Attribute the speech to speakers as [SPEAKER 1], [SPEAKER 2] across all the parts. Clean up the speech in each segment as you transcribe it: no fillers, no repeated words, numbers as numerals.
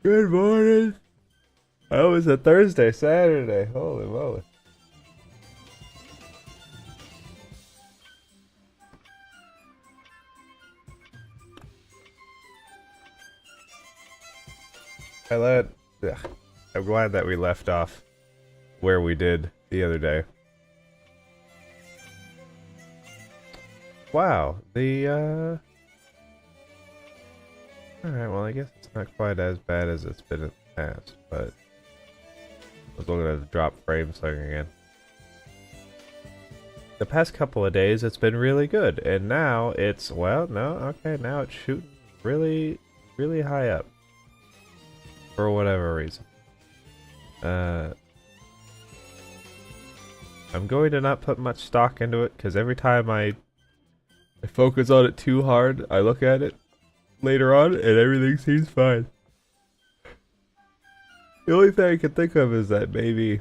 [SPEAKER 1] Good morning. Oh, it's a Thursday, Saturday. Holy moly. Ugh, I'm glad that we left off where we did the other day. Wow, Alright, well I guess it's not quite as bad as it's been in the past, but I was looking at the drop frame thing again. The past couple of days it's been really good, and now it's, well, no, okay, now it's shooting really, really high up. For whatever reason. I'm going to not put much stock into it, because every time I focus on it too hard, I look at it later on, and everything seems fine. The only thing I can think of is that maybe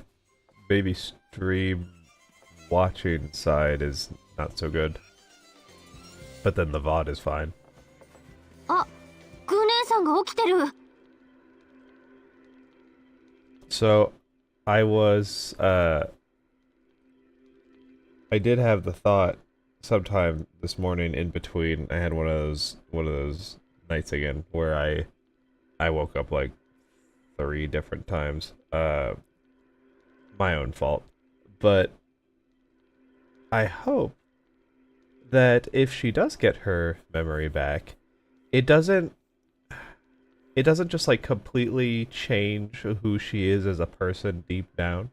[SPEAKER 1] stream watching side is not so good. But then the VOD is fine. So, I was, I did have the thought sometime this morning in between. I had one of those nights again where I woke up like 3 different times. My own fault. But I hope that if she does get her memory back, it doesn't just like completely change who she is as a person deep down.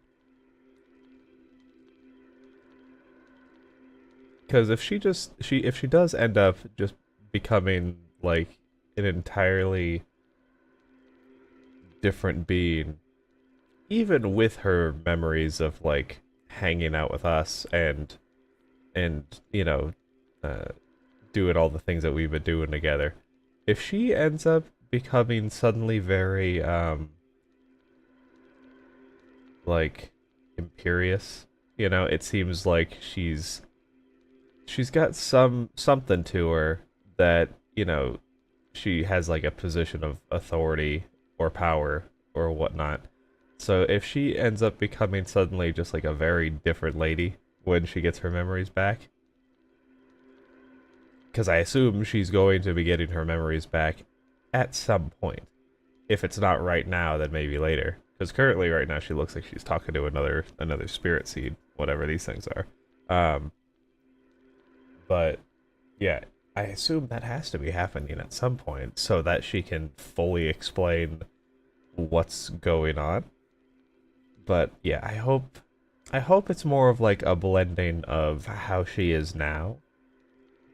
[SPEAKER 1] Because if she does end up just becoming like an entirely different being, even with her memories of like hanging out with us and you know, doing all the things that we've been doing together, if she ends up becoming suddenly very like imperious, you know, it seems like she's got something to her that, you know, she has like a position of authority or power or whatnot. So if she ends up becoming suddenly just like a very different lady when she gets her memories back, because I assume she's going to be getting her memories back at some point. If it's not right now, then maybe later. Because currently, right now, she looks like she's talking to another spirit seed, whatever these things are. But yeah, I assume that has to be happening at some point so that she can fully explain what's going on. But yeah, I hope it's more of like a blending of how she is now,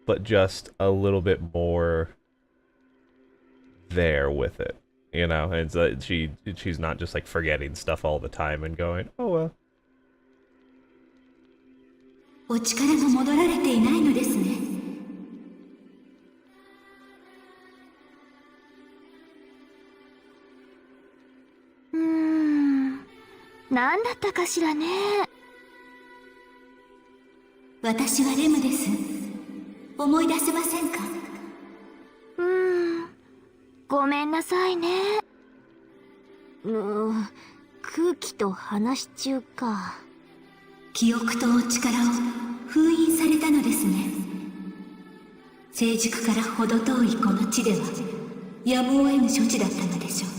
[SPEAKER 1] but just a little bit more there with it, you know, and so she's not just like forgetting stuff all the time and going, oh well.
[SPEAKER 2] お力が戻られていないのですね。
[SPEAKER 3] なんだったかしらね。
[SPEAKER 2] 私はレムです。思い出せませんか？
[SPEAKER 3] ごめんなさいね。空気と話中か。
[SPEAKER 2] 記憶とお力を封印されたのですね。成熟から程遠いこの地ではやむを得ぬ処置だったのでしょう。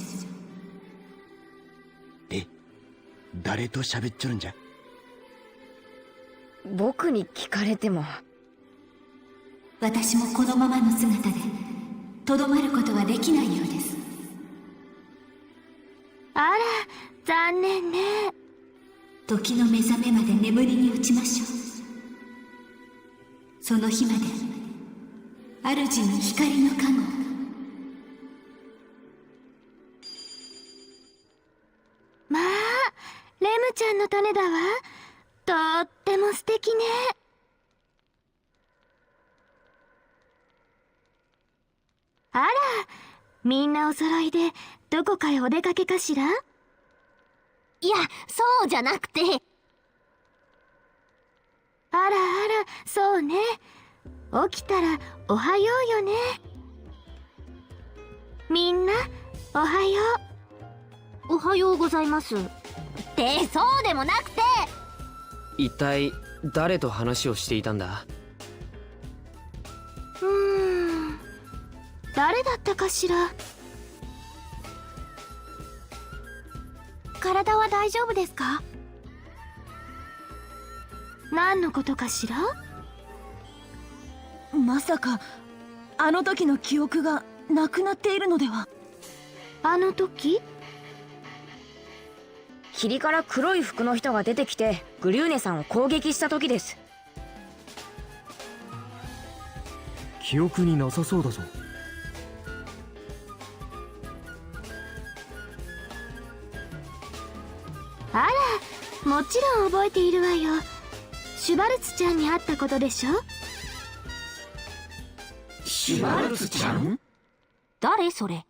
[SPEAKER 4] 誰と喋っちょるんじゃ？
[SPEAKER 3] 僕に聞かれても。
[SPEAKER 2] 私もこのままの姿でとどまることはできないようです。
[SPEAKER 3] あら、残念ね。
[SPEAKER 2] 時の目覚めまで眠りに落ちましょう。その日まで主に光の加護。
[SPEAKER 3] まあ、レムちゃんの種だわ。とっても素敵ね。あら、みんなお揃いでどこかへお出かけかしら？
[SPEAKER 5] いや、そうじゃなくて。
[SPEAKER 3] あらあら、そうね。起きたらおはようよね。みんなおはよ
[SPEAKER 5] おはようございます。ってそうでもなくて、
[SPEAKER 6] 一体誰と話をしていたんだ？
[SPEAKER 3] 誰だったかしら。体は大丈夫ですか？何のことかしら。
[SPEAKER 7] まさかあの時の記憶がなくなっているのでは。
[SPEAKER 3] あの時？
[SPEAKER 8] 霧から黒い服の人が出てきてグリューネさんを攻撃した時です。
[SPEAKER 9] 記憶になさそうだぞ。
[SPEAKER 3] あら、もちろん覚えているわよ。シュバルツちゃんに会ったことでしょ。
[SPEAKER 4] シュバルツちゃん？
[SPEAKER 5] 誰それ？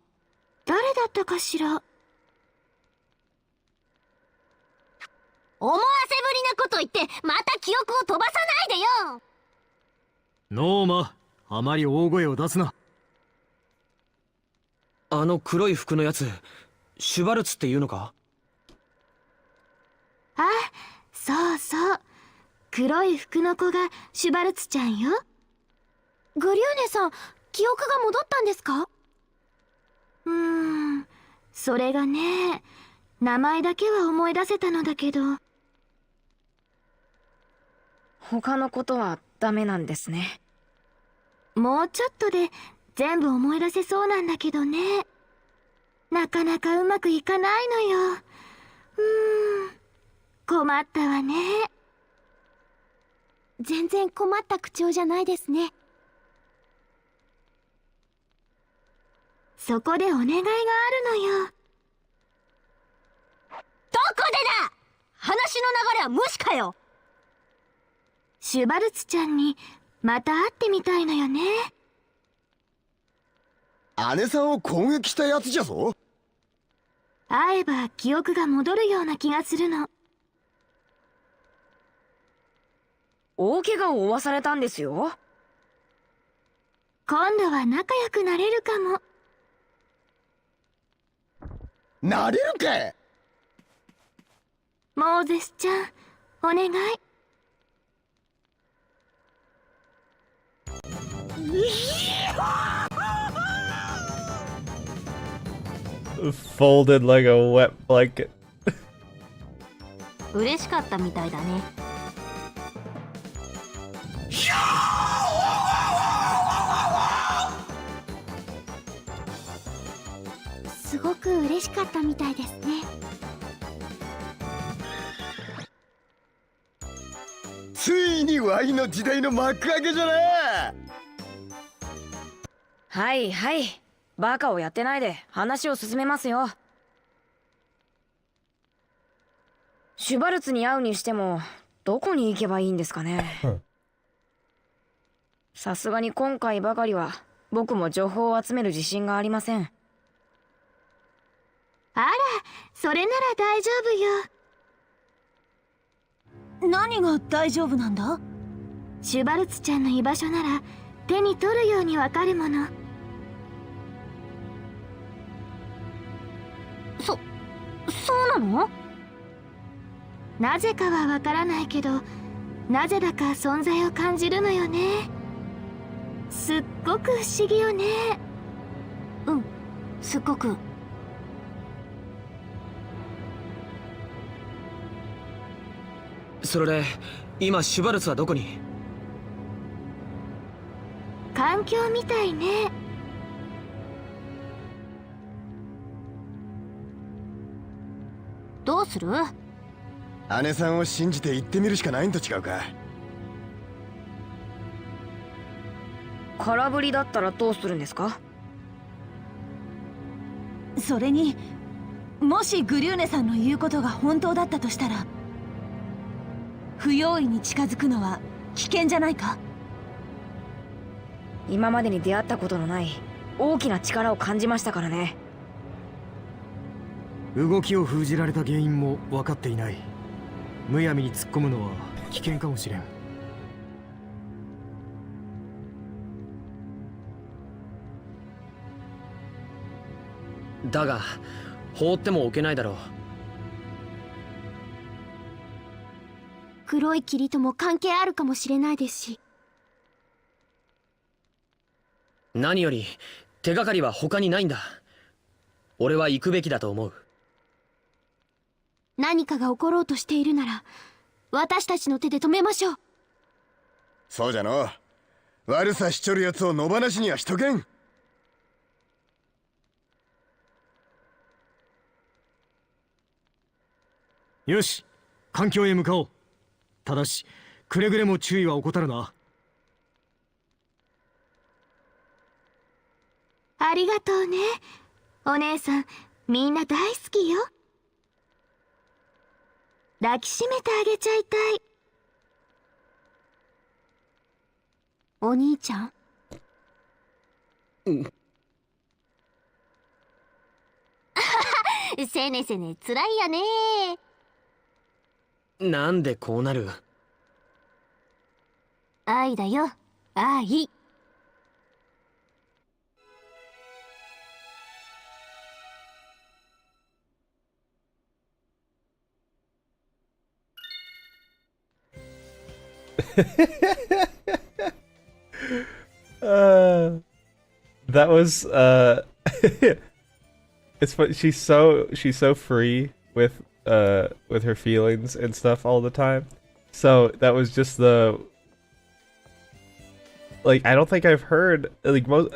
[SPEAKER 3] 誰だったかしら。
[SPEAKER 5] 思わせぶりなこと言ってまた記憶を飛ばさないでよ。
[SPEAKER 9] ノーマ、あまり大声を出すな。
[SPEAKER 6] あの黒い服のやつ、シュバルツっていうのか？
[SPEAKER 3] あ、そうそう。黒い服の子がシュバルツちゃんよ。
[SPEAKER 7] グリューネさん、記憶が戻ったんですか？
[SPEAKER 3] それがね、名前だけは思い出せたのだけど。
[SPEAKER 8] 他のことはダメなんですね。
[SPEAKER 3] もうちょっとで全部思い出せそうなんだけどね。なかなかうまくいかないのよ。困ったわね。
[SPEAKER 7] 全然困った口調じゃないですね。
[SPEAKER 3] そこでお願いがあるのよ。
[SPEAKER 5] どこでだ！話の流れは無視かよ。
[SPEAKER 3] シュバルツちゃんにまた会ってみたいのよね。
[SPEAKER 4] 姉さんを攻撃したやつじゃぞ。
[SPEAKER 3] 会えば記憶が戻るような気がするの。
[SPEAKER 8] 大怪我を負わされたんですよ。
[SPEAKER 3] 今度は仲良くなれるかも。
[SPEAKER 4] なれるか。
[SPEAKER 3] モーゼスちゃん、お願い。
[SPEAKER 1] Folded like a wet blanket.
[SPEAKER 5] 嬉しかったみたいだね。
[SPEAKER 7] すごく嬉しかったみたいですね。
[SPEAKER 4] ついにワイの時代の幕開けじゃな。
[SPEAKER 8] はいはい、バカをやってないで話を進めますよ。シュバルツに会うにしてもどこに行けばいいんですかね。さすがに今回ばかりは僕も情報を集める自信がありません。
[SPEAKER 3] あら、それなら大丈夫よ。
[SPEAKER 7] 何が大丈夫なんだ？
[SPEAKER 3] シュバルツちゃんの居場所なら手に取るようにわかるもの。
[SPEAKER 5] そうなの？
[SPEAKER 3] なぜかはわからないけど、なぜだか存在を感じるのよね。すっごく不思議よね。
[SPEAKER 5] すっごく。
[SPEAKER 6] それで今シュバルツはどこに？
[SPEAKER 3] 環境みたいね。
[SPEAKER 5] どうする？
[SPEAKER 4] 姉さんを信じて行ってみるしかないんと違うか。
[SPEAKER 8] 空振りだったらどうするんですか？
[SPEAKER 7] それに、もしグリューネさんの言うことが本当だったとしたら、不用意に近づくのは危険じゃないか？
[SPEAKER 8] 今までに出会ったことのない大きな力を感じましたからね。
[SPEAKER 9] 動きを封じられた原因も分かっていない。むやみに突っ込むのは危険かもしれん。
[SPEAKER 6] だが放ってもおけないだろう。
[SPEAKER 3] 黒い霧とも関係あるかもしれないですし。
[SPEAKER 6] 何より手がかりは他にないんだ。俺は行くべきだと思う。
[SPEAKER 3] 何かが起ころうとしているなら私たちの手で止めましょう。
[SPEAKER 4] そうじゃの。悪さしちょるやつを野放しにはしとけん。
[SPEAKER 9] よし、環境へ向かおう。ただしくれぐれも注意は怠るな。
[SPEAKER 3] ありがとうねお姉さん。みんな大好きよ。抱きしめてあげちゃいたい。お兄ちゃん。
[SPEAKER 5] せねせねつらいやね。
[SPEAKER 6] なんでこうなる。
[SPEAKER 5] 愛だよ、愛。
[SPEAKER 1] That was it's funny. She's so free with her feelings and stuff all the time. So that was just the, like, I don't think I've heard, like, most,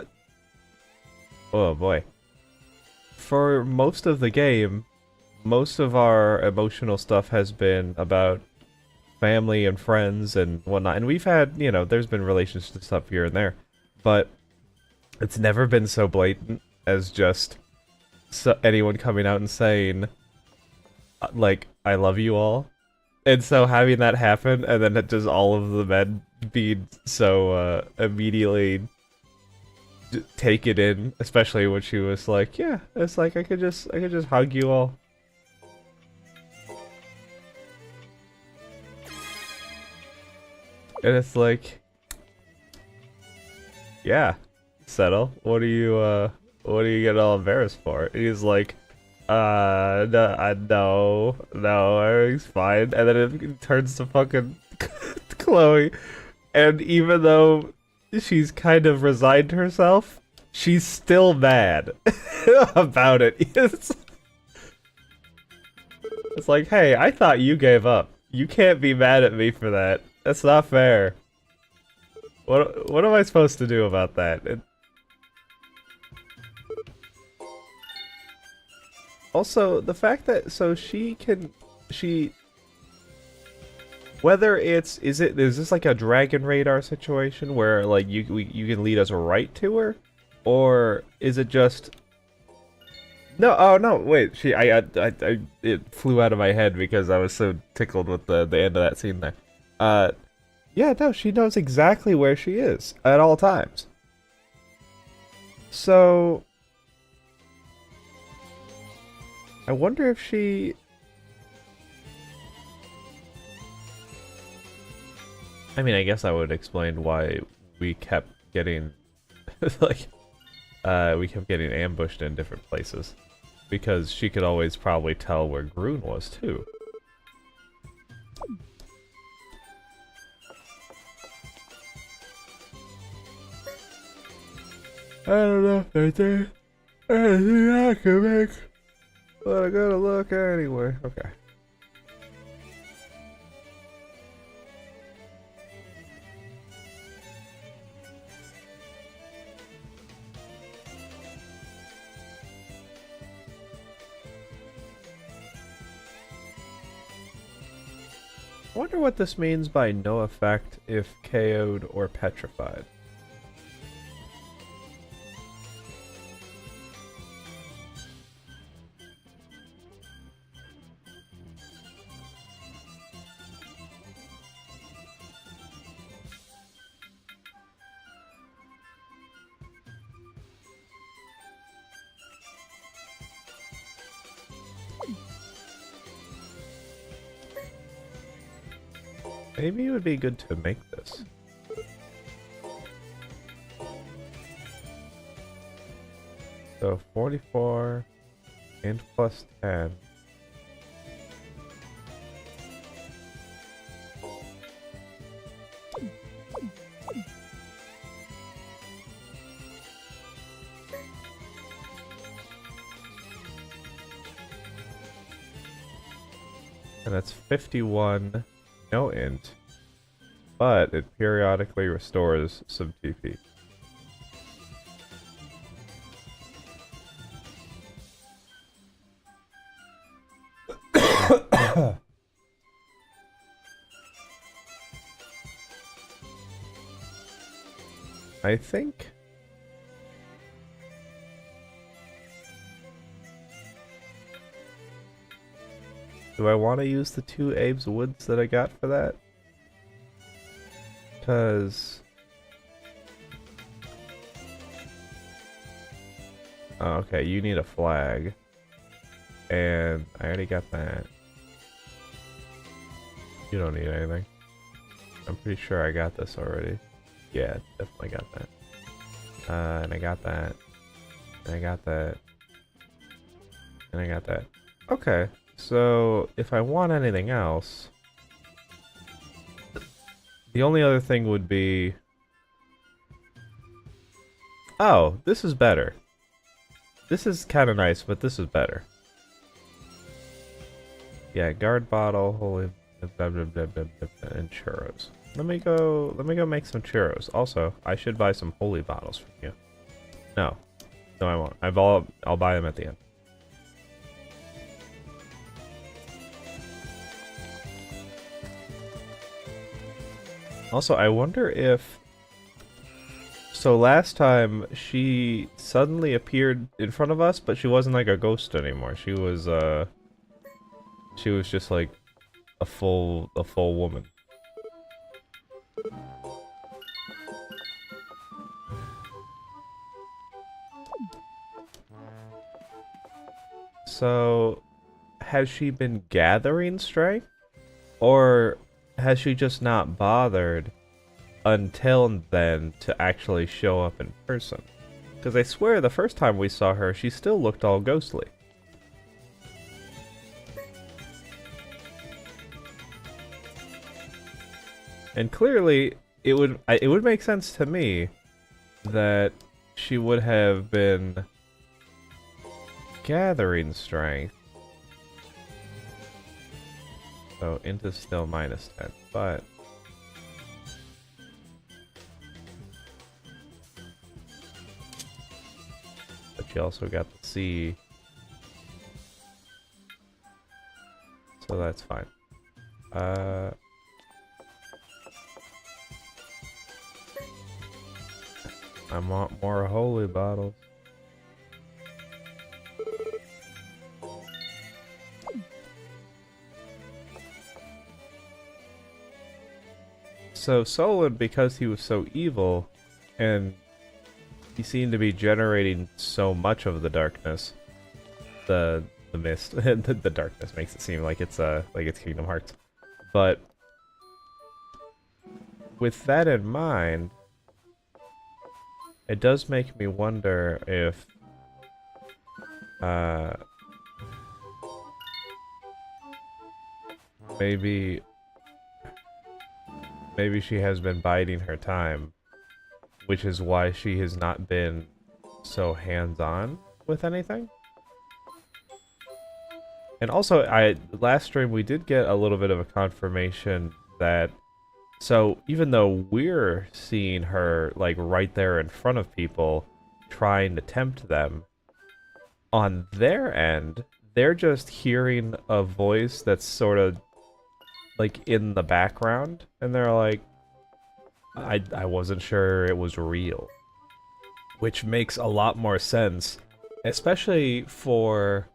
[SPEAKER 1] oh boy, for most of the game, most of our emotional stuff has been about family and friends and whatnot, and we've had, you know, there's been relationship stuff here and there, but it's never been so blatant as just anyone coming out and saying, like, I love you all. And so having that happen, and then just all of the men being so immediately take it in, especially when she was like, yeah, it's like I could just hug you all. And it's like, yeah, settle. What are you getting all embarrassed for? And he's like, no, everything's fine. And then it turns to fucking Chloe, and even though she's kind of resigned herself, she's still mad about it. It's like, hey, I thought you gave up. You can't be mad at me for that. That's not fair. What am I supposed to do about that? Also, the fact that whether is this like a dragon radar situation where like you can lead us right to her, or is it just no, wait, it flew out of my head because I was so tickled with the end of that scene there. Yeah, no, she knows exactly where she is at all times. So I wonder if she... I mean, I guess I would explain why we kept getting... like, we kept getting ambushed in different places. Because she could always probably tell where Grune was, too. I don't know if there's anything I can make. But I gotta look anyway. Okay. I wonder what this means by no effect if KO'd or petrified. Maybe it would be good to make this. So 44, Int plus 10. And that's 51, no int, but it periodically restores some TP. I think do I want to use the 2 Abe's Woods that I got for that? Because... oh, okay, you need a flag. And I already got that. You don't need anything. I'm pretty sure I got this already. Yeah, definitely got that. And I got that. And I got that. And I got that. Okay, so if I want anything else... the only other thing would be... oh, this is better. This is kind of nice, but this is better. Yeah, guard bottle, holy... blah, blah, blah, blah, blah, blah, and churros. Let me go make some churros. Also, I should buy some holy bottles from you. No. No, I won't. I'll buy them at the end. Also, I wonder if... so last time, she suddenly appeared in front of us, but she wasn't like a ghost anymore. She was just like a full woman. So, has she been gathering strength? Or has she just not bothered until then to actually show up in person? Because I swear the first time we saw her, she still looked all ghostly. And clearly, it would make sense to me that she would have been gathering strength. So int is still -10, but you also got the C, so that's fine. I want more holy bottles. So Solon, because he was so evil, and he seemed to be generating so much of the darkness, the mist, the darkness makes it seem like it's Kingdom Hearts. But with that in mind, it does make me wonder if maybe she has been biding her time, which is why she has not been so hands-on with anything. And also, last stream we did get a little bit of a confirmation that, so even though we're seeing her like right there in front of people trying to tempt them, on their end, they're just hearing a voice that's sort of like in the background, and they're like, I wasn't sure it was real. Which makes a lot more sense, especially for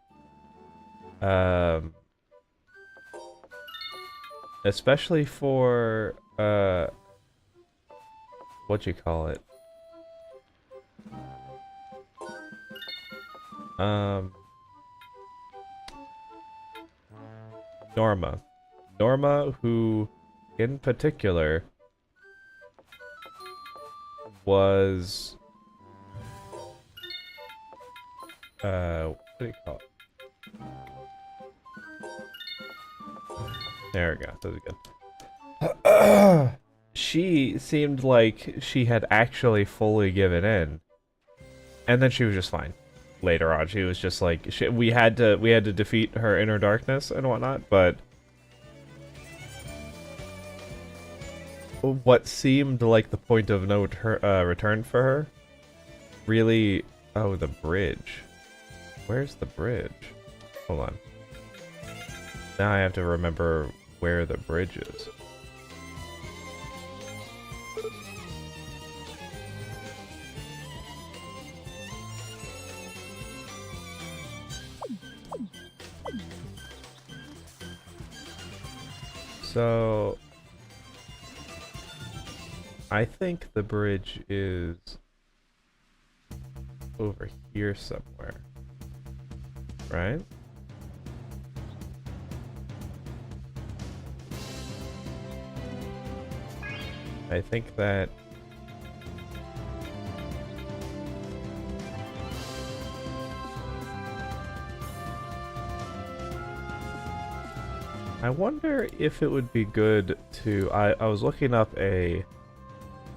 [SPEAKER 1] what you call it? Norma, who in particular was what do you call it? There we go. That was good. She seemed like she had actually fully given in, and then she was just fine. Later on, she was just like we had to defeat her inner darkness and whatnot, but what seemed like the point of no return for her really. Oh, the bridge. Where's the bridge? Hold on. Now I have to remember where the bridge is. So I think the bridge is over here somewhere, right? I think that I wonder if it would be good to I was looking up a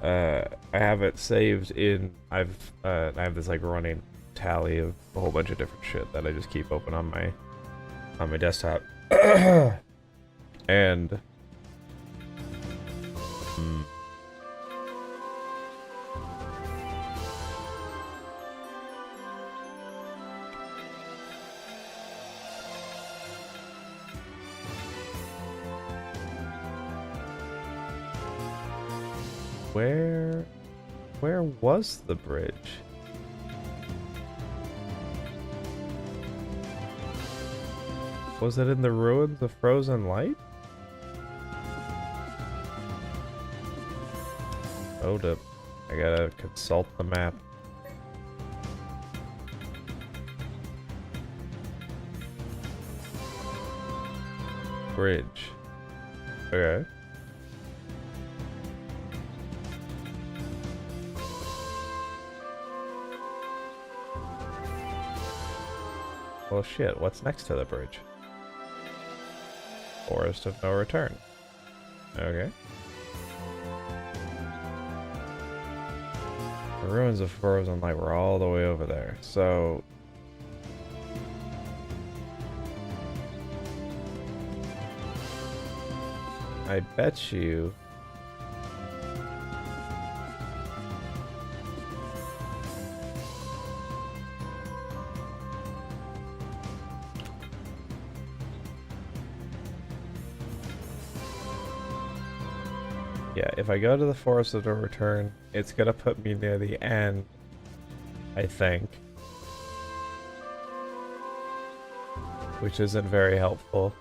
[SPEAKER 1] I have it saved in I have this like running tally of a whole bunch of different shit that I just keep open on my desktop. And where was the bridge? Was it in the ruins of Frozen Light? Hold up. I gotta consult the map. Bridge. Okay. Well, shit, what's next to the bridge? Forest of No Return. Okay. The ruins of Frozen Light were all the way over there, so... I bet you... Yeah, if I go to the Forest of No Return, it's gonna put me near the end, I think. Which isn't very helpful.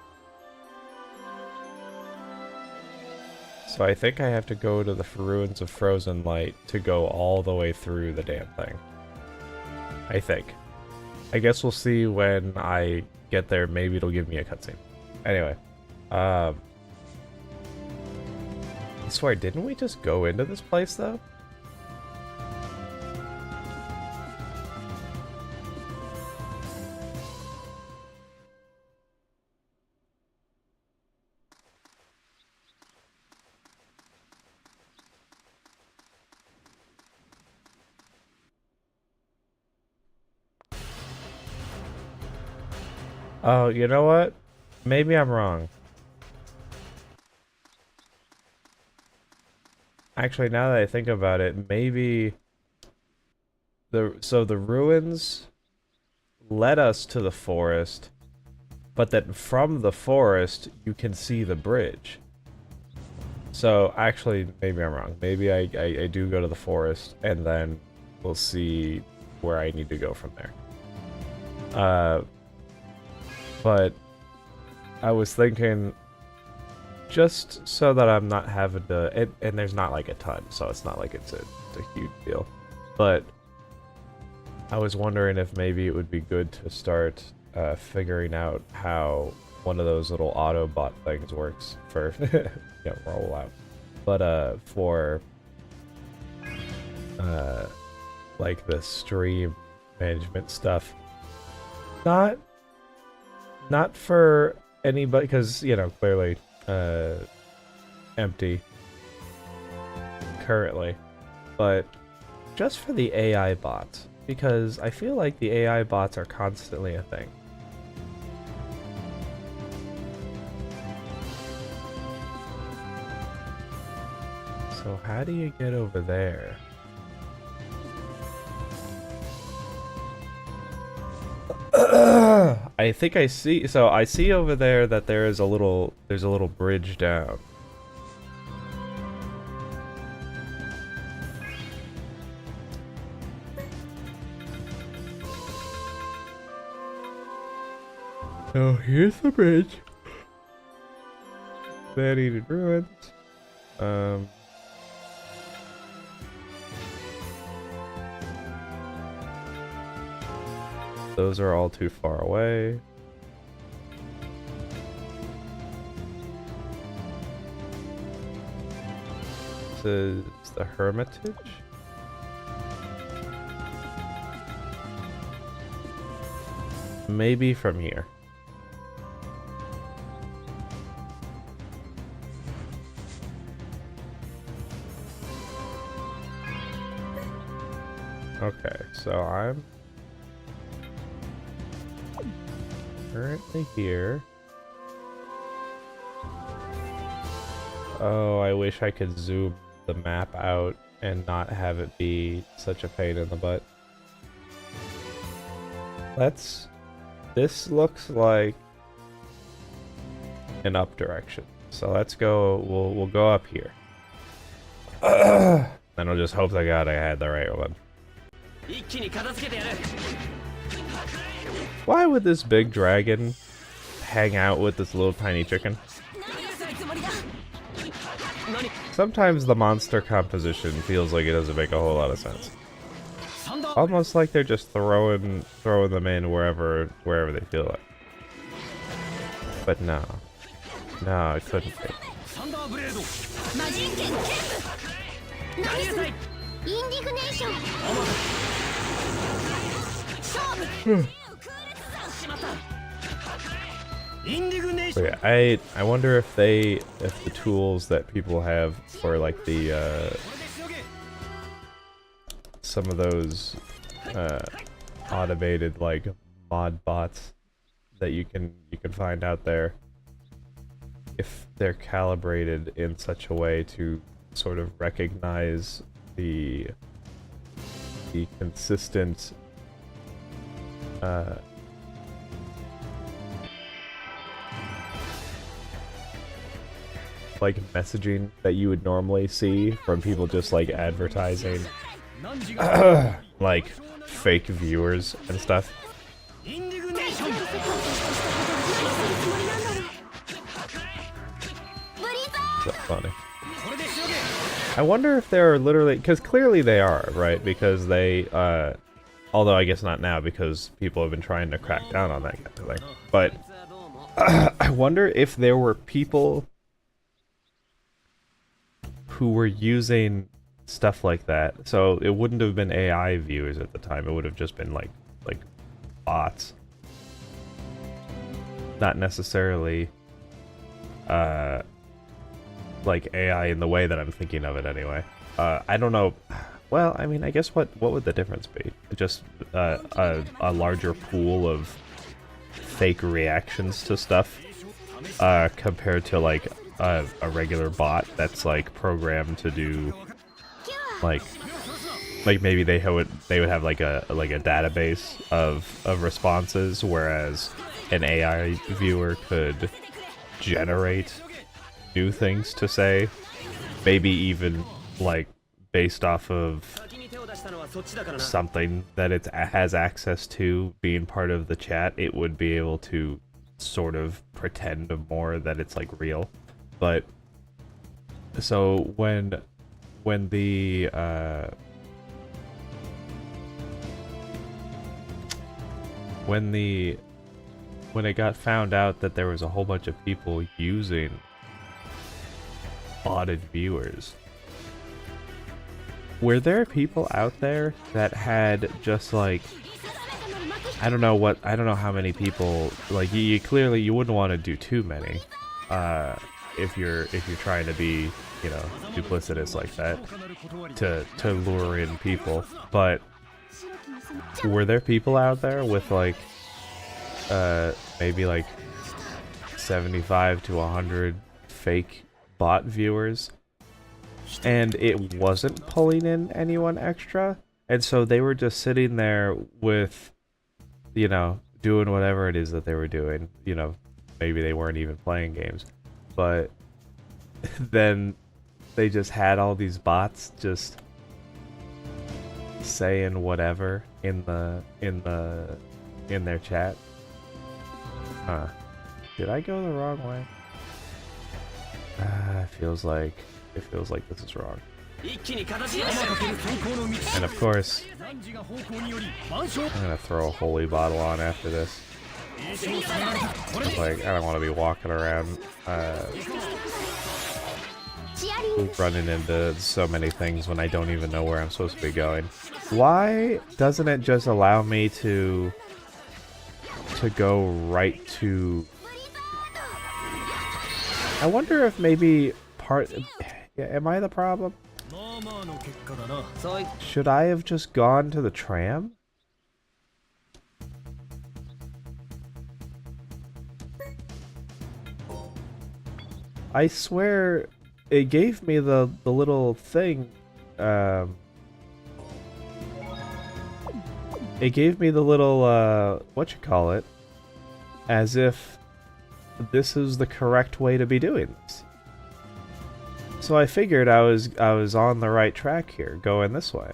[SPEAKER 1] So I think I have to go to the ruins of Frozen Light to go all the way through the damn thing. I think. I guess we'll see when I get there. Maybe it'll give me a cutscene. Anyway. I swear, didn't we just go into this place, though? Oh, you know what? Maybe I'm wrong. Actually, now that I think about it, maybe the ruins led us to the forest, but then from the forest you can see the bridge. So actually, maybe I'm wrong. Maybe I do go to the forest and then we'll see where I need to go from there. But I was thinking, just so that I'm not having to, and there's not like a ton, so it's not like it's a huge deal. But I was wondering if maybe it would be good to start figuring out how one of those little Autobot things works for yeah, roll out. But for like the stream management stuff, not not for anybody, because, you know, clearly empty currently, but just for the AI bots, because I feel like the AI bots are constantly a thing. So how do you get over there? I think I see, so I see over there that there's a little bridge down. Oh, here's the bridge. Man-eaten ruins. Those are all too far away. This is the Hermitage. Maybe from here. Okay, so I'm currently here. Oh, I wish I could zoom the map out and not have it be such a pain in the butt. This looks like an up direction. So let's go, we'll go up here. Then I'll just hope to God I had the right one. Why would this big dragon hang out with this little tiny chicken? Sometimes the monster composition feels like it doesn't make a whole lot of sense. Almost like they're just throwing them in wherever they feel like. But no, it couldn't be. But yeah, I wonder if the tools that people have for like the some of those automated like mod bots that you can find out there, if they're calibrated in such a way to sort of recognize the consistent like messaging that you would normally see from people just like advertising like fake viewers and stuff. That's funny. I wonder if there are literally, because clearly they are, right? Because they, although I guess not now because people have been trying to crack down on that kind of thing. But I wonder if there were people who were using stuff like that. So it wouldn't have been AI viewers at the time. It would have just been like bots. Not necessarily like AI in the way that I'm thinking of it anyway. I don't know. Well, I mean, I guess what would the difference be? Just a larger pool of fake reactions to stuff compared to like a regular bot that's like programmed to do like maybe they would have like a database of responses, whereas an AI viewer could generate new things to say, maybe even like based off of something that it has access to being part of the chat. It would be able to sort of pretend more that it's like real. But so when it got found out that there was a whole bunch of people using botted viewers, were there people out there that had just like I don't know how many people, like, you clearly you wouldn't want to do too many, if you're trying to be, you know, duplicitous like that, to lure in people. But were there people out there with like, maybe like 75 to 100 fake bot viewers, and it wasn't pulling in anyone extra, and so they were just sitting there with, you know, doing whatever it is that they were doing. You know, maybe they weren't even playing games, but then they just had all these bots just saying whatever in their chat. Huh. Did I go the wrong way? It feels like this is wrong. And of course, I'm gonna throw a holy bottle on after this. Like, I don't want to be walking around running into so many things when I don't even know where I'm supposed to be going. Why doesn't it just allow me to go right to... I wonder if maybe am I the problem? Should I have just gone to the tram? I swear it gave me the little thing, it gave me the little, whatchamacallit, as if this is the correct way to be doing this. So I figured I was on the right track here, going this way.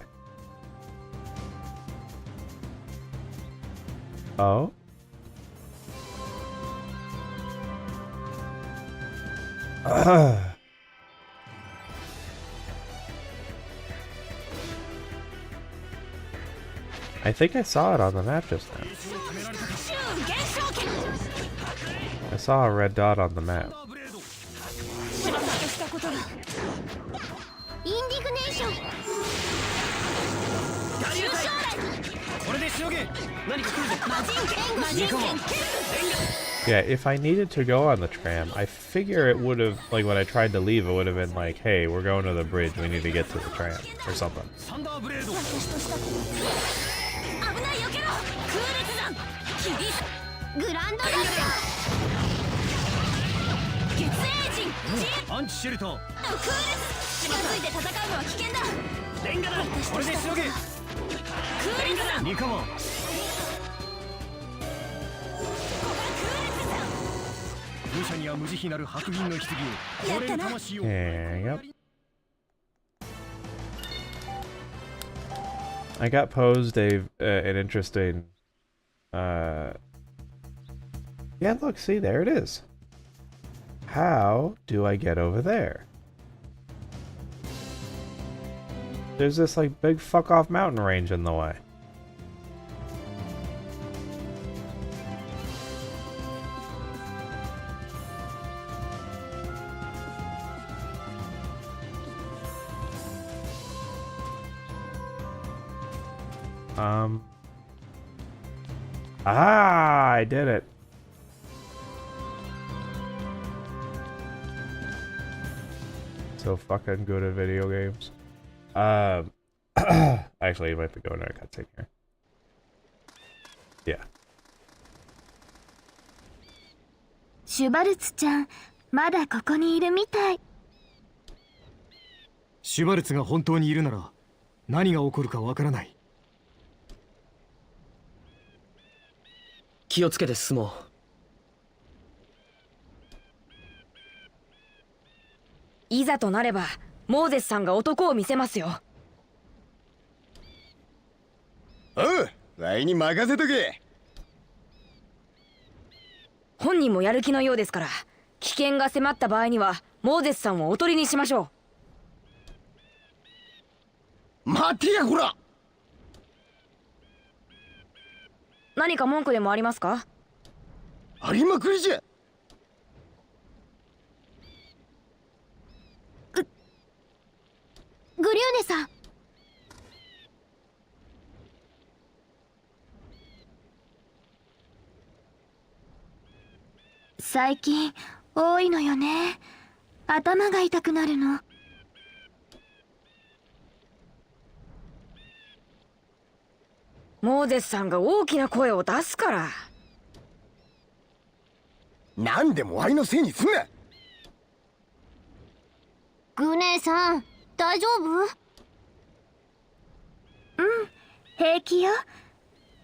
[SPEAKER 1] Oh? I think I saw it on the map just now. I saw a red dot on the map. Yeah, if I needed to go on the tram, I figure it would have, like, when I tried to leave, it would have been like, hey, we're going to the bridge, we need to get to the tram, or something. Yep. I got posed an interesting, yeah, look, see, there it is. How do I get over there? There's this, like, big fuck-off mountain range in the way. I did it. So fucking good at video games. Actually, it might be going to a cutscene here. Yeah.
[SPEAKER 3] シュバルツちゃん、まだここにいるみたい。
[SPEAKER 9] シュバルツが本当にいるなら何が起こるかわからない。
[SPEAKER 6] 気をつけて進もう。
[SPEAKER 8] いざとなればモーゼスさんが男を見せますよ。
[SPEAKER 4] おう、ワイに任せとけ。
[SPEAKER 8] 本人もやる気のようですから、危険が迫った場合にはモーゼスさんをおとりにしましょ
[SPEAKER 4] う。待てやこら。
[SPEAKER 8] 何か文句でもありますか？
[SPEAKER 4] ありまくりじゃ。
[SPEAKER 3] グリューネさん。最近多いのよね。頭が痛くなるの。
[SPEAKER 8] モーゼスさんが大きな声を出すから。
[SPEAKER 4] 何でもワイのせいにすんな。
[SPEAKER 5] グネさん大丈夫？
[SPEAKER 3] 平気よ。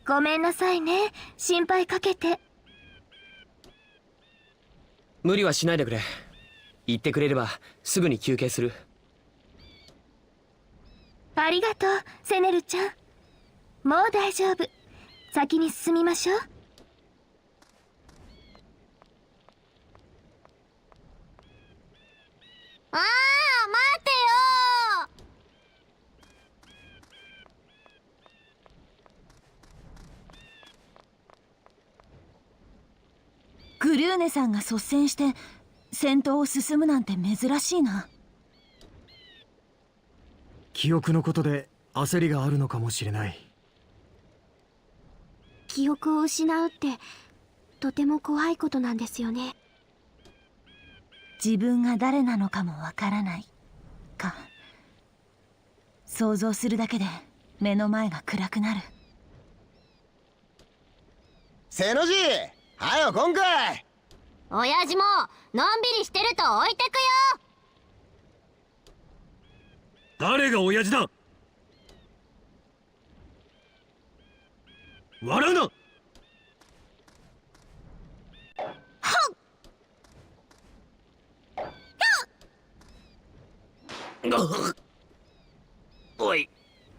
[SPEAKER 3] ごめんなさいね、心配かけて。
[SPEAKER 6] 無理はしないでくれ。言ってくれればすぐに休憩する。
[SPEAKER 3] ありがとう、セネルちゃん。もう大丈夫。先に進みましょう。
[SPEAKER 5] あー、待てよ
[SPEAKER 7] グリューネさんが率先して戦闘を進むなんて珍しいな。
[SPEAKER 9] 記憶のことで焦りがあるのかもしれない。
[SPEAKER 3] 記憶を失うってとても怖いことなんですよね。
[SPEAKER 7] 自分が誰なのかもわからないか。想像するだけで目の前が暗くなる。
[SPEAKER 4] 背の字はよ今回。
[SPEAKER 5] 親父ものんびりしてると置いてくよ。
[SPEAKER 9] 誰が親父だ。笑うな。
[SPEAKER 6] おい、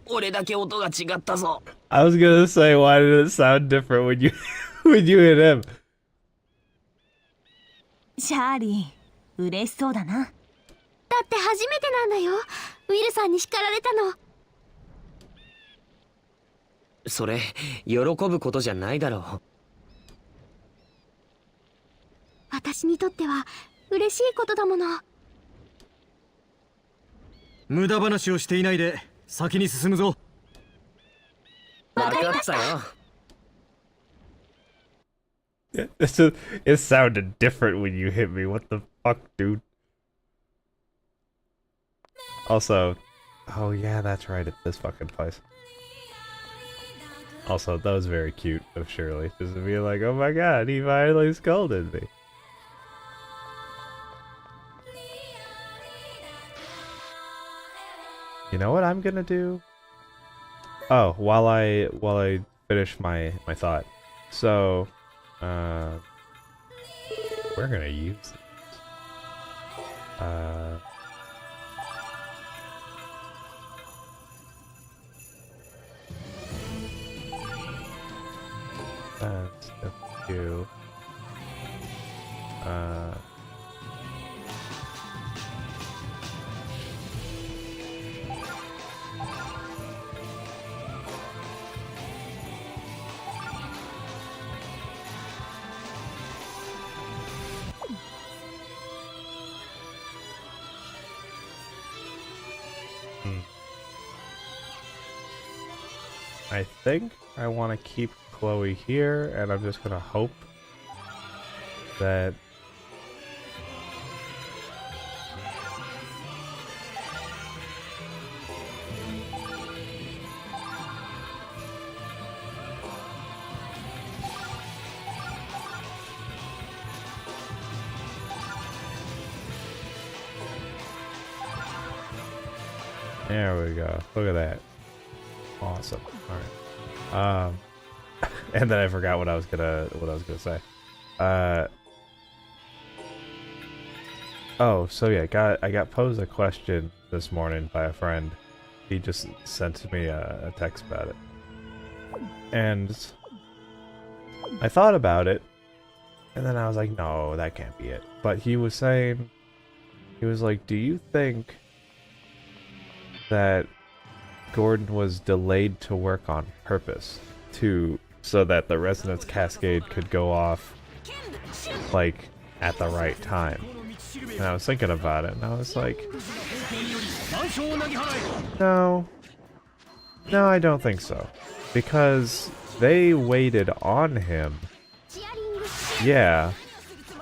[SPEAKER 6] 俺だけ音が違ったぞ。
[SPEAKER 1] I was gonna say, why did it sound different when you when you hit him?
[SPEAKER 7] シャーリー、嬉しそうだな。
[SPEAKER 3] だって初めてなんだよ、ウィルさんに叱られたの。
[SPEAKER 6] それ喜ぶことじゃないだろう。
[SPEAKER 3] 私にとっては嬉しいことだもの。
[SPEAKER 9] 無駄話をしていないで先に進むぞ。
[SPEAKER 6] わかったよ。
[SPEAKER 1] It sounded different when you hit me. What the fuck, dude? Also, oh yeah, that's right, it's this fucking place. Also, that was very cute of Shirley, just to be like, oh my god, he finally scolded me. You know what I'm gonna do? Oh, while I finish my thought. So, we're gonna use these. That's a few. I think I want to keep Chloe here, and I'm just gonna hope that there we go. Look at that. Awesome. All right. And then I forgot what I was gonna say. Oh, so yeah, I got posed a question this morning by a friend. He just sent me a text about it, and I thought about it, and then I was like, no, that can't be it. But he was saying, he was like, do you think that Gordon was delayed to work on purpose so that the resonance cascade could go off like at the right time? And I was thinking about it, and I was like, no, I don't think so, because they waited on him, yeah,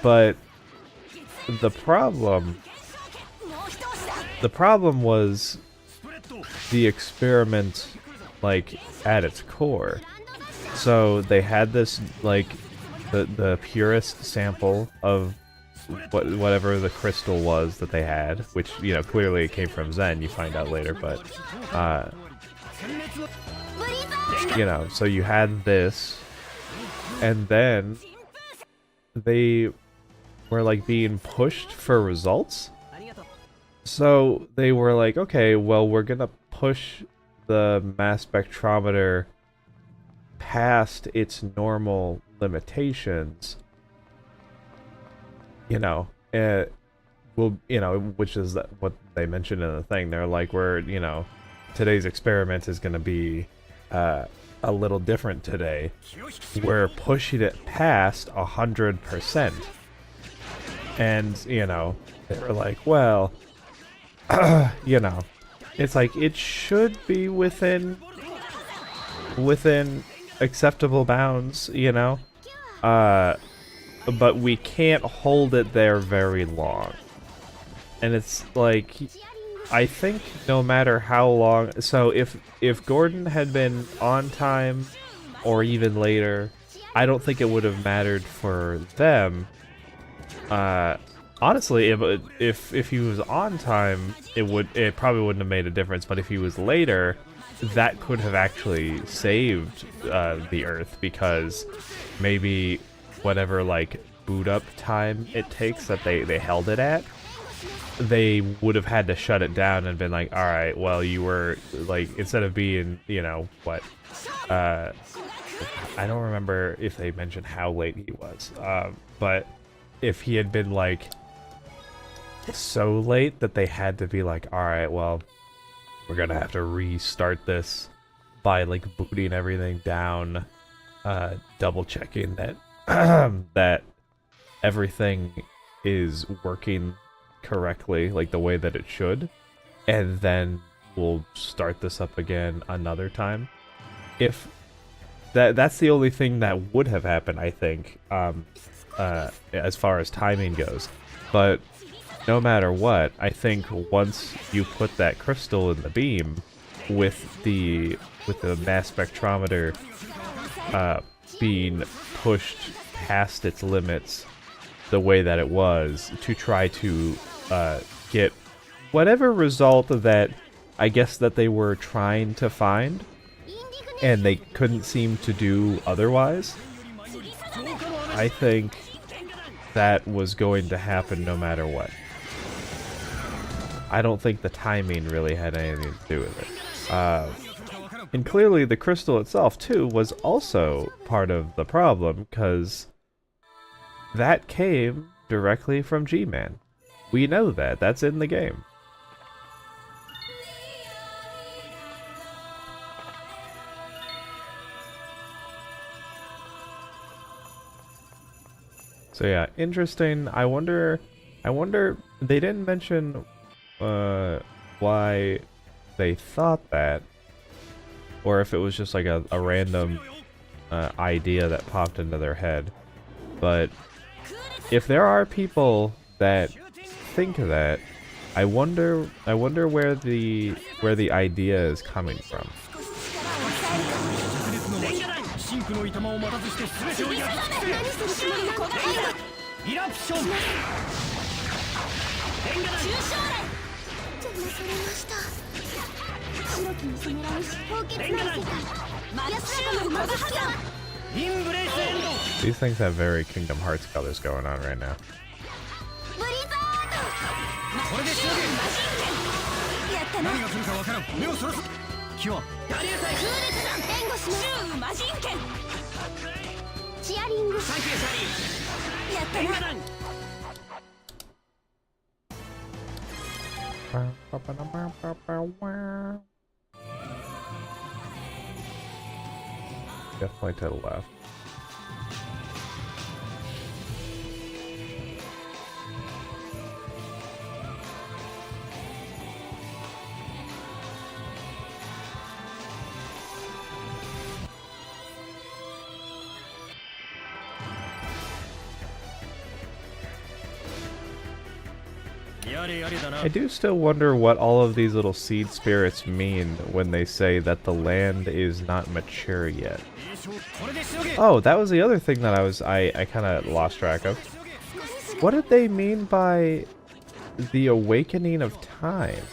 [SPEAKER 1] But the problem was the experiment, like, at its core. So they had this, like, the purest sample of whatever the crystal was that they had, which, you know, clearly it came from Zen, you find out later, but, you know, so you had this, and then they were, like, being pushed for results. So they were like, okay, well, we're gonna push the mass spectrometer past its normal limitations, you know, well, you know, which is what they mentioned in the thing. They're like, you know, today's experiment is gonna be a little different today. We're pushing it past 100%. And, you know, they were like, well, you know, it's like, it should be within acceptable bounds, you know, but we can't hold it there very long. And it's like, I think no matter how long, so if Gordon had been on time or even later, I don't think it would have mattered for them. Honestly, if he was on time, it probably wouldn't have made a difference. But if he was later, that could have actually saved the Earth, because maybe whatever, like, boot up time it takes that they held it at, they would have had to shut it down and been like, all right, well, you were, like, instead of being, you know, what, I don't remember if they mentioned how late he was, but if he had been, like, so late that they had to be like, all right, well, we're gonna have to restart this by, like, booting everything down, double checking that that everything is working correctly, like the way that it should, and then we'll start this up again another time. If that's the only thing that would have happened, I think, as far as timing goes. But no matter what, I think once you put that crystal in the beam with the mass spectrometer being pushed past its limits the way that it was, to try to get whatever result that I guess that they were trying to find, and they couldn't seem to do otherwise, I think that was going to happen no matter what. I don't think the timing really had anything to do with it. And clearly the crystal itself, too, was also part of the problem, because that came directly from G-Man. We know that. That's in the game. So yeah, interesting. I wonder they didn't mention why they thought that, or if it was just like a random idea that popped into their head. But if there are people that think of that, I wonder where the idea is coming from. These things have very Kingdom Hearts colors going on right now. Definitely to the left. I do still wonder what all of these little seed spirits mean when they say that the land is not mature yet. Oh, that was the other thing that I kind of lost track of. What did they mean by the awakening of time?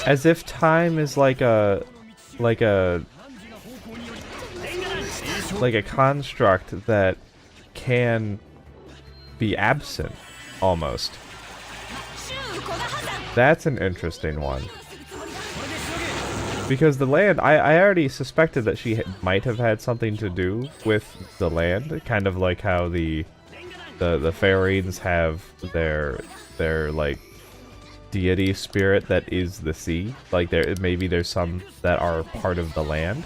[SPEAKER 1] As if time is like a construct that can be absent, almost. That's an interesting one. Because the land, I already suspected that she might have had something to do with the land, kind of like how the Faerines have their like deity spirit that is the sea. Like maybe there's some that are part of the land.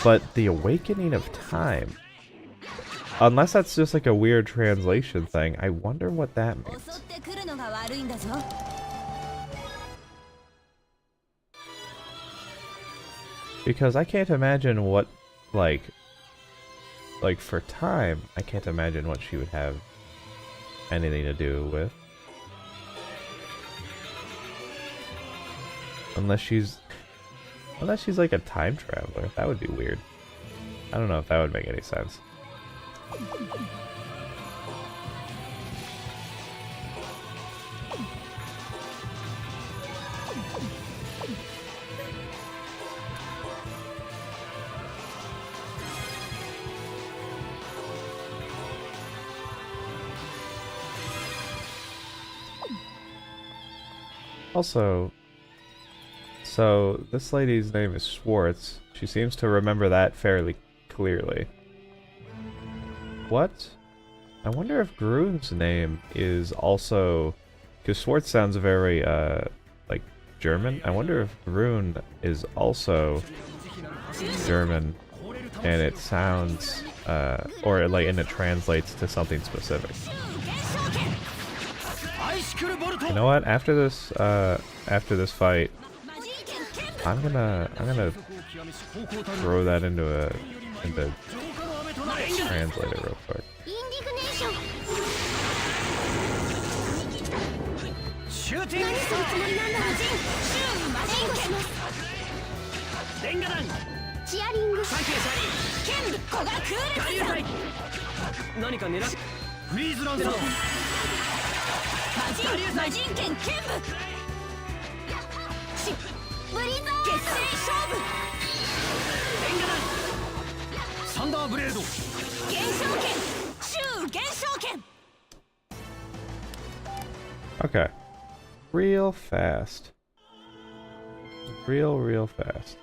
[SPEAKER 1] But the awakening of time, unless that's just like a weird translation thing, I wonder what that means. Because I can't imagine what, like for time, I can't imagine what she would have anything to do with. Unless she's like a time traveler. That would be weird. I don't know if that would make any sense. Also, so this lady's name is Schwartz. She seems to remember that fairly clearly. What? I wonder if Grune's name is also... Because Schwartz sounds very, like, German. I wonder if Grune is also German, and it sounds, or like, and it translates to something specific. You know what? After this fight, I'm gonna throw that into translator real quick. Okay. Real fast. Real fast.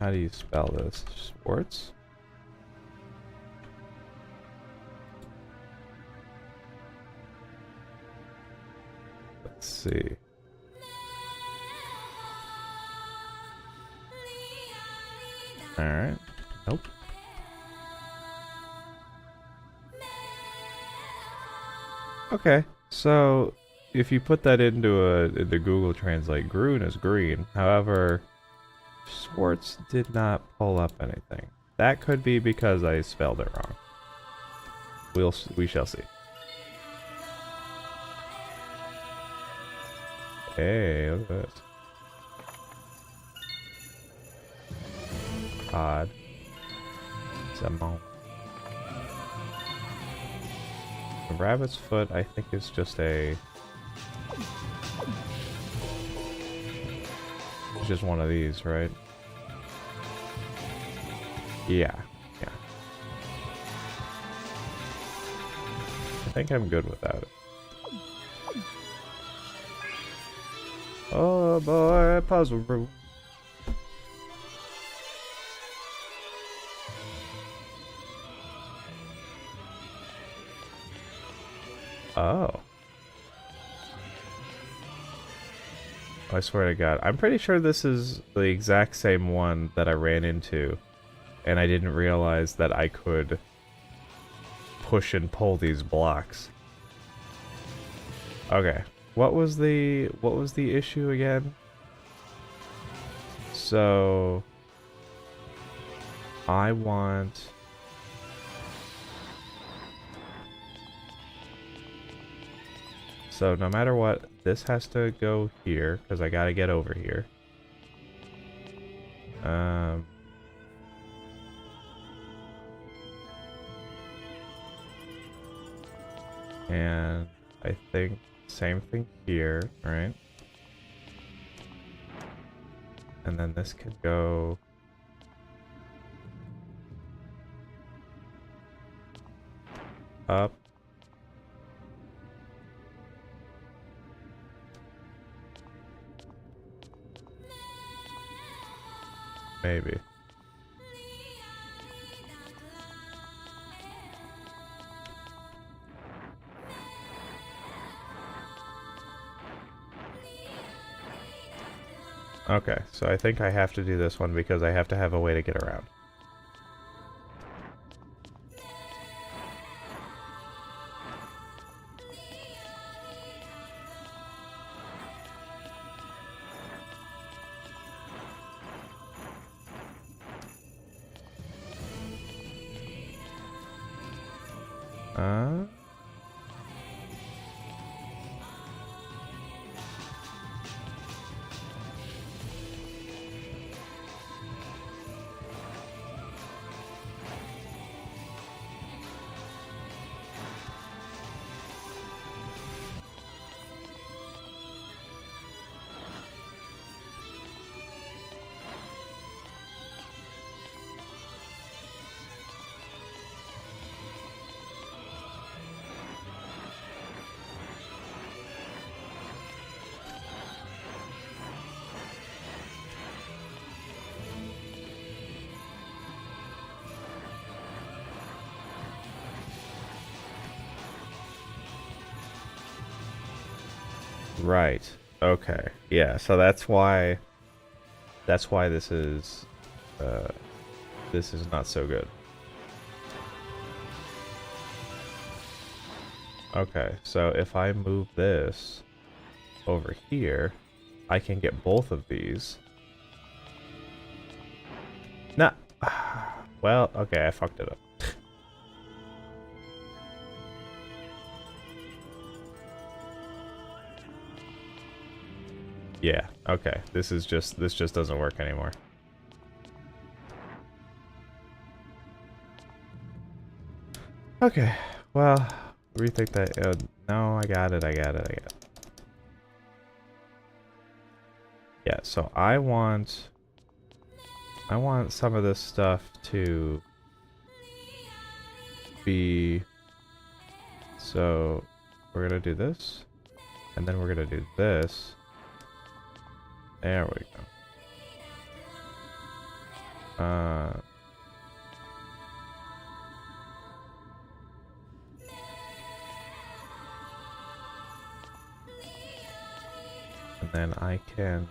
[SPEAKER 1] How do you spell this? Sports? Let's see. Alright. Nope. Okay, so if you put that into Google Translate, Grune is green. However, Schwartz did not pull up anything. That could be because I spelled it wrong. We shall see. Hey, look at this. Odd. Simon. The rabbit's foot, I think, is just a... It's just one of these, right? Yeah. I think I'm good without it. Oh boy, puzzle room. Oh. I swear to God. I'm pretty sure this is the exact same one that I ran into, and I didn't realize that I could push and pull these blocks. Okay. What was the issue again? So I want... So no matter what, this has to go here, because I gotta get over here. And I think same thing here, right? And then this can go... up. Maybe. Okay, so I think I have to do this one because I have to have a way to get around. Right. Okay. Yeah, so that's why this is not so good. Okay, so if I move this over here, I can get both of these. Nah. Well, okay, I fucked it up. Yeah, okay. This just doesn't work anymore. Okay, well, rethink that. No, I got it. Yeah, so I want some of this stuff to be... So, we're gonna do this, and then we're gonna do this. There we go. And then I can,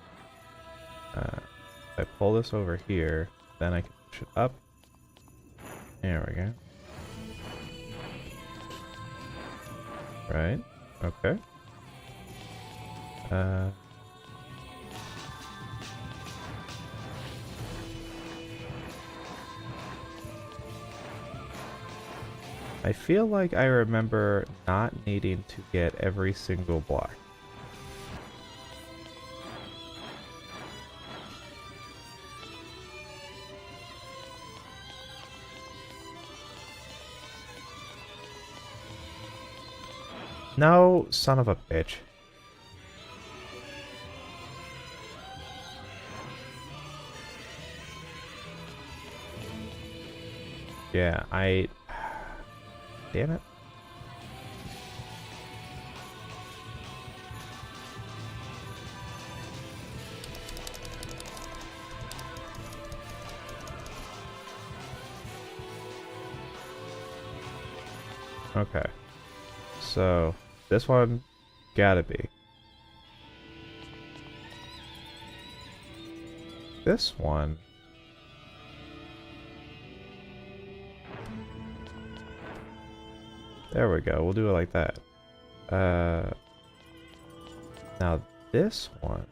[SPEAKER 1] if I pull this over here, then I can push it up. There we go. Right, okay. I feel like I remember not needing to get every single block. No, son of a bitch. Yeah, damn it. Okay. So, this one gotta be. This one. There we go. We'll do it like that. Now this one.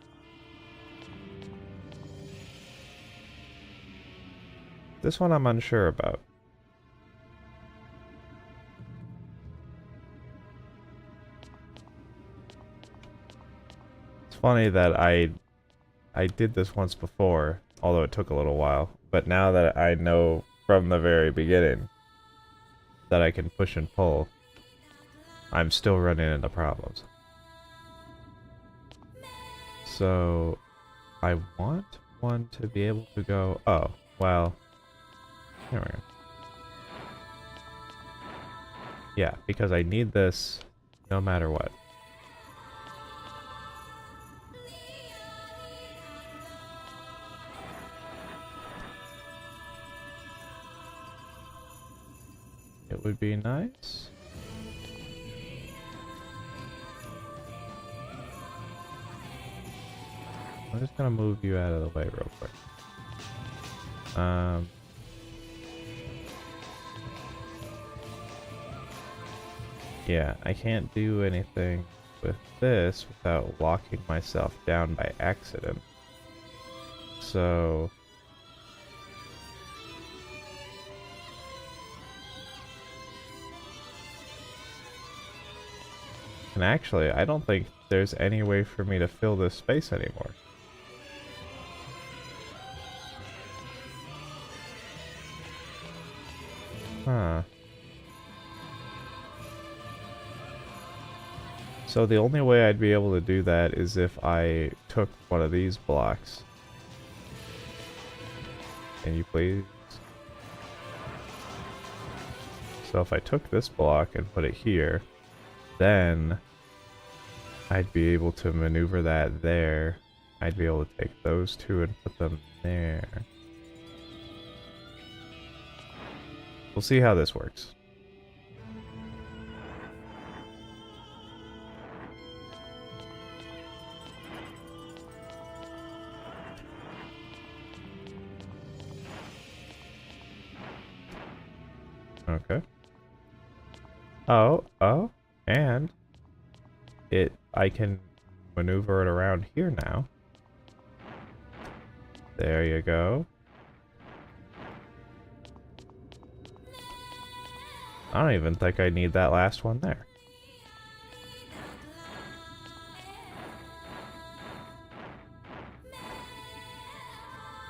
[SPEAKER 1] This one I'm unsure about. It's funny that I did this once before, although it took a little while. But now that I know from the very beginning that I can push and pull, I'm still running into problems. So I want one to be able to go, oh, well, there we go. Yeah, because I need this no matter what. It would be nice. I'm just gonna move you out of the way real quick. Yeah, I can't do anything with this without locking myself down by accident. So... And actually, I don't think there's any way for me to fill this space anymore. Huh. So the only way I'd be able to do that is if I took one of these blocks. Can you please? So if I took this block and put it here, then I'd be able to maneuver that there. I'd be able to take those two and put them there. We'll see how this works. Okay. Oh, and I can maneuver it around here now. There you go. I don't even think I need that last one there.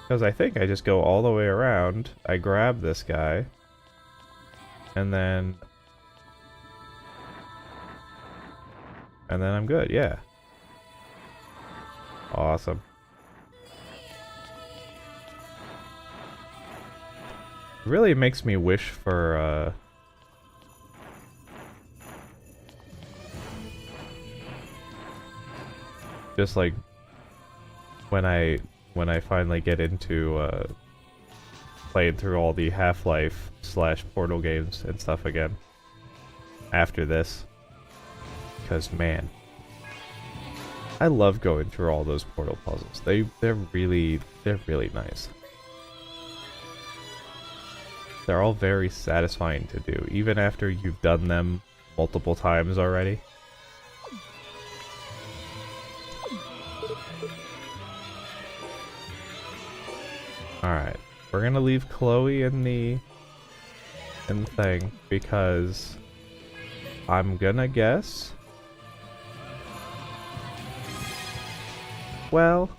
[SPEAKER 1] Because I think I just go all the way around, I grab this guy, and then I'm good, yeah. Awesome. Really makes me wish for, just like, when I finally get into, playing through all the Half-Life / Portal games and stuff again. After this. Because, man, I love going through all those Portal puzzles. They're really nice. They're all very satisfying to do, even after you've done them multiple times already. Alright, we're gonna leave Chloe in the thing, because I'm gonna guess... Well...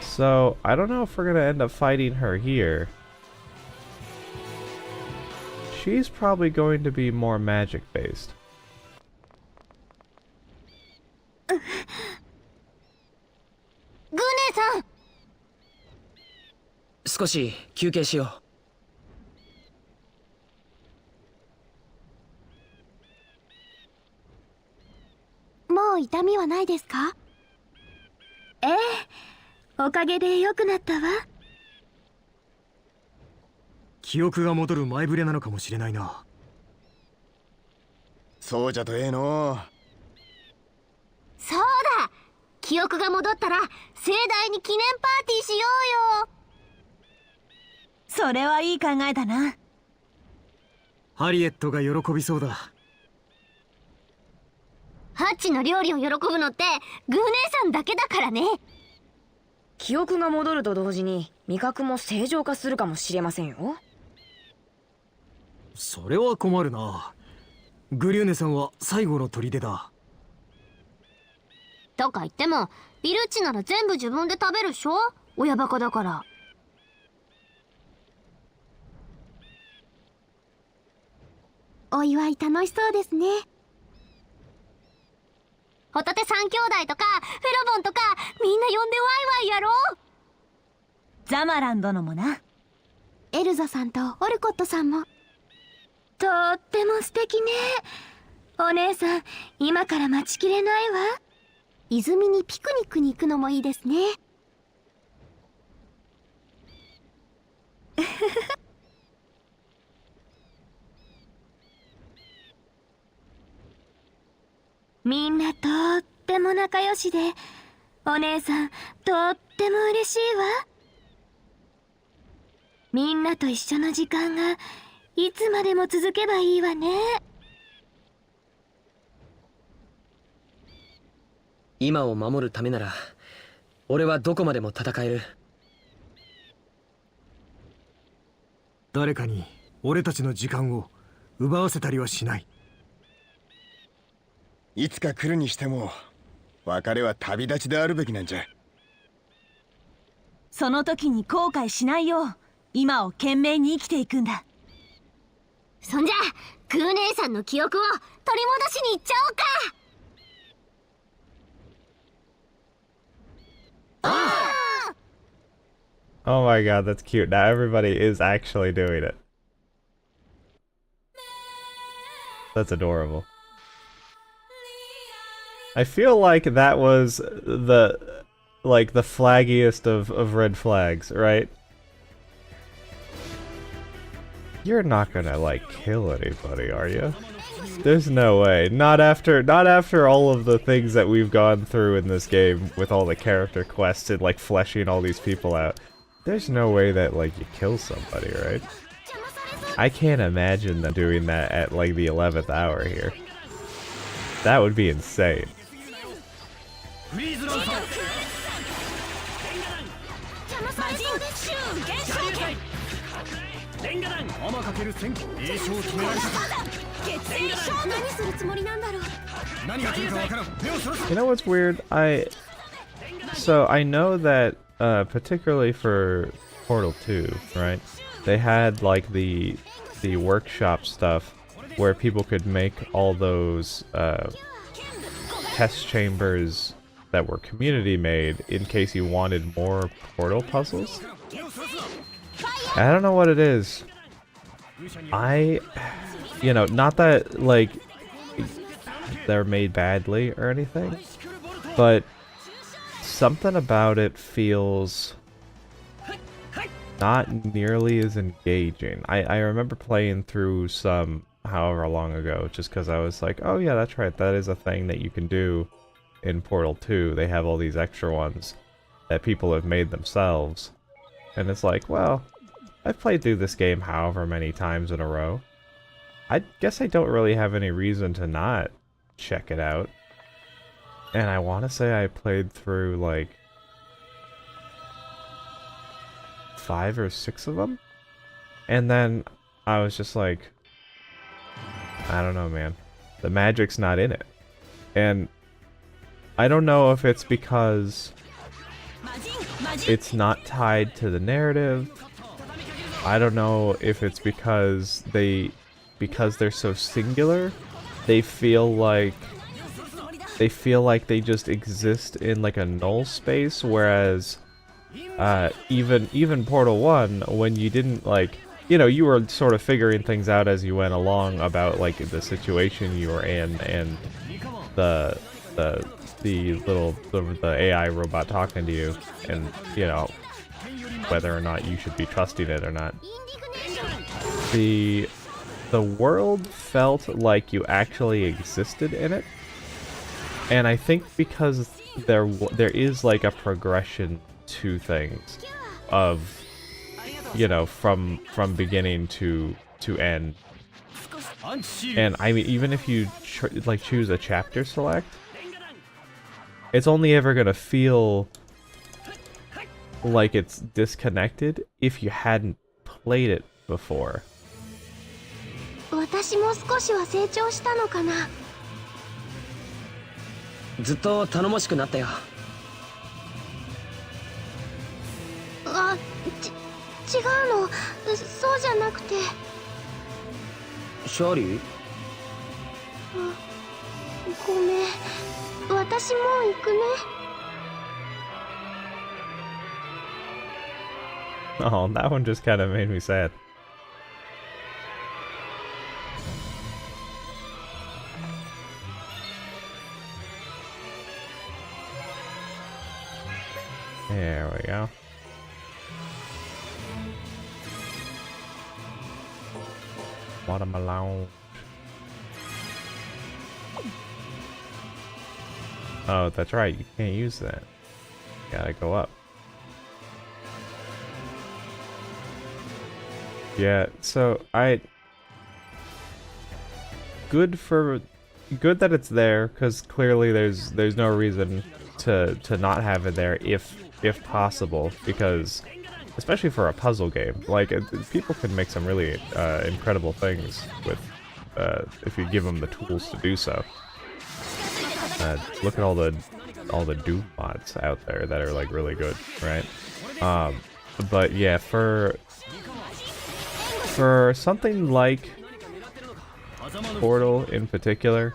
[SPEAKER 1] So, I don't know if we're gonna end up fighting her here. She's probably going to be more magic-based.
[SPEAKER 5] グネさん、
[SPEAKER 6] 少し休憩しよ
[SPEAKER 3] もう痛みはないですか？ええ、おかげで良くなったわ。
[SPEAKER 9] 記憶が戻る前触れなのかもしれないな。
[SPEAKER 4] そうじゃとええの。
[SPEAKER 5] そうだ、記憶が戻ったら盛大に記念パーティーしようよ。
[SPEAKER 7] それはいい考えだな。
[SPEAKER 9] ハリエットが喜びそうだ。
[SPEAKER 5] ハッチの料理を喜ぶのってグー姉さんだけだからね。
[SPEAKER 8] 記憶が戻ると同時に味覚も正常化するかもしれませんよ。
[SPEAKER 9] それは困るな。グリューネさんは最後の砦だ。
[SPEAKER 5] とか言ってもビルッチなら全部自分で食べるっしょ、親バカだから。お祝い楽しそうですね。ホタテ三兄弟とかフェロボンとかみんな呼んでワイワイやろう。
[SPEAKER 7] ザマラン殿もな。
[SPEAKER 5] エルザさんとオルコットさんも。
[SPEAKER 3] とっても素敵ね。お姉さん、今から待ちきれないわ。
[SPEAKER 5] 泉にピクニックに行くのもいいですね。
[SPEAKER 3] みんなとっても仲良しで、お姉さんとっても嬉しいわ。みんなと一緒の時間がいつまでも続けばいいわね。
[SPEAKER 6] 今を守るためなら俺はどこまでも戦える。
[SPEAKER 9] 誰かに俺たちの時間を奪わせたりはしない。
[SPEAKER 4] いつか来るにしても別れは旅立ちであるべきなんじゃ。
[SPEAKER 7] その時に後悔しないよう今を懸命に生きていくんだ。
[SPEAKER 5] そんじゃグー姉さんの記憶を取り戻しに行っちゃおうか。
[SPEAKER 1] Oh my god, that's cute. Now everybody is actually doing it. That's adorable. I feel like that was the flaggiest of red flags, right? You're not gonna like kill anybody, are you? There's no way. Not after all of the things that we've gone through in this game with all the character quests and like fleshing all these people out. There's no way that like you kill somebody, right? I can't imagine them doing that at like the 11th hour here. That would be insane. You know what's weird? I know that particularly for Portal 2, right? They had like the workshop stuff where people could make all those test chambers that were community made in case you wanted more Portal puzzles. I don't know what it is. You know, not that like they're made badly or anything, but something about it feels not nearly as engaging. I remember playing through some however long ago just because I was like, oh yeah, that's right, that is a thing that you can do in Portal 2. They have all these extra ones that people have made themselves. And it's like, well, I've played through this game however many times in a row. I guess I don't really have any reason to not check it out. And I want to say I played through like 5 or 6 of them. And then I was just like, I don't know, man. The magic's not in it. And I don't know if it's because it's not tied to the narrative. I don't know if it's because they're so singular, they feel like they just exist in like a null space, whereas even Portal 1, when you didn't like, you know, you were sort of figuring things out as you went along about like the situation you were in and the AI robot talking to you, and you know whether or not you should be trusting it or not. The world felt like you actually existed in it, and I think because there is like a progression to things of, you know, from beginning to end. And I mean, even if you like choose a chapter select, it's only ever gonna feel like it's disconnected if you hadn't played it before.
[SPEAKER 5] 私も少しは成長したのかな。
[SPEAKER 6] ずっと頼もしくなったよ。
[SPEAKER 5] あ、違うの。そうじゃなくて。
[SPEAKER 6] シャーリー？
[SPEAKER 5] ごめん。私もう行くね。
[SPEAKER 1] Oh, that one just kind of made me sad. There we go. Watermelon. Oh, that's right. You can't use that. Gotta go up. Yeah, so good that it's there, because clearly there's no reason to not have it there if possible, because especially for a puzzle game, like people can make some really incredible things with if you give them the tools to do so. Look at all the Doom mods out there that are like really good, right? But yeah, for something like Portal in particular,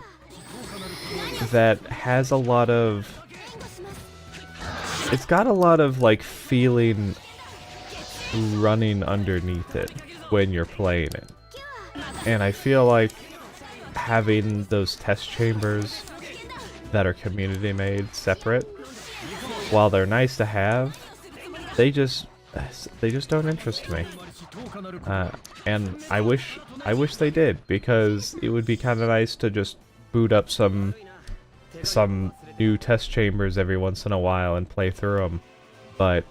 [SPEAKER 1] that has a lot of, it's got a lot of like feeling running underneath it when you're playing it, and I feel like having those test chambers that are community made separate, while they're nice to have, they just don't interest me. And I wish they did, because it would be kind of nice to just boot up some new test chambers every once in a while and play through them, but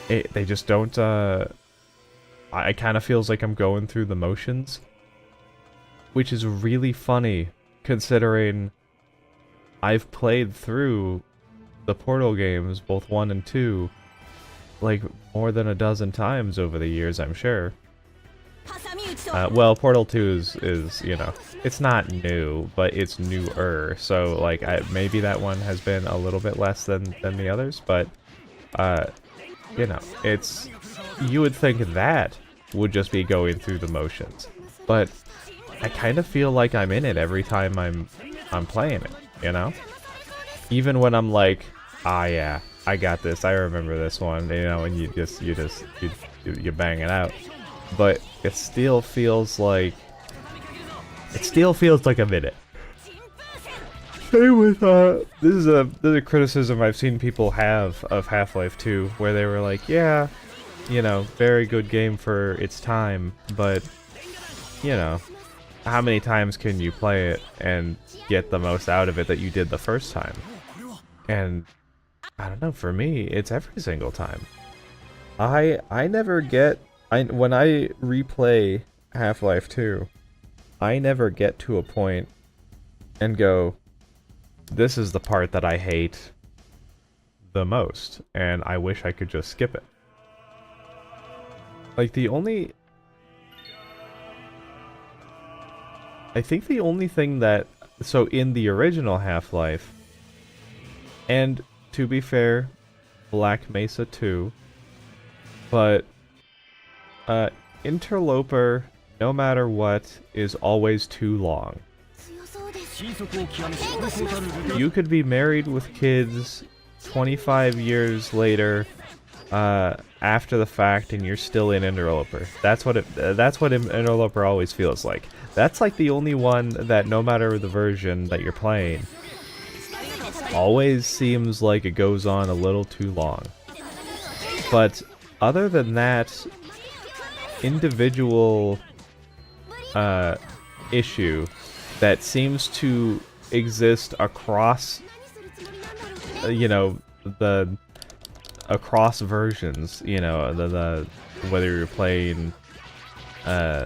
[SPEAKER 1] they just don't. I kind of feels like I'm going through the motions, which is really funny considering I've played through the Portal games, both 1 and 2, like more than a dozen times over the years, I'm sure. Well, Portal 2 is, you know, it's not new, but it's newer, so like maybe that one has been a little bit less than the others, but you know, it's, you would think that would just be going through the motions, but I kind of feel like I'm in it every time I'm playing it, you know? Even when I'm like, ah yeah, I got this, I remember this one, you know, and you bang it out. But it still feels like I'm in it. Same with this is a criticism I've seen people have of Half-Life 2, where they were like, yeah, you know, very good game for its time, but you know, how many times can you play it and get the most out of it that you did the first time? And I don't know, for me, it's every single time. I never get, when I replay Half-Life 2, I never get to a point and go, this is the part that I hate the most, and I wish I could just skip it. Like, I think the only thing that, so in the original Half-Life, and to be fair, Black Mesa 2, but Interloper, no matter what, is always too long. You could be married with kids 25 years later, after the fact, and you're still in Interloper. That's what Interloper always feels like. That's like the only one that, no matter the version that you're playing, always seems like it goes on a little too long. But other than that, individual issue that seems to exist across, you know, across versions, you know, the whether you're playing OG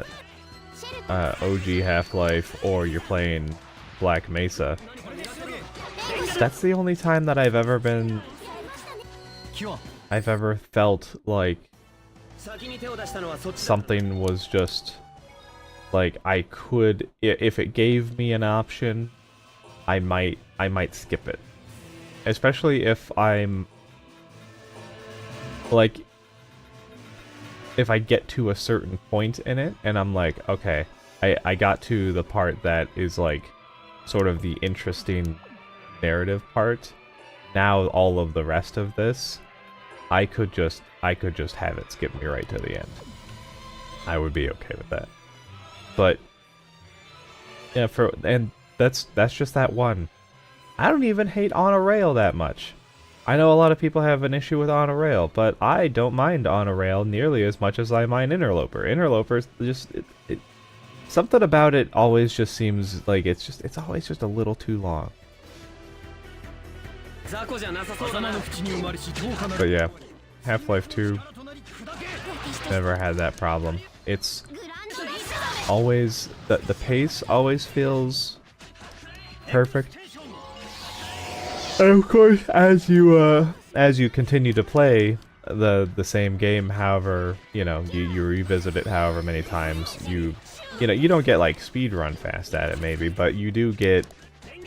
[SPEAKER 1] Half-Life or you're playing Black Mesa. That's the only time that I've ever been I've ever felt like something was just like I could, if it gave me an option, I might skip it. Especially if I'm like, if I get to a certain point in it and I'm like, okay, I got to the part that is like sort of the interesting narrative part. Now all of the rest of this, I could just have it skip me right to the end. I would be okay with that. But yeah, that's just that one. I don't even hate On a Rail that much. I know a lot of people have an issue with On a Rail, but I don't mind On a Rail nearly as much as I mind Interloper. Interloper's just something about it always just seems like it's always just a little too long. But yeah, Half-Life 2 never had that problem. It's always the pace always feels perfect. And of course, as you continue to play the same game, however, you revisit it however many times, you don't get like speed run fast at it maybe, but you do get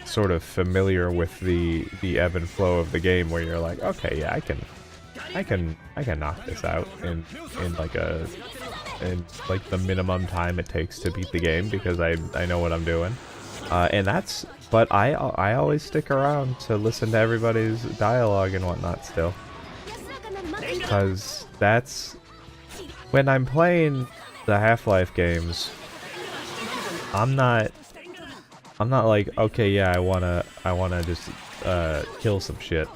[SPEAKER 1] sort of familiar with the ebb and flow of the game, where you're like, okay, yeah, I can knock this out in like the minimum time it takes to beat the game, because I know what I'm doing. But I always stick around to listen to everybody's dialogue and whatnot still, because that's when I'm playing the Half-Life games. I'm not like, okay, yeah, I wanna just kill some shit.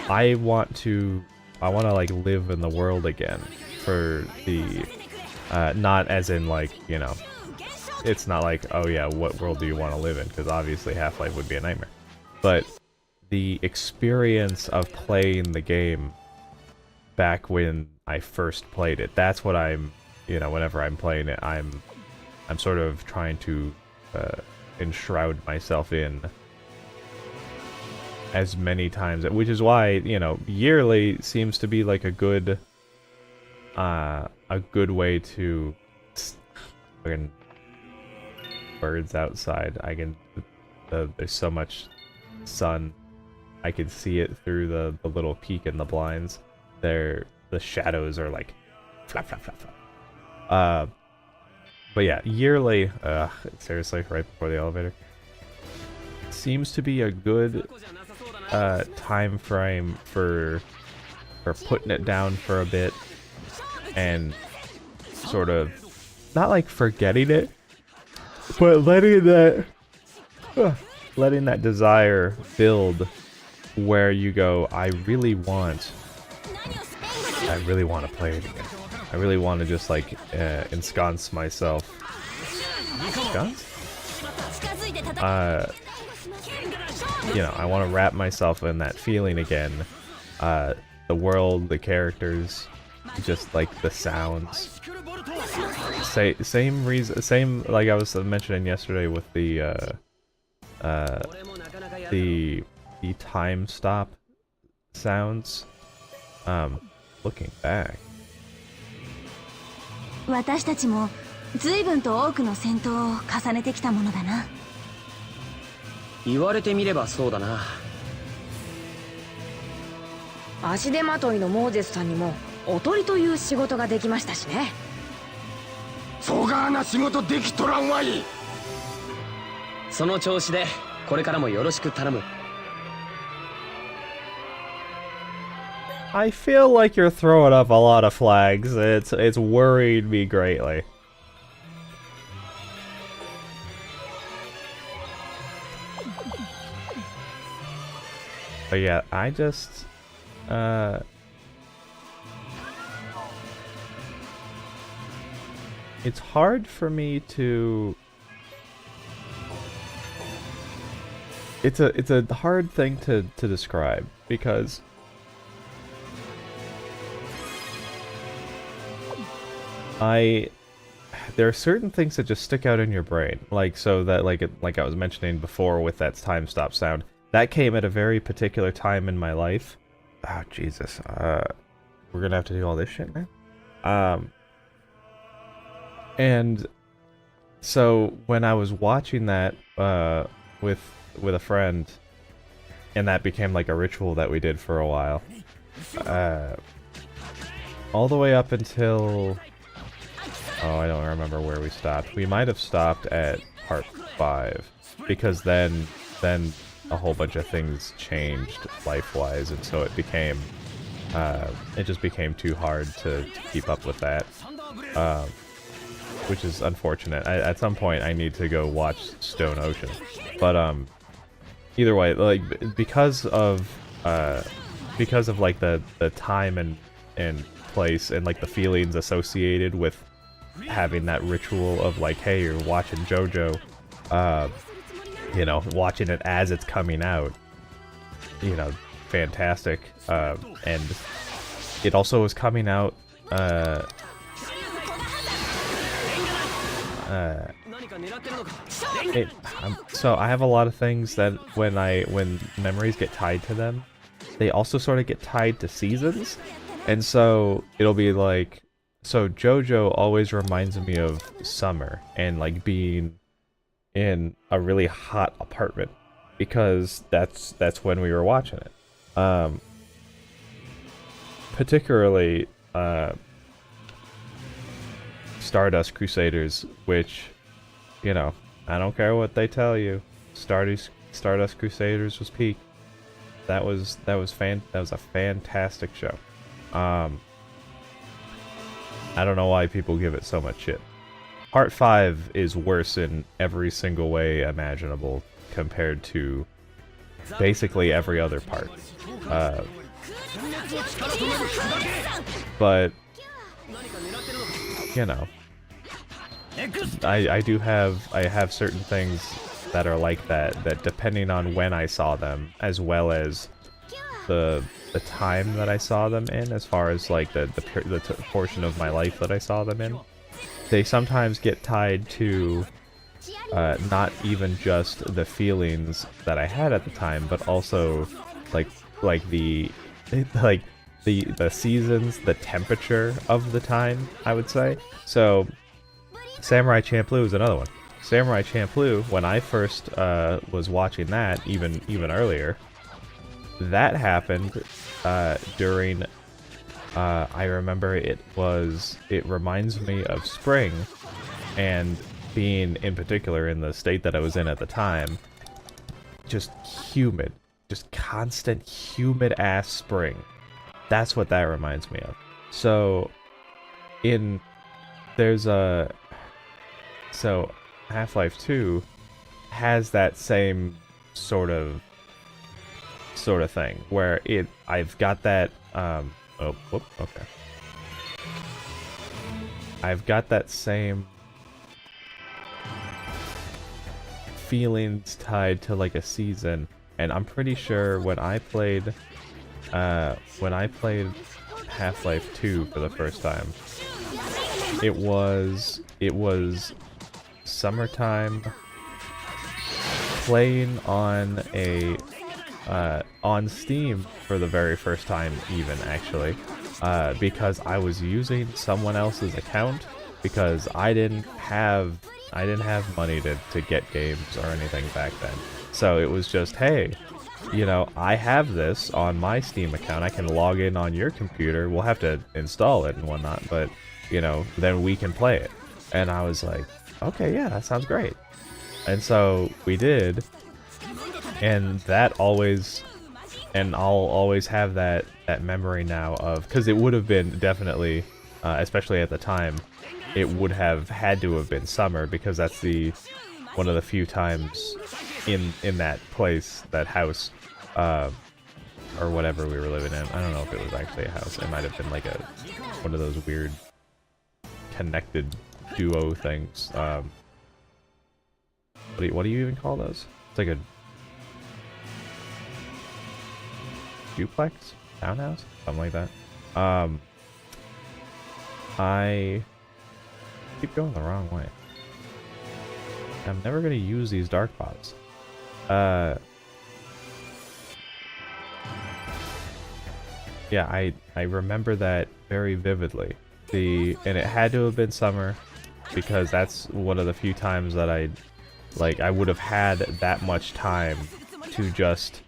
[SPEAKER 1] I want to like live in the world again for the not as in like, it's not like, oh yeah, what world do you want to live in, because obviously Half-Life would be a nightmare, but the experience of playing the game back when I first played it, that's what I'm, whenever I'm playing it, I'm sort of trying to enshroud myself in as many times, which is why, yearly seems to be like a good way to fucking birds outside. There's so much sun, I can see it through the little peak in the blinds. The shadows are like flap flap flap flap. But yeah, yearly, seriously, right before the elevator, seems to be a good time frame for putting it down for a bit and sort of not like forgetting it, but letting that desire build, where you go, I really want to play it again. I really want to just like ensconce myself. Ensconce? I want to wrap myself in that feeling again. The world, the characters, just like the sounds. Same reason, same like I was mentioning yesterday with the time stop sounds. Looking back.
[SPEAKER 7] 私たちも随分と多くの戦闘を重ねてきたものだな。
[SPEAKER 6] 言われてみればそうだな。
[SPEAKER 8] 足手まといのモーゼスさんにもおとりという仕事ができましたしね。
[SPEAKER 4] そがーな仕事できとらんわい。
[SPEAKER 6] その調子でこれからもよろしく頼む。
[SPEAKER 1] I feel like you're throwing up a lot of flags. It's worried me greatly. But yeah, I just it's hard for me to it's a hard thing to describe, because there are certain things that just stick out in your brain, like so that like I was mentioning before with that time stop sound, that came at a very particular time in my life, Oh Jesus. We're gonna have to do all this shit now. And so when I was watching that with a friend, and that became like a ritual that we did for a while, all the way up until, oh, I don't remember where we stopped. We might have stopped at part 5, because then a whole bunch of things changed life-wise, and so it became it just became too hard to keep up with that, which is unfortunate. At some point I need to go watch Stone Ocean, but either way, like because of like the time and place and like the feelings associated with having that ritual of like, hey, you're watching JoJo, you know, watching it as it's coming out, you know, fantastic. And it also was coming out so I have a lot of things that when memories get tied to them, they also sort of get tied to seasons. And so it'll be like, so JoJo always reminds me of summer and like being in a really hot apartment, because that's when we were watching it. Particularly Stardust Crusaders, which, you know, I don't care what they tell you, Stardust Crusaders was peak. That was a fantastic show. I don't know why people give it so much shit. Part 5 is worse in every single way imaginable compared to basically every other part. But, you know, I have certain things that are like that depending on when I saw them, as well as the time that I saw them in, as far as like the portion of my life that I saw them in, they sometimes get tied to not even just the feelings that I had at the time, but also like the seasons, the temperature of the time, I would say. So Samurai Champloo is another one. Samurai Champloo, when I first was watching that, even earlier, that happened during, I remember it reminds me of spring, and being in particular in the state that I was in at the time, just humid, just constant humid ass spring. That's what that reminds me of. So so Half-Life 2 has that same sort of thing, where I've got that okay. I've got that same feelings tied to like a season, and I'm pretty sure when I played Half-Life 2 for the first time, it was summertime, playing on on Steam for the very first time, even actually, because I was using someone else's account, because I didn't have money to get games or anything back then. So it was just, hey, you know, I have this on my Steam account, I can log in on your computer, we'll have to install it and whatnot, but, you know, then we can play it. And I was like, okay, yeah, that sounds great. And so we did, and that always, and I'll always have that memory now of, because it would have been definitely, especially at the time, it would have had to have been summer, because that's one of the few times in that place, that house, or whatever we were living in. I don't know if it was actually a house. It might have been like one of those weird connected duo things. What do you even call those? It's like a duplex? Townhouse? Something like that. I keep going the wrong way. I'm never gonna use these dark pots. yeah, I remember that very vividly. And it had to have been summer, because that's one of the few times that I would have had that much time to just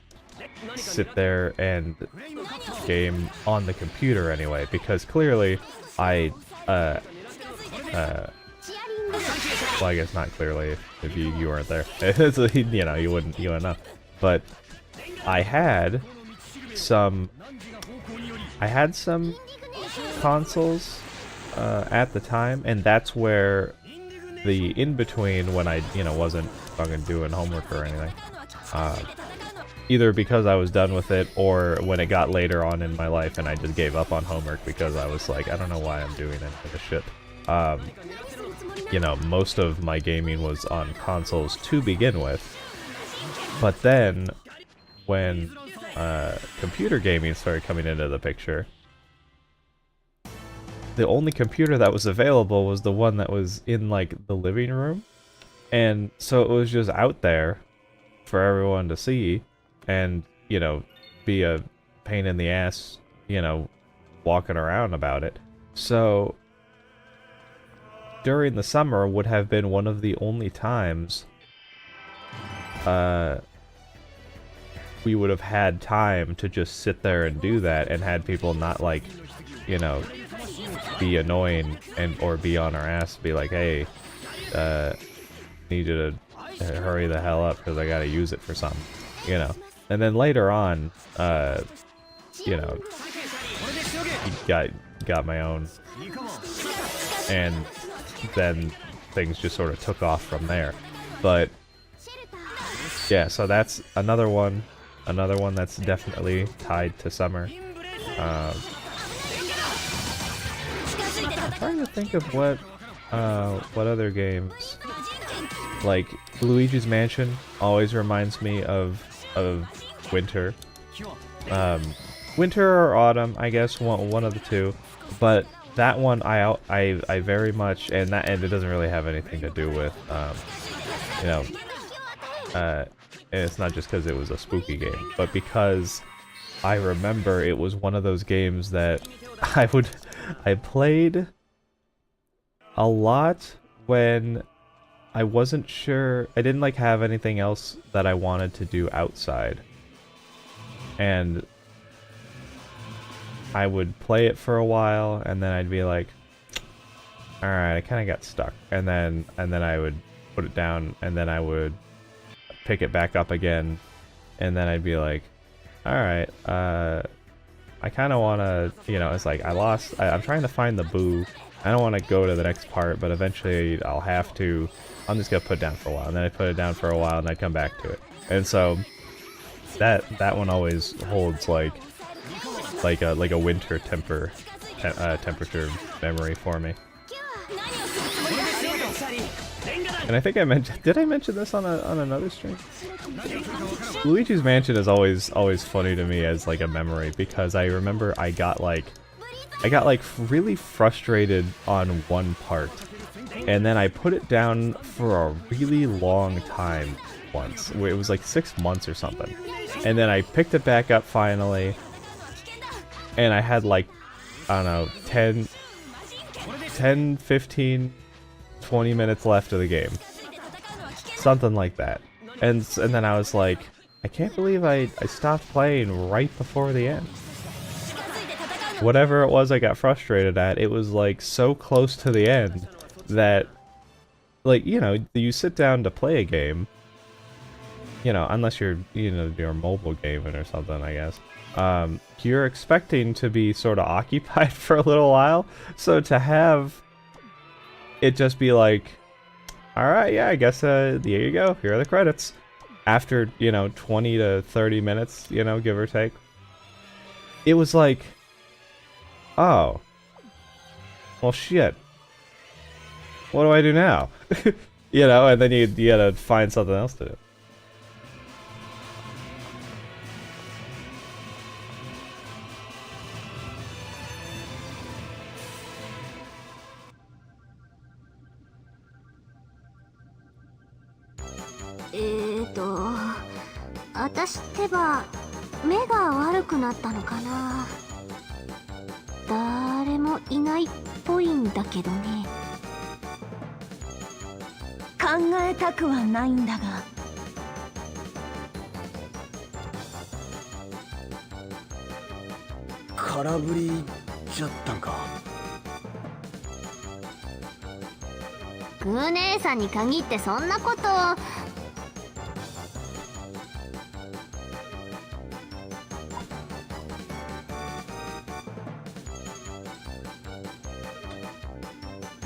[SPEAKER 1] sit there and game on the computer anyway, because clearly I well, I guess not clearly if you weren't there. You know, you wouldn't know. But I had some consoles at the time, and that's where the in-between, when I, wasn't fucking doing homework or anything, either because I was done with it, or when it got later on in my life and I just gave up on homework because I was like, I don't know why I'm doing any of this shit. Most of my gaming was on consoles to begin with, but then when computer gaming started coming into the picture, the only computer that was available was the one that was in, like, the living room. And so it was just out there for everyone to see and, be a pain in the ass, walking around about it. So during the summer would have been one of the only times we would have had time to just sit there and do that, and had people not, like, be annoying or be on our ass, be like, hey, need you to hurry the hell up because I gotta use it for something, And then later on, got my own, and then things just sort of took off from there. But yeah, so that's another one that's definitely tied to summer. I'm trying to think of what other games. Like, Luigi's Mansion always reminds me of winter. Winter or autumn, I guess, one of the two. But that one I very much, and it doesn't really have anything to do with and it's not just because it was a spooky game, but because I remember it was one of those games that I played a lot when I wasn't sure, I didn't have anything else that I wanted to do outside. And I would play it for a while, and then I'd be like, alright, I kind of got stuck. And then I would put it down, and then I would pick it back up again, and then I'd be like, alright, I kind of want to, it's like, I'm trying to find the boo. I don't want to go to the next part, but eventually I'll have to. I'm just going to put it down for a while, and then I put it down for a while, and I come back to it. And so that one always holds like a winter temperature memory for me. And I think did I mention this on another stream? Luigi's Mansion is always funny to me as like a memory, because I remember I got really frustrated on one part, and then I put it down for a really long time once. It was like 6 months or something. And then I picked it back up finally, and I had like, I don't know, 10, 15, 20 minutes left of the game. Something like that. And then I was like, I can't believe I stopped playing right before the end. Whatever it was I got frustrated at, it was like so close to the end that, like, you sit down to play a game, unless you're, you're mobile gaming or something, I guess. You're expecting to be sort of occupied for a little while, so to have it just be like, alright, yeah, I guess, here you go, here are the credits. After, 20 to 30 minutes, give or take. It was like, oh, well, shit. What do I do now? And then you gotta find something else to do.
[SPEAKER 5] 私ってば目が悪くなったのかな。誰もいないっぽいんだけどね。
[SPEAKER 7] 考えたくはないんだが。
[SPEAKER 4] 空振りじゃったんか。
[SPEAKER 5] グー姉さんに限ってそんなこと。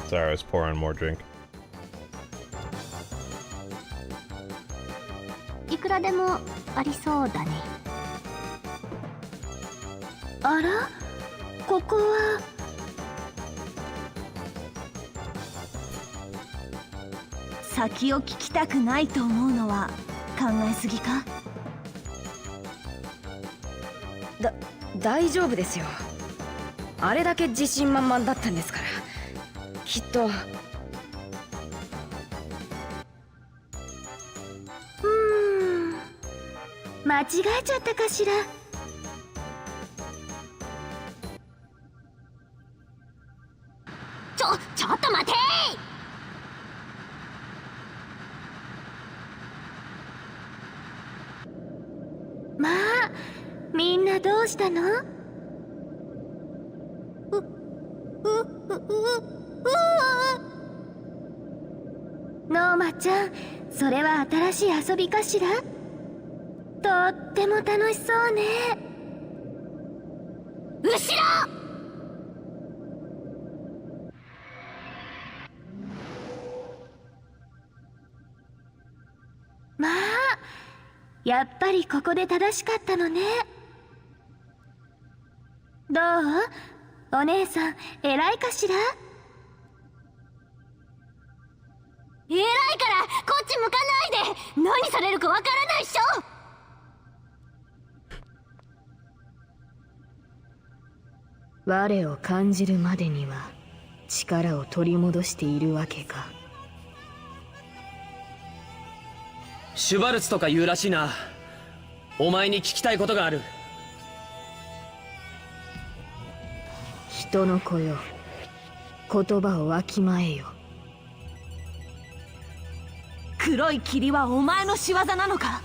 [SPEAKER 1] Sorry, I was pouring more drink.
[SPEAKER 5] いくらでもありそうだね。
[SPEAKER 3] あら、ここは。
[SPEAKER 7] 先を聞きたくないと思うのは考えすぎか。
[SPEAKER 8] 大丈夫ですよ。あれだけ自信満々だったんですから。きっと。
[SPEAKER 3] 間違えちゃったかしら。
[SPEAKER 5] ちょっと待て
[SPEAKER 3] ー。まあ、みんなどうしたの？ノーマちゃん、それは新しい遊びかしら？とっても楽しそうね。
[SPEAKER 5] 後ろ。
[SPEAKER 3] まあ、やっぱりここで正しかったのね。どう？お姉さん、偉いかしら？
[SPEAKER 5] 偉いからこっち向かないで。何されるかわからないっしょ。
[SPEAKER 8] 我を感じるまでには力を取り戻しているわけか。
[SPEAKER 6] シュバルツとか言うらしいな。お前に聞きたいことがある。
[SPEAKER 8] 人の子よ、言葉をわきまえよ。
[SPEAKER 7] 黒い霧はお前の仕業なのか？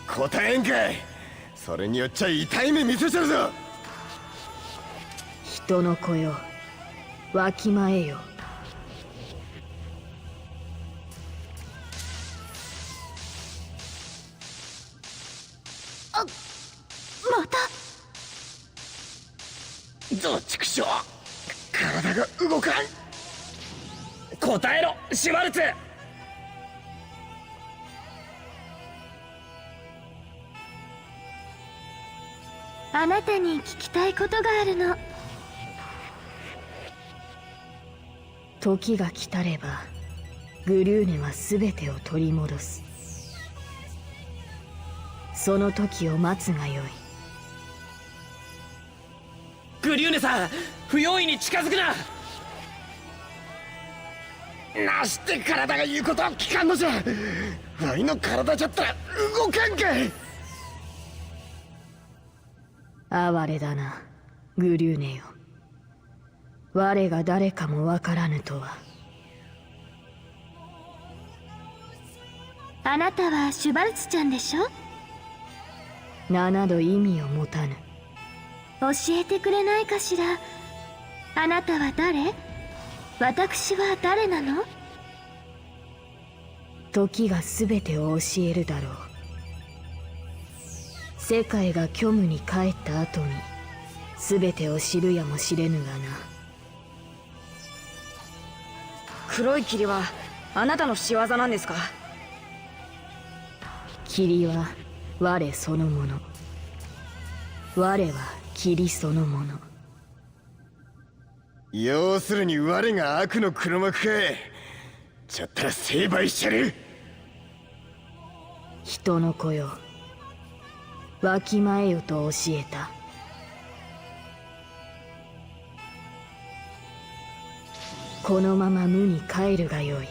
[SPEAKER 4] 答えんかい。それによっちゃ痛い目見せちゃうぞ。
[SPEAKER 8] 人の子よ、わきまえよ。
[SPEAKER 7] また。
[SPEAKER 4] どっちくしょう。体が動かん。
[SPEAKER 6] 答えろ、シュバルツ。
[SPEAKER 3] あなたに聞きたいことがあるの。
[SPEAKER 8] 時が来たればグリューネは全てを取り戻す。その時を待つがよい。
[SPEAKER 6] グリューネさん、不用意に近づくな。
[SPEAKER 4] なして体が言うことを聞かんのじゃ。ワイの体じゃったら動かんかい。
[SPEAKER 8] 哀れだな、グリューネよ。我が誰かもわからぬとは。
[SPEAKER 3] あなたはシュバルツちゃんでしょ？7
[SPEAKER 8] 度意味を持たぬ。
[SPEAKER 3] 教えてくれないかしら。あなたは誰？私は誰なの？
[SPEAKER 8] 時が全てを教えるだろう。世界が虚無に帰った後に全てを知るやもしれぬがな。黒い霧はあなたの仕業なんですか？霧は我そのもの。我は霧そのもの。
[SPEAKER 4] 要するに我が悪の黒幕かい。ちゃったら成敗しちゃる。
[SPEAKER 8] 人の子よ、わきまえよと教えた。このまま無に帰るがよい。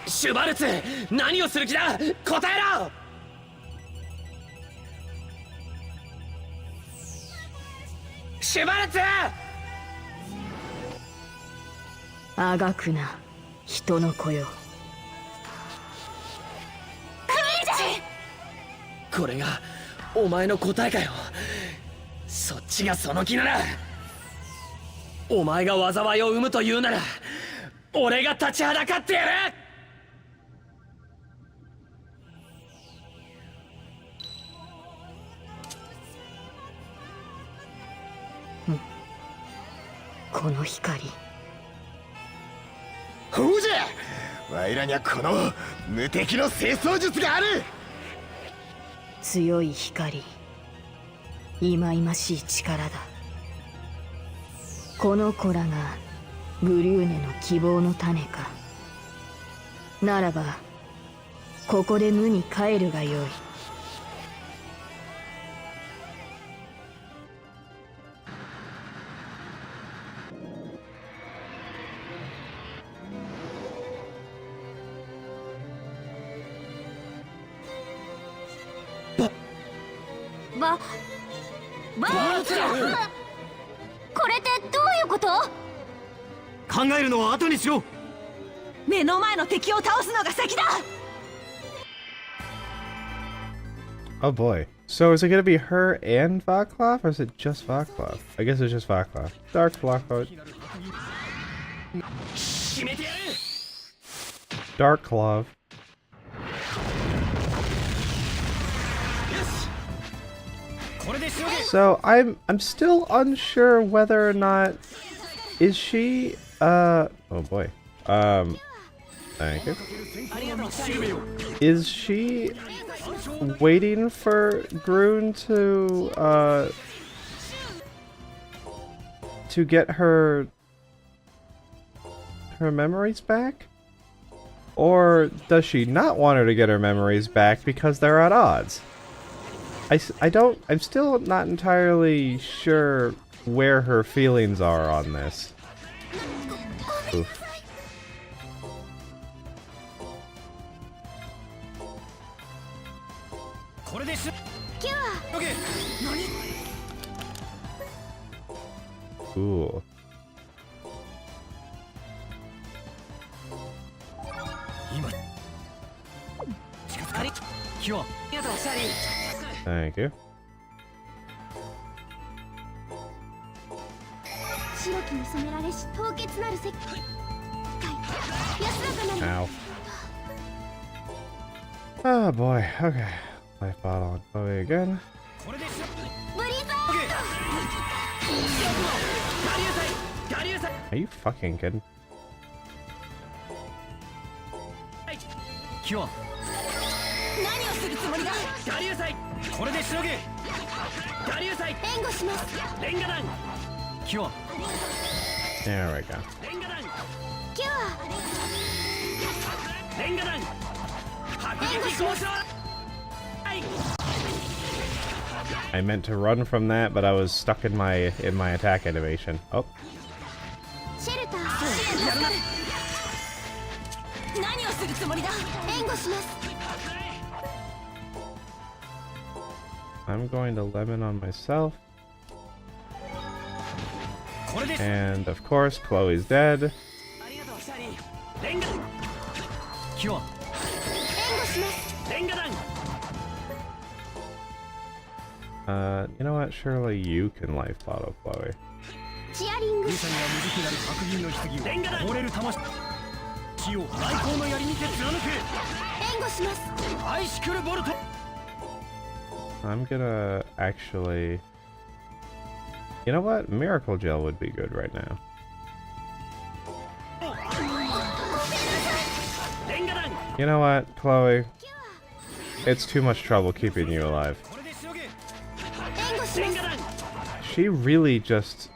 [SPEAKER 6] シュバルツ、何をする気だ。答えろ。シュバルツ。
[SPEAKER 8] あがくな人の子よ。
[SPEAKER 6] これがお前の答えかよ。そっちがその気なら、お前が災いを生むというなら俺が立ちはだかってやる。
[SPEAKER 8] この光、
[SPEAKER 4] ほうじゃ、わいらにゃこの無敵の清掃術がある。
[SPEAKER 8] 強い光、忌々しい力だ。この子らがグリューネの希望の種か。ならばここで無に帰るがよい。
[SPEAKER 5] これってどういうこと？
[SPEAKER 9] 考えるのは後にしろ。
[SPEAKER 7] 目の前の敵を倒すのが先だ。
[SPEAKER 1] Oh boy. So is it gonna be her and Vaclav, or is it just Vaclav? I guess it's just Vaclav. Dark Vaclav. Dark Clav. So I'm still unsure whether or not is she oh boy. Thank you. Is she waiting for Grune to get her memories back? Or does she not want her to get her memories back because they're at odds? I'm still not entirely sure where her feelings are on this. Oof. Cool. Thank you. Ow. Oh boy, okay. Life bottle on Chloe again. Are you fucking kidding? There we go. I meant to run from that, but I was stuck in my attack animation. Oh. I'm going to lemon on myself. And of course, Chloe's dead. You know what? Surely you can life bottle Chloe. I'm gonna actually... You know what? Miracle Gel would be good right now. You know what, Chloe? It's too much trouble keeping you alive. She really just...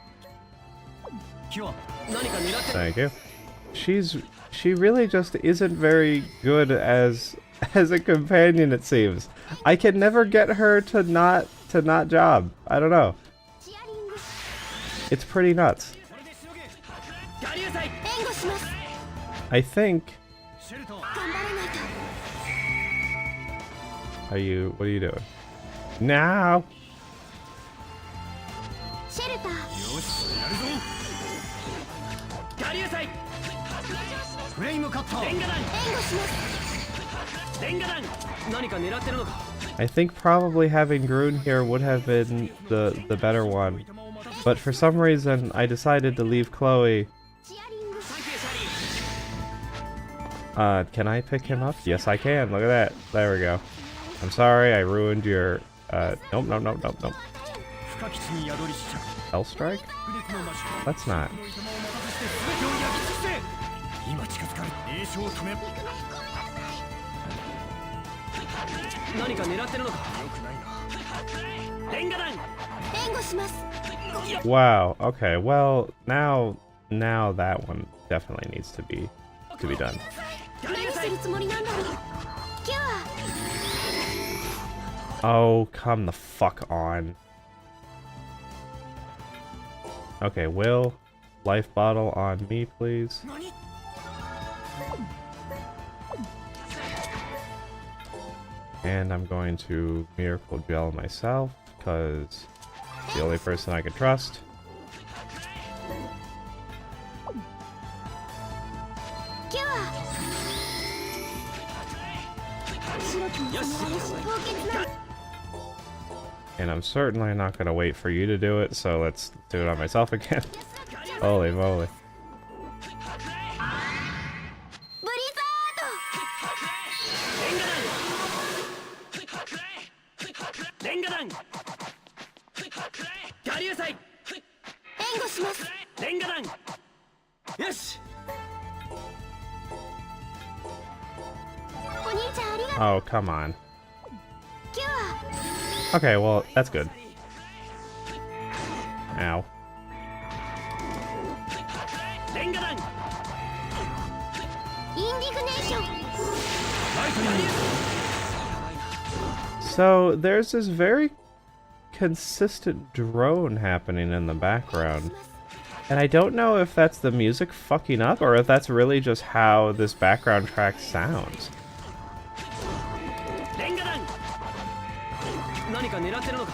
[SPEAKER 1] Thank you. She really just isn't very good as a companion, it seems. I can never get her to not job. I don't know. It's pretty nuts. I think... What are you doing? Now!
[SPEAKER 6] 我流祭
[SPEAKER 4] フレイムカット。
[SPEAKER 6] レンガ弾レンガ弾何か狙ってるのか。
[SPEAKER 1] I think probably having Grune here would have been the better one. But for some reason, I decided to leave Chloe. Can I pick him up? Yes, I can. Look at that. There we go. I'm sorry, I ruined your, nope. Hell Strike? That's not.
[SPEAKER 6] 何か狙ってるのか。レンガ弾
[SPEAKER 5] 援護します。
[SPEAKER 1] Wow. Okay. Well, now that one definitely needs to be done.
[SPEAKER 5] 何するつもりなんだろう。キュア。
[SPEAKER 1] Oh, come the fuck on. Okay, Will, life bottle on me, please. And I'm going to Miracle Gel myself, because it's the only person I can trust. And I'm certainly not going to wait for you to do it, so let's do it on myself again. Holy moly.
[SPEAKER 6] レンガ弾我流祭
[SPEAKER 5] 援護します。
[SPEAKER 6] レンガ弾よし。
[SPEAKER 5] お兄ちゃんありがとう。
[SPEAKER 1] Oh, come on.
[SPEAKER 5] キュ
[SPEAKER 1] Okay, well, that's good. Ow.
[SPEAKER 6] レンガ弾
[SPEAKER 5] ア。インディグネーション。
[SPEAKER 1] So, there's this very consistent drone happening in the background. And I don't know if that's the music fucking up, or if that's really just how this background track sounds.
[SPEAKER 6] レンガ弾何か狙ってるのか。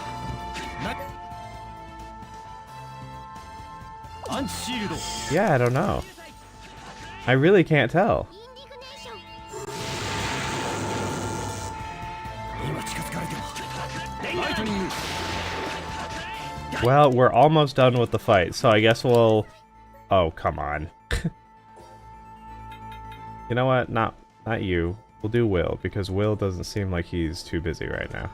[SPEAKER 4] アンチシールド。
[SPEAKER 1] Yeah, I don't know. I really can't tell.
[SPEAKER 5] インディグネーション。
[SPEAKER 4] 今近づかれても。
[SPEAKER 6] レンガ弾
[SPEAKER 1] Well, we're almost done with the fight, so I guess we'll... Oh, come on. You know what? Not you. We'll do Will, because Will doesn't seem like he's too busy right now.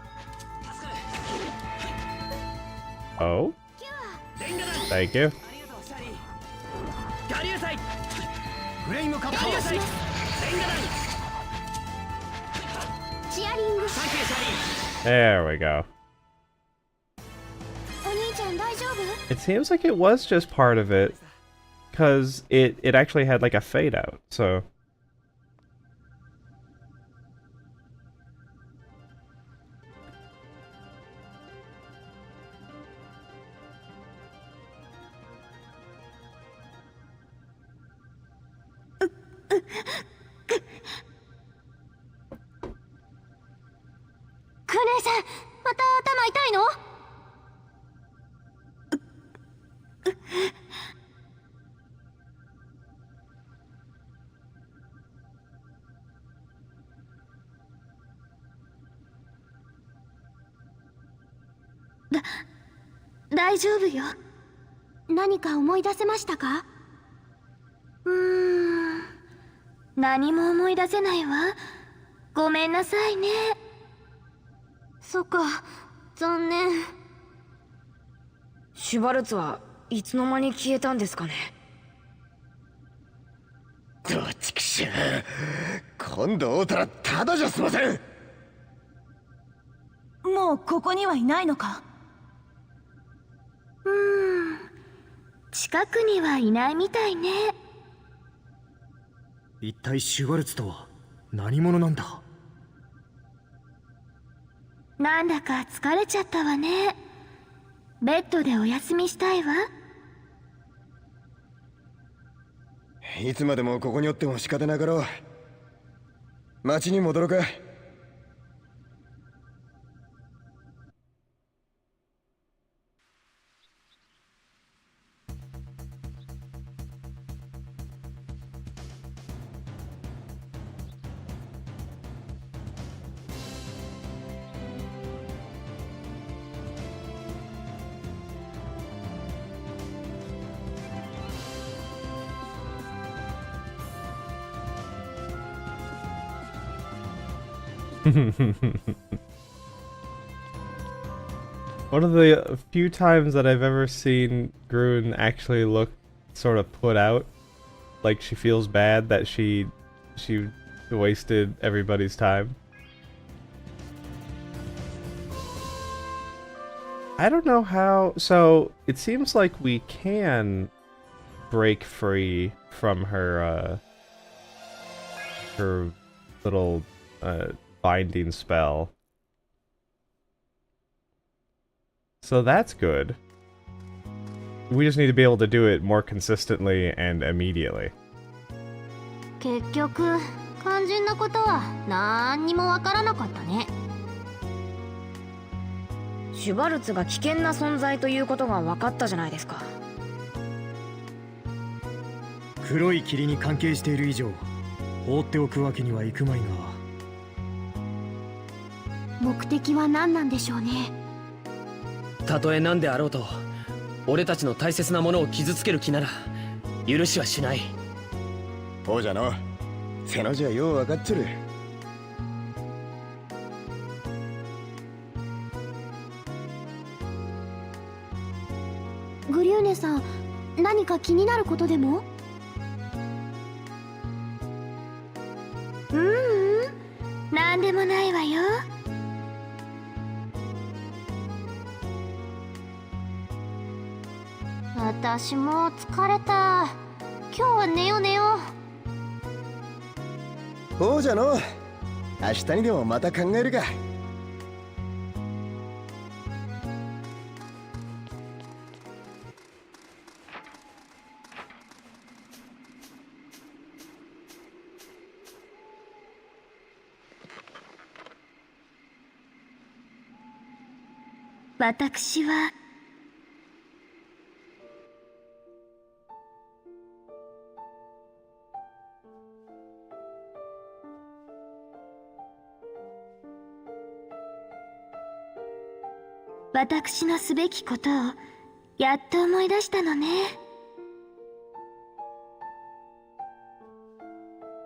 [SPEAKER 1] Oh? Thank you.
[SPEAKER 6] 我流祭
[SPEAKER 4] フレイムカット。
[SPEAKER 6] 我流祭レンガ弾
[SPEAKER 5] チアリング。
[SPEAKER 6] サンキューシャリ
[SPEAKER 1] There we go.
[SPEAKER 5] お兄ちゃん大丈夫？
[SPEAKER 1] It seems like it was just part of it, because it actually had like a fade out, so...
[SPEAKER 5] グネさん、また頭痛いの？大丈夫よ。何か思い出せましたか？何も思い出せないわ。ごめんなさいね。そっか、残念。
[SPEAKER 8] シュバルツはいつの間に消えたんですかね。
[SPEAKER 4] どっちくしゅう。今度会うたらただじゃ済ません。
[SPEAKER 7] もうここにはいないのか。
[SPEAKER 5] 近くにはいないみたいね。
[SPEAKER 9] 一体シュバルツとは何者なんだ。
[SPEAKER 5] なんだか疲れちゃったわね。ベッドでお休みしたいわ。
[SPEAKER 4] いつまでもここにおっても仕方なかろう。町に戻ろうか。
[SPEAKER 1] One of the few times that I've ever seen Grune actually look sort of put out, like she feels bad that she wasted everybody's time. I don't know how. So it seems like we can break free from her her little binding spell. So that's good. We just need to be able to do it more consistently and immediately.
[SPEAKER 3] 結局肝心なことは何にもわからなかったね。
[SPEAKER 8] シュバルツが危険な存在ということが分かったじゃないですか。
[SPEAKER 9] 黒い霧に関係している以上放っておくわけにはいくまいが。
[SPEAKER 3] 目的は何なんでしょうね。
[SPEAKER 6] たとえ何であろうと俺たちの大切なものを傷つける気なら許しはしない。
[SPEAKER 4] ほうじゃの。背の字はよう分かっちょる。
[SPEAKER 3] グリューネさん、何か気になることでも？なんでもないわよ。私も疲れた。今日は寝よう寝よ
[SPEAKER 4] う。ほうじゃの。明日にでもまた考えるか。
[SPEAKER 3] 私は私のすべきことをやっと思い出したのね。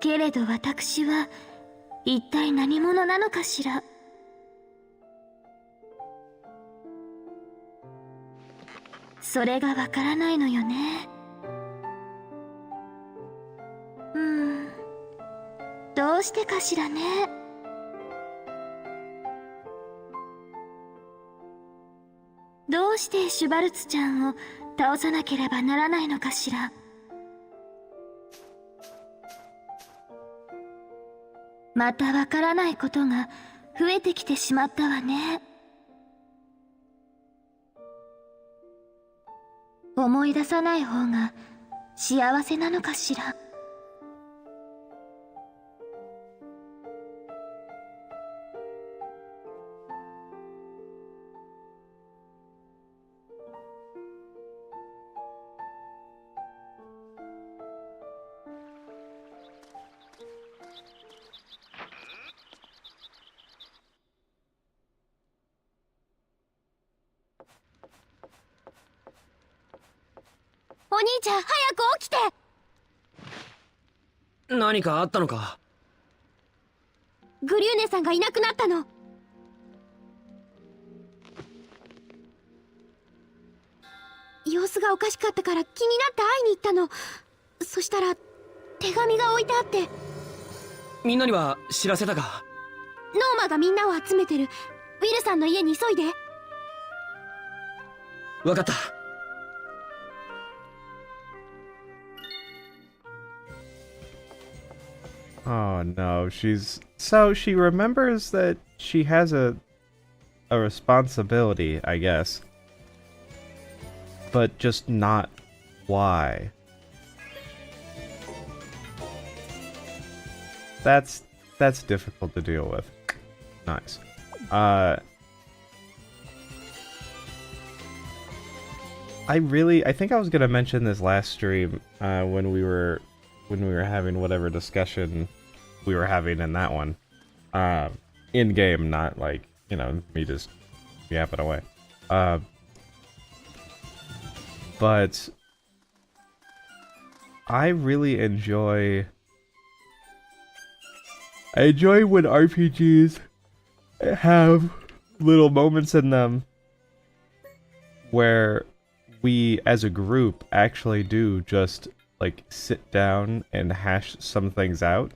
[SPEAKER 3] けれど私は一体何者なのかしら。それがわからないのよね。どうしてかしらね。どうしてシュバルツちゃんを倒さなければならないのかしら。またわからないことが増えてきてしまったわね。思い出さない方が幸せなのかしら。お兄ちゃん、早く起きて。
[SPEAKER 6] 何かあったのか？
[SPEAKER 3] グリューネさんがいなくなったの。様子がおかしかったから気になって会いに行ったの。そしたら手紙が置いてあって。
[SPEAKER 6] みんなには知らせたか？
[SPEAKER 3] ノーマがみんなを集めてる。ウィルさんの家に急いで。
[SPEAKER 6] わかった。
[SPEAKER 1] Oh no, she remembers that she has a responsibility, I guess. But just not why. That's difficult to deal with. Nice. I think I was gonna mention this last stream when we were having whatever discussion we were having in that one. In game, not like, you know, me just yapping away. But I really enjoy when RPGs have little moments in them where we as a group actually do just like sit down and hash some things out.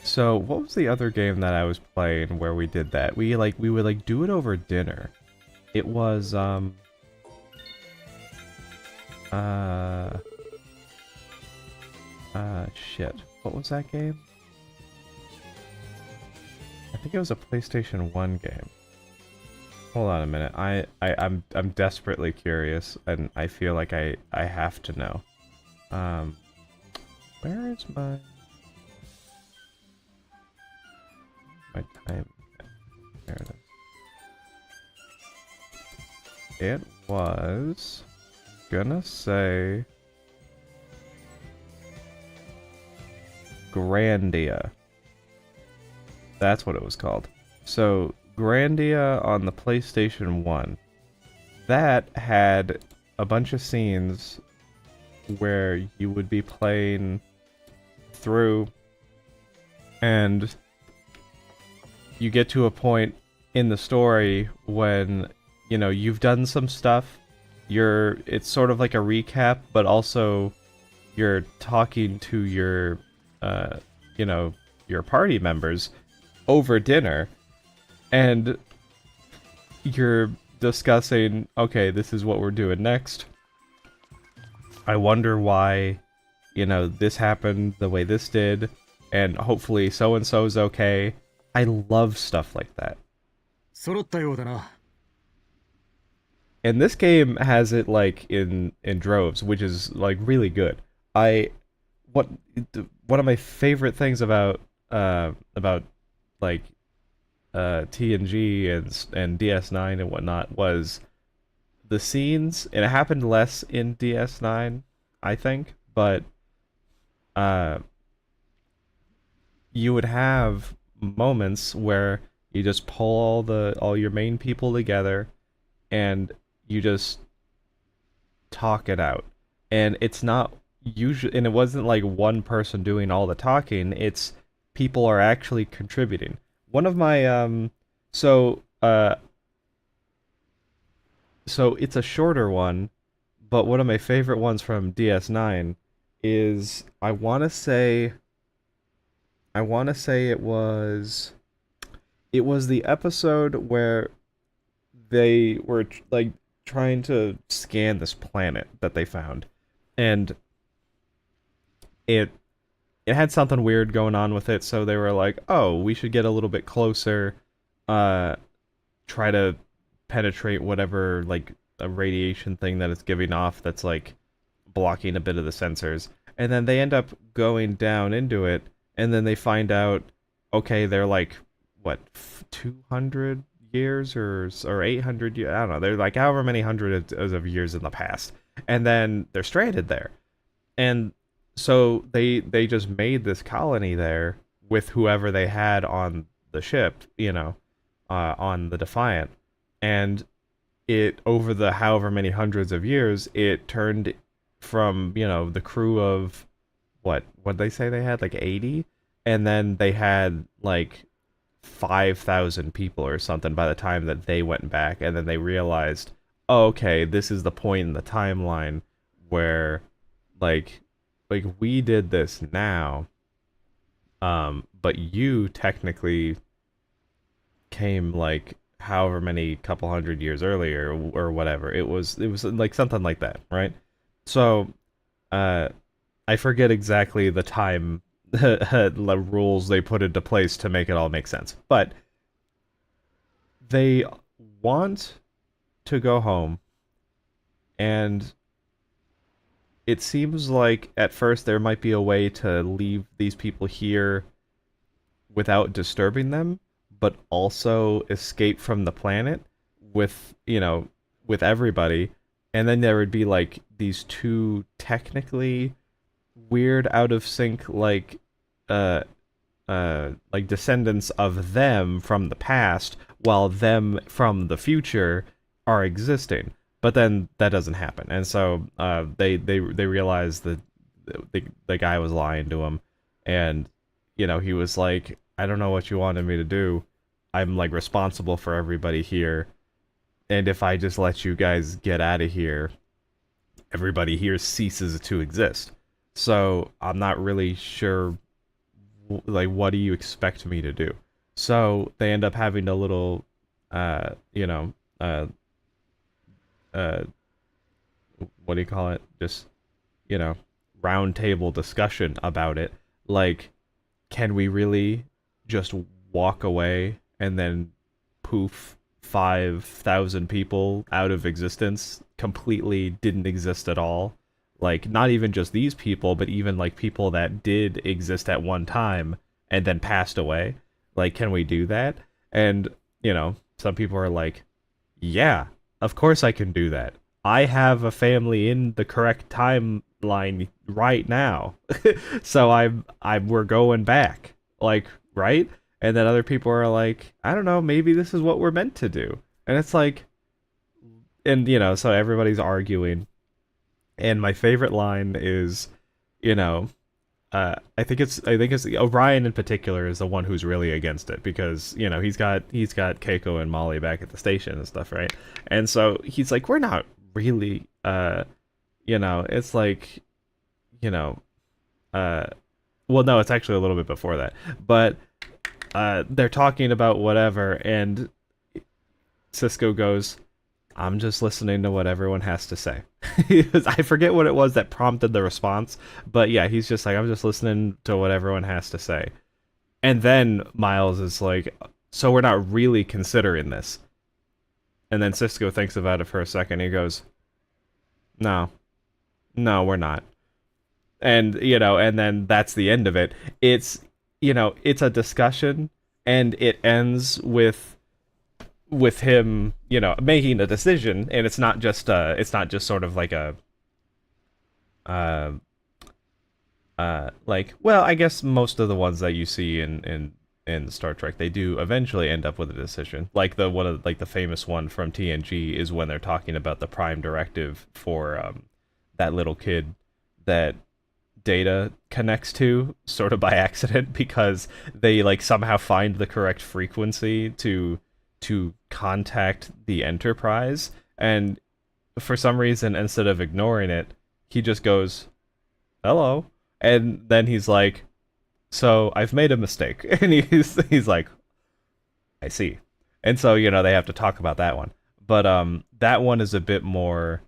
[SPEAKER 1] So what was the other game that I was playing where we did that? We would like do it over dinner. It was shit. What was that game? I think it was a PlayStation 1 game. Hold on a minute. I'm desperately curious, and I feel like I have to know. Where is my time? There it is. It was gonna say Grandia. That's what it was called. So Grandia on the PlayStation 1. That had a bunch of scenes where you would be playing through and you get to a point in the story when, you know, you've done some stuff. It's sort of like a recap, but also you're talking to your, you know, your party members over dinner, and you're discussing, okay, this is what we're doing next. I wonder why, you know, this happened the way this did, and hopefully so-and-so's okay. I love stuff like that. And this game has it like in droves, which is like really good. One of my favorite things about like TNG and DS9 and whatnot was the scenes, and it happened less in DS9, I think, but you would have moments where you just pull all your main people together and you just talk it out. And it's not usually, and it wasn't like one person doing all the talking, it's people are actually contributing. One of my so it's a shorter one, but one of my favorite ones from DS9 is I want to say it was the episode where they were like trying to scan this planet that they found, and it had something weird going on with it, so they were like, oh, we should get a little bit closer, try to penetrate whatever, like, a radiation thing that it's giving off that's, like, blocking a bit of the sensors. And then they end up going down into it, and then they find out, okay, they're like, what, 200 years or 800 years? I don't know. They're like however many hundreds of years in the past. And then they're stranded there. And so they just made this colony there with whoever they had on the ship, you know, on the Defiant. And it, over the however many hundreds of years, it turned from, you know, the crew of, what'd they say they had? Like 80? And then they had, like, 5,000 people or something by the time that they went back. And then they realized, oh, okay, this is the point in the timeline where, like we did this now, but you technically came like however many couple hundred years earlier or whatever. It was like something like that, right? So I forget exactly the time the rules they put into place to make it all make sense, but they want to go home, and it seems like at first there might be a way to leave these people here without disturbing them, but also escape from the planet with, you know, with everybody. And then there would be like these two technically weird, out of sync, like descendants of them from the past, while them from the future are existing. But then that doesn't happen, and so they realize that the guy was lying to him, and you know, he was like, I don't know what you wanted me to do. I'm like responsible for everybody here, and if I just let you guys get out of here, everybody here ceases to exist. So I'm not really sure, like, what do you expect me to do? So they end up having a little, you know, uh, what do you call it? Just, you know, round table discussion about it. Like, can we really just walk away and then poof 5,000 people out of existence completely didn't exist at all? Like, not even just these people, but even like people that did exist at one time and then passed away. Like, can we do that? And, you know, some people are like, yeah, of course I can do that. I have a family in the correct timeline right now. So we're going back. Like, right? And then other people are like, I don't know, maybe this is what we're meant to do. And it's like, and you know, so everybody's arguing. And my favorite line is, you know, I think it's Orion in particular is the one who's really against it because you know he's got Keiko and Molly back at the station and stuff, right? And so he's like, we're not really, you know, it's like, you know, well, no, it's actually a little bit before that, but they're talking about whatever, and Cisco goes, I'm just listening to what everyone has to say. I forget what it was that prompted the response, but yeah, he's just like, I'm just listening to what everyone has to say. And then Miles is like, so we're not really considering this. And then Cisco thinks about it for a second. He goes, no, we're not. And, you know, and then that's the end of it. It's, you know, it's a discussion, and it ends with him, you know, making a decision, and it's not just sort of like a like, well, I guess most of the ones that you see in Star Trek, they do eventually end up with a decision. Like the famous one from TNG is when they're talking about the Prime Directive for that little kid that Data connects to sort of by accident because they like somehow find the correct frequency to contact the Enterprise, and for some reason, instead of ignoring it, he just goes, hello, and then he's like, so I've made a mistake. And he's like, I see. And so, you know, they have to talk about that one. But that one is a bit more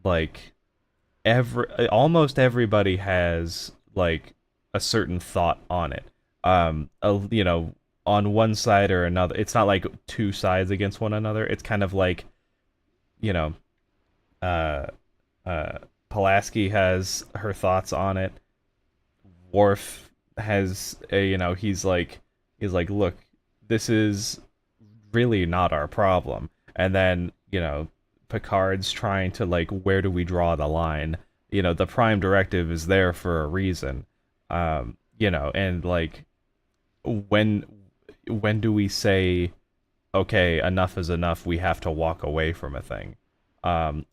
[SPEAKER 1] like almost everybody has like a certain thought on it. You know, on one side or another. It's not like two sides against one another. It's kind of like, you know, Pulaski has her thoughts on it. Worf has you know, he's like, look, this is really not our problem. And then, you know, Picard's trying to like, where do we draw the line? You know, the Prime Directive is there for a reason. You know, and like, when do we say, okay, enough is enough, we have to walk away from a thing?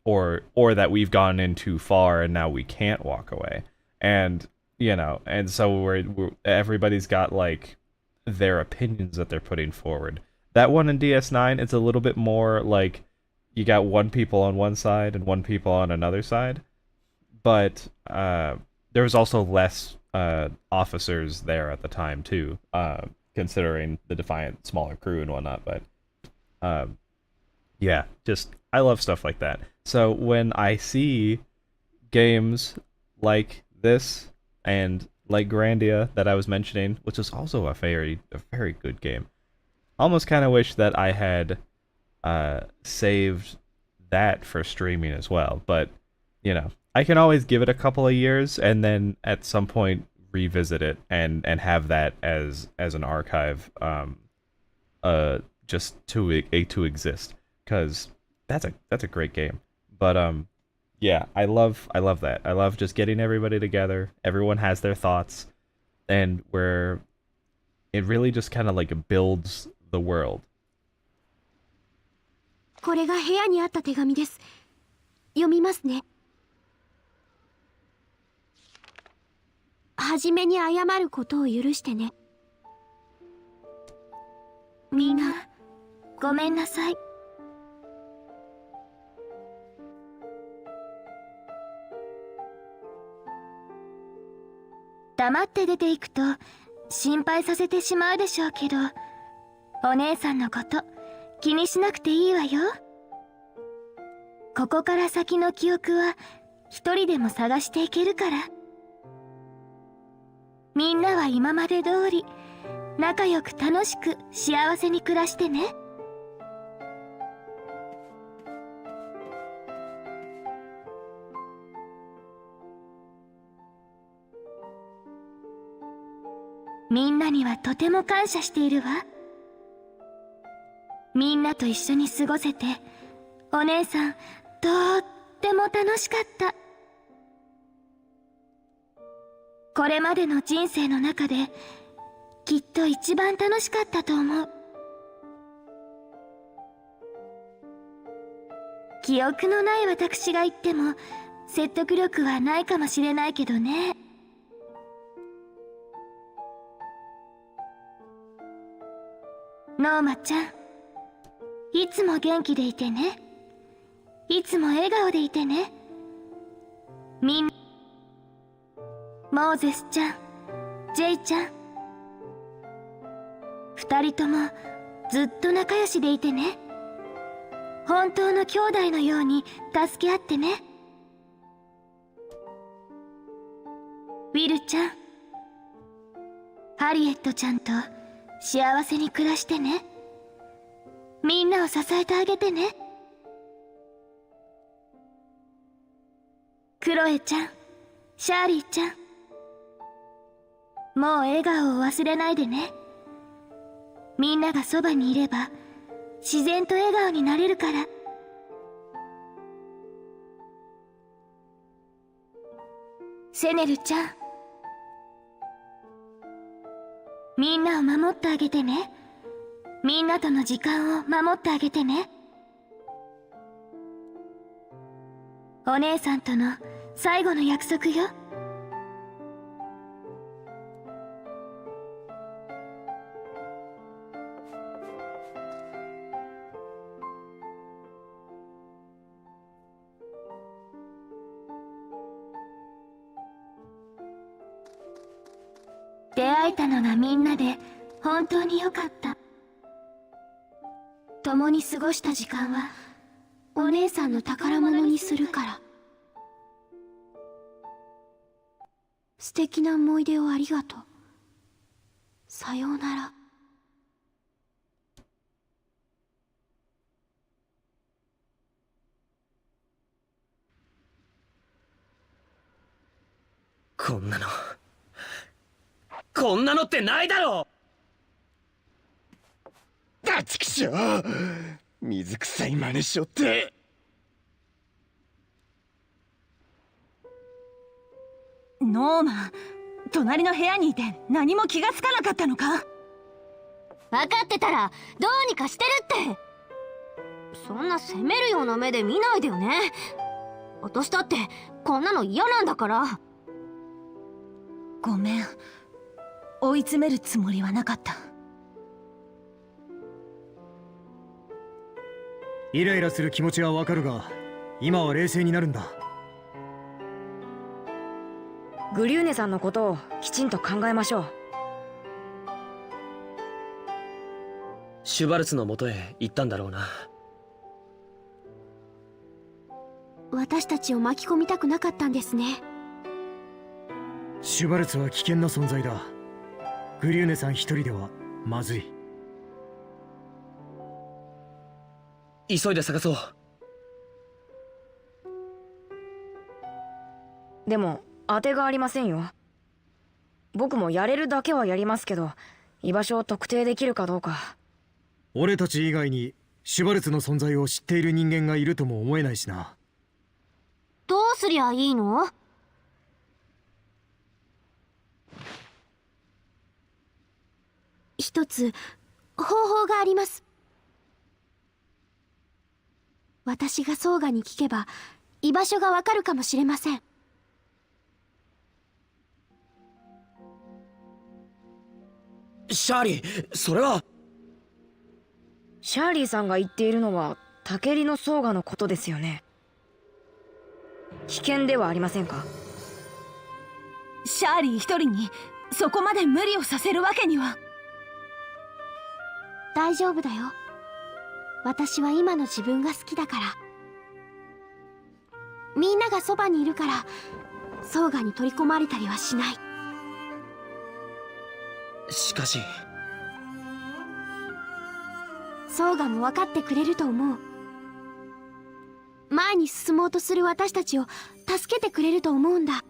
[SPEAKER 1] Or that we've gone in too far and now we can't walk away. And, you know, and so we're everybody's got like their opinions that they're putting forward. That one in DS9, it's a little bit more like you got one people on one side and one people on another side. But there was also less officers there at the time too, considering the Defiant smaller crew and whatnot. But yeah, just I love stuff like that. So when I see games like this and like Grandia that I was mentioning, which is also a very good game, I almost kind of wish that I had saved that for streaming as well. But you know, I can always give it a couple of years and then at some point revisit it and have that as an archive, just to exist, because that's a great game. But yeah, I love that. I love just getting everybody together. Everyone has their thoughts, and where it really just kind of like builds the world.
[SPEAKER 5] これが部屋にあった手紙です。読みますね。はじめに謝ることを許してね。
[SPEAKER 3] みんなごめんなさい。黙って出ていくと心配させてしまうでしょうけど、お姉さんのこと気にしなくていいわよ。ここから先の記憶は一人でも探していけるから。みんなは今まで通り仲良く楽しく幸せに暮らしてね。みんなにはとても感謝しているわ。みんなと一緒に過ごせて、お姉さんとっても楽しかった。これまでの人生の中できっと一番楽しかったと思う。記憶のない私が言っても説得力はないかもしれないけどね。ノーマちゃん、いつも元気でいてね。いつも笑顔でいてね。みんな、モーゼスちゃん、ジェイちゃん、二人ともずっと仲良しでいてね。本当の兄弟のように助け合ってね。ウィルちゃん、ハリエットちゃんと幸せに暮らしてね。みんなを支えてあげてね。クロエちゃん、シャーリーちゃん、もう笑顔を忘れないでね。みんながそばにいれば自然と笑顔になれるから。セネルちゃん、みんなを守ってあげてね。みんなとの時間を守ってあげてね。お姉さんとの最後の約束よ。出会えたのがみんなで本当によかった。共に過ごした時間はお姉さんの宝物にするから。素敵な思い出をありがとう。さようなら。
[SPEAKER 6] こんなのってないだろ。
[SPEAKER 4] バチキショ水臭い真似しよって。
[SPEAKER 7] ノーマン、隣の部屋にいて何も気がつかなかったのか？
[SPEAKER 5] 分かってたらどうにかしてるって。そんな責めるような目で見ないでよね。私だってこんなの嫌なんだから。
[SPEAKER 7] ごめん、追い詰めるつもりはなかった。
[SPEAKER 9] イライラする気持ちはわかるが、今は冷静になるんだ。
[SPEAKER 8] グリューネさんのことをきちんと考えましょう。
[SPEAKER 6] シュバルツの元へ行ったんだろうな。
[SPEAKER 5] 私たちを巻き込みたくなかったんですね。
[SPEAKER 9] シュバルツは危険な存在だ。グリューネさん一人ではまずい。
[SPEAKER 6] 急いで探そう。
[SPEAKER 8] でも当てがありませんよ。僕もやれるだけはやりますけど、居場所を特定できるかどうか。
[SPEAKER 9] 俺たち以外にシュバルツの存在を知っている人間がいるとも思えないしな。
[SPEAKER 5] どうすりゃいいの？一つ方法があります。私がソーガに聞けば居場所がわかるかもしれません。
[SPEAKER 6] シャーリー、それは。
[SPEAKER 8] シャーリーさんが言っているのはタケリのソーガのことですよね。危険ではありませんか？
[SPEAKER 7] シャーリー一人にそこまで無理をさせるわけには。
[SPEAKER 5] 大丈夫だよ。私は今の自分が好きだから。みんながそばにいるからソーガに取り込まれたりはしない。
[SPEAKER 6] しかし
[SPEAKER 5] ソーガも分かってくれると思う。前に進もうとする私たちを助けてくれると思うんだ。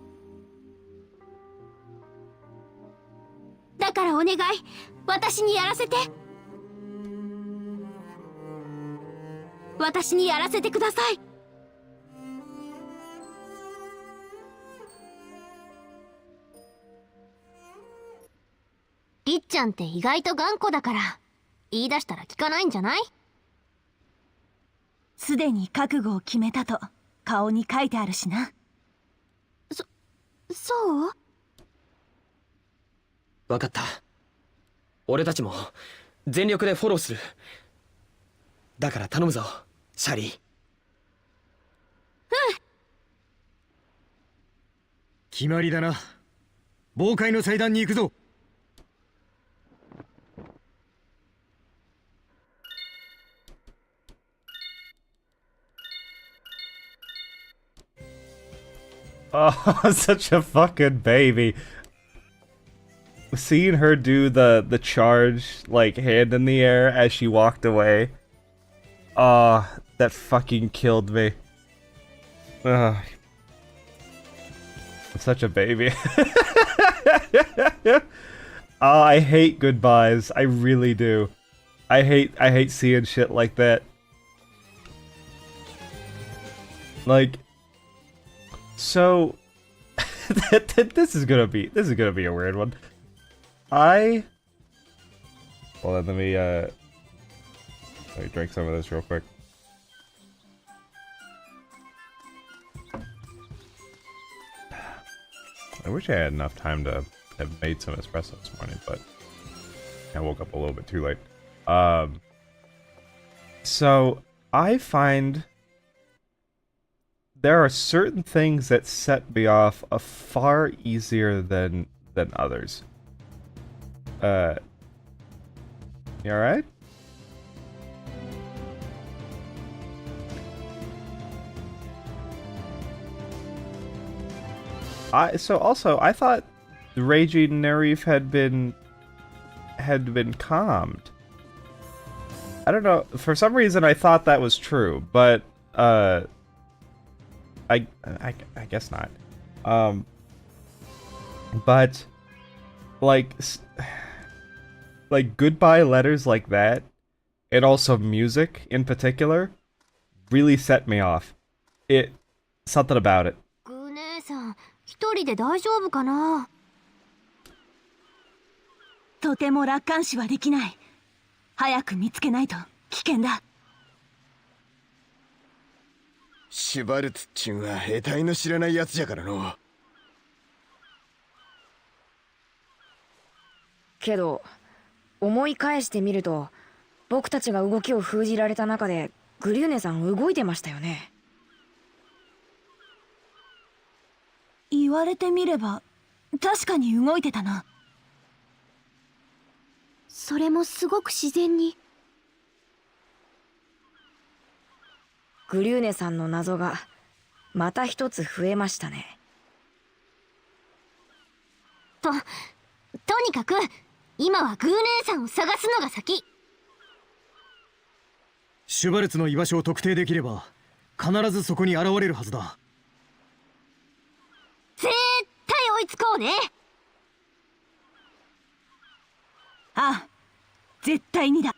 [SPEAKER 5] だからお願い、私にやらせて。私にやらせてください。りっちゃんって意外と頑固だから言い出したら聞かないんじゃない？
[SPEAKER 7] すでに覚悟を決めたと顔に書いてあるしな。
[SPEAKER 5] そう？
[SPEAKER 6] 分かった。俺たちも全力でフォローする。だから頼むぞシャーリー。
[SPEAKER 9] 決まりだな。妨害の祭壇に行くぞ。
[SPEAKER 1] Oh, such a fucking baby. Seeing her do the charge, like, hand in the air as she walked away. Ah, that fucking killed me. I'm such a baby. Oh, I hate goodbyes. I really do. I hate seeing shit like that. Like, so this is gonna be a weird one. Well then, let me drink some of this real quick. I wish I had enough time to have made some espresso this morning, but I woke up a little bit too late. So I find there are certain things that set me off far easier than others. You alright? So also I thought the raging Nerif had been calmed. I don't know, for some reason I thought that was true, but I guess not. But like goodbye letters like that, and also music in particular, really set me off. Something about it.
[SPEAKER 5] Gruneさん、一人で大丈夫かな？
[SPEAKER 7] とても楽観視はできない。早く見つけないと危険だ。
[SPEAKER 4] シュバルツっちゅんは得体の知らないやつじゃからの。
[SPEAKER 8] けど思い返してみると、僕たちが動きを封じられた中でグリューネさん動いてましたよね。
[SPEAKER 7] 言われてみれば確かに動いてたな。
[SPEAKER 5] それもすごく自然に。
[SPEAKER 8] グリューネさんの謎がまた一つ増えましたね。
[SPEAKER 5] とにかく今はグー姉さんを探すのが先。
[SPEAKER 9] シュバルツの居場所を特定できれば必ずそこに現れるはずだ。
[SPEAKER 5] 絶対追いつこうね。
[SPEAKER 7] ああ、絶対にだ。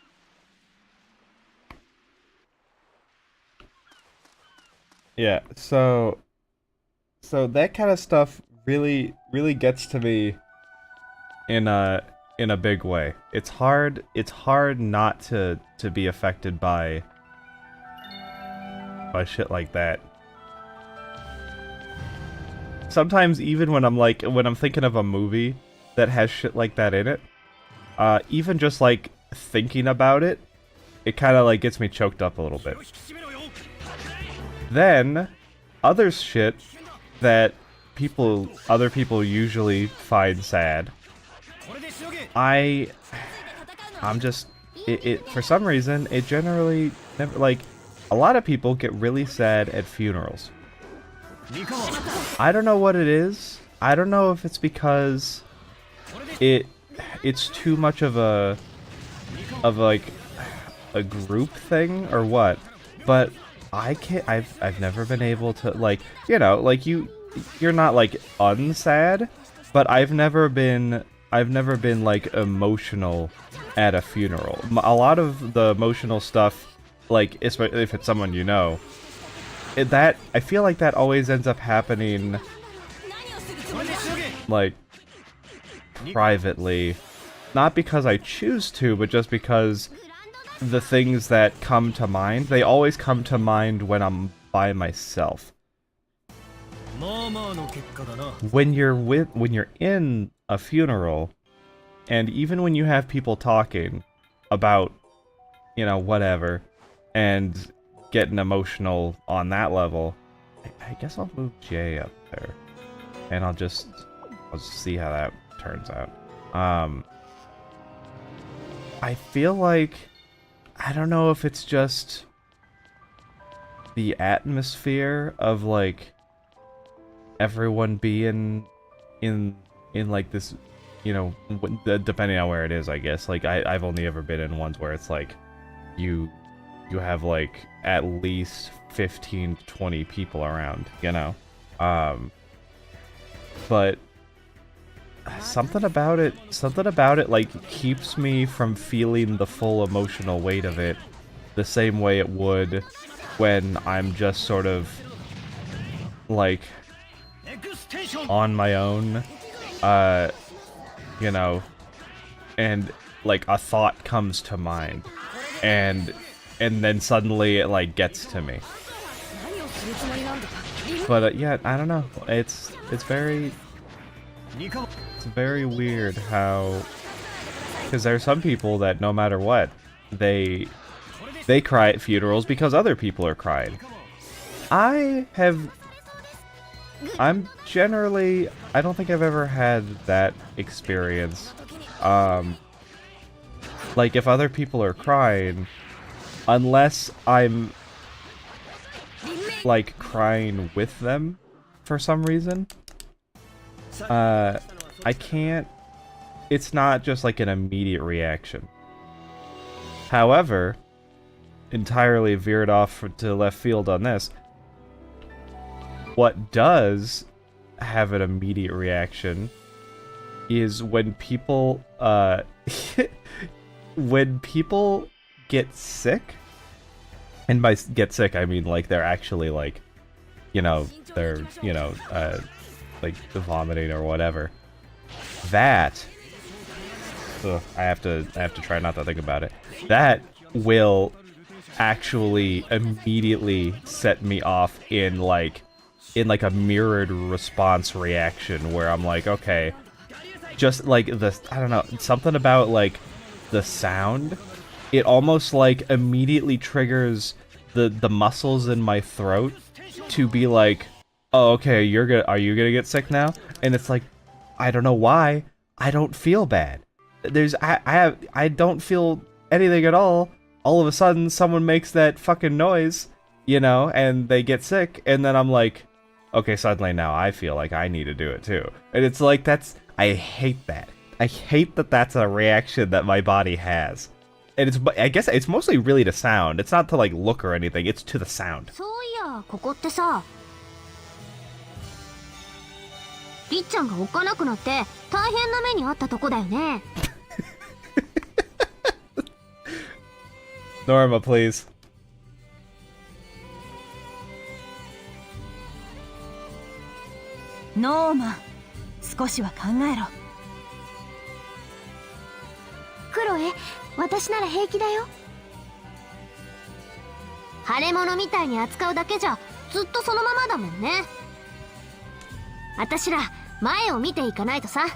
[SPEAKER 1] Yeah, so that kind of stuff really gets to me in a big way. It's hard not to be affected by shit like that. Sometimes even when I'm thinking of a movie that has shit like that in it, even just like thinking about it it kind of like gets me choked up a little bit. Then, other shit that other people usually find sad. I'm just, for some reason, it generally never, like, a lot of people get really sad at funerals. I don't know what it is. I don't know if it's because it's too much of a group thing or what, but I've never been able to, like, you know, like you're not like unsad, but I've never been like emotional at a funeral. A lot of the emotional stuff, like especially if it's someone you know, that I feel like that always ends up happening like privately, not because I choose to, but just because the things that come to mind, they always come to mind when I'm by myself. When you're in a funeral, and even when you have people talking about, you know, whatever, and getting emotional on that level, I guess I'll move Jay up there, and I'll just see how that turns out. I feel like, I don't know if it's just the atmosphere of like everyone being in like this, you know, depending on where it is, I guess. Like I've only ever been in ones where it's like you have like at least 15 to 20 people around, you know. But something about it like keeps me from feeling the full emotional weight of it the same way it would when I'm just sort of like on my own, you know, and like a thought comes to mind, and then suddenly it like gets to me. But yeah, I don't know. It's very weird how, because there are some people that no matter what, they cry at funerals because other people are crying. I'm generally, I don't think I've ever had that experience. Like if other people are crying, unless I'm like crying with them for some reason, I can't, it's not just like an immediate reaction. However, entirely veered off to left field on this, what does have an immediate reaction is when people, when people get sick, and by get sick I mean like they're actually like, you know, they're, you know, like vomiting or whatever. That, I have to try not to think about it. That will actually immediately set me off in like a mirrored response reaction where I'm like, okay, just like I don't know, something about like the sound, it almost like immediately triggers the muscles in my throat to be like, oh, okay, are you gonna get sick now? And it's like, I don't know why, I don't feel bad. I don't feel anything at all. All of a sudden, someone makes that fucking noise, you know, and they get sick, and then I'm like, okay, suddenly now I feel like I need to do it too. And it's like, I hate that. I hate that that's a reaction that my body has. And I guess it's mostly really to sound. It's not to like look or anything, it's to the sound.
[SPEAKER 5] そういや、ここってさ、りっちゃんがおっかなくなって大変な目にあったとこだよね。
[SPEAKER 1] Norma, please.
[SPEAKER 7] ノーマン、少しは考えろ。
[SPEAKER 5] クロエ、私なら平気だよ。腫れ物みたいに扱うだけじゃずっとそのままだもんね。私ら前を見ていかないとさ。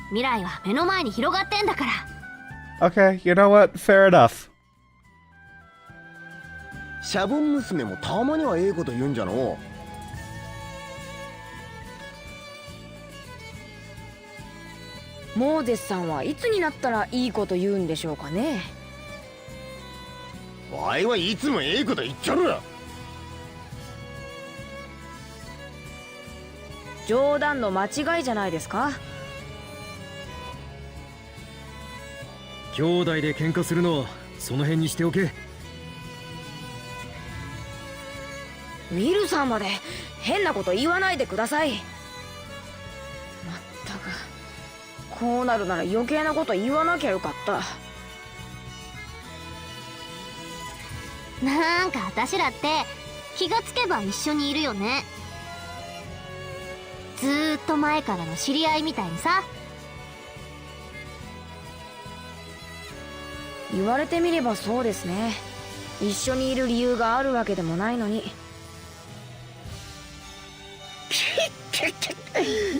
[SPEAKER 5] 未来は目の前に広がってんだから。
[SPEAKER 1] Okay, you know what? Fair enough.
[SPEAKER 4] シャボン娘もたまにはええこと言うんじゃの。
[SPEAKER 8] モーゼスさんはいつになったらいいこと言うんでしょうかね。
[SPEAKER 4] わいはいつもええこと言っちゃる。
[SPEAKER 8] 冗談の間違いじゃないですか。
[SPEAKER 9] 兄弟で喧嘩するのはその辺にしておけ。
[SPEAKER 8] ウィルさんまで変なこと言わないでください。まったく、こうなるなら余計なこと言わなきゃよかった。
[SPEAKER 5] なんか私らって気がつけば一緒にいるよね。ずーっと前からの知り合いみたいにさ。
[SPEAKER 8] 言われてみればそうですね。一緒にいる理由があるわけでもないのに。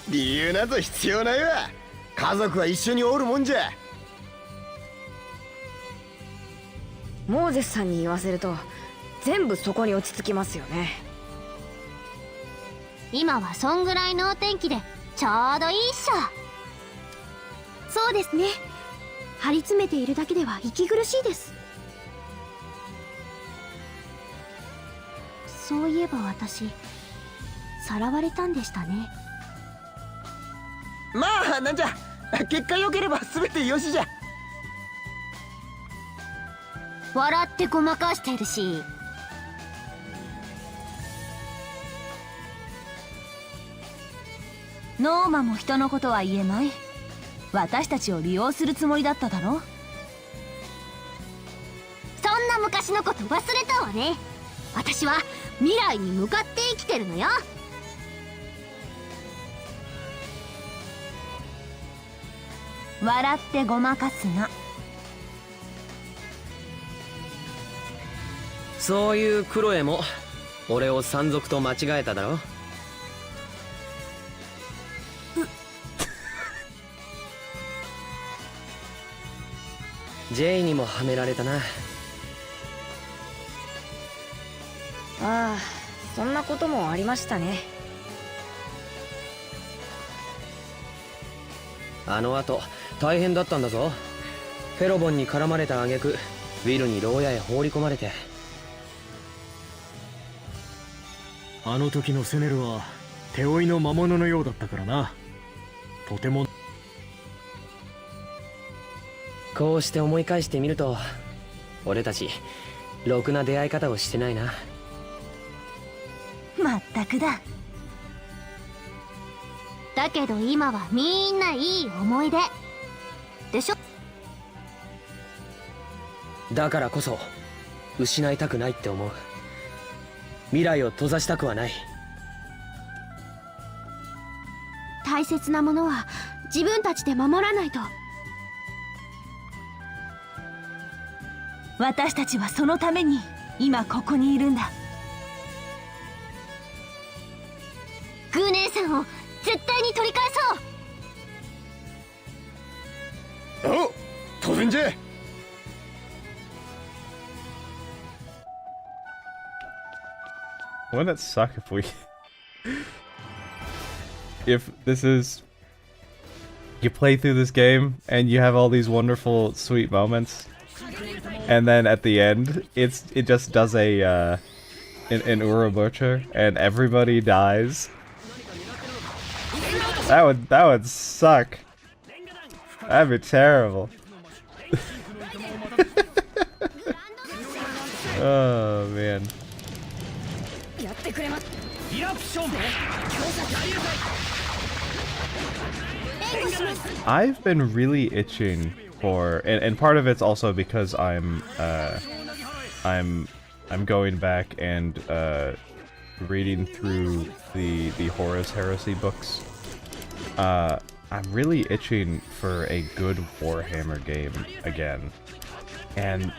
[SPEAKER 4] 理由など必要ないわ。家族は一緒におるもんじゃ。
[SPEAKER 8] モーゼスさんに言わせると全部そこに落ち着きますよね。
[SPEAKER 5] 今はそんぐらいのお天気でちょうどいいっしょ。
[SPEAKER 3] そうですね。張り詰めているだけでは息苦しいです。そういえば私さらわれたんでしたね。
[SPEAKER 4] まあなんじゃ、結果良ければ全てよしじゃ。
[SPEAKER 5] 笑ってごまかしてるし。
[SPEAKER 7] ノーマも人のことは言えない。私たちを利用するつもりだっただろ。
[SPEAKER 5] そんな昔のこと忘れたわね。私は未来に向かって生きてるのよ。
[SPEAKER 7] 笑ってごまかすな。
[SPEAKER 6] そういうクロエも俺を山賊と間違えただろ。ジェイにもはめられたな。
[SPEAKER 8] ああ、そんなこともありましたね。
[SPEAKER 6] あの後大変だったんだぞ。フェロボンに絡まれた挙句ウィルに牢屋へ放り込まれて。
[SPEAKER 9] あの時のセネルは手負いの魔物のようだったからな。とても。
[SPEAKER 6] こうして思い返してみると俺たちろくな出会い方をしてないな。
[SPEAKER 7] まったくだ。
[SPEAKER 5] だけど今はみんないい思い出でしょ。
[SPEAKER 6] だからこそ失いたくないって思う。未来を閉ざしたくはない。
[SPEAKER 3] 大切なものは自分たちで守らないと。
[SPEAKER 7] 私たちはそのために今ここにいるんだ。
[SPEAKER 5] グー姉さんを絶対に取り返そう。
[SPEAKER 4] おう、当然じゃ。
[SPEAKER 1] Wouldn't it suck if we if this is you play through this game and you have all these wonderful sweet moments and then at the end it just does a an Urobocha and everybody dies. That would suck. That'd be terrible. Oh man. I've been really itching for, and part of it's also because I'm going back and reading through the Horus Heresy books. I'm really itching for a good Warhammer game again, and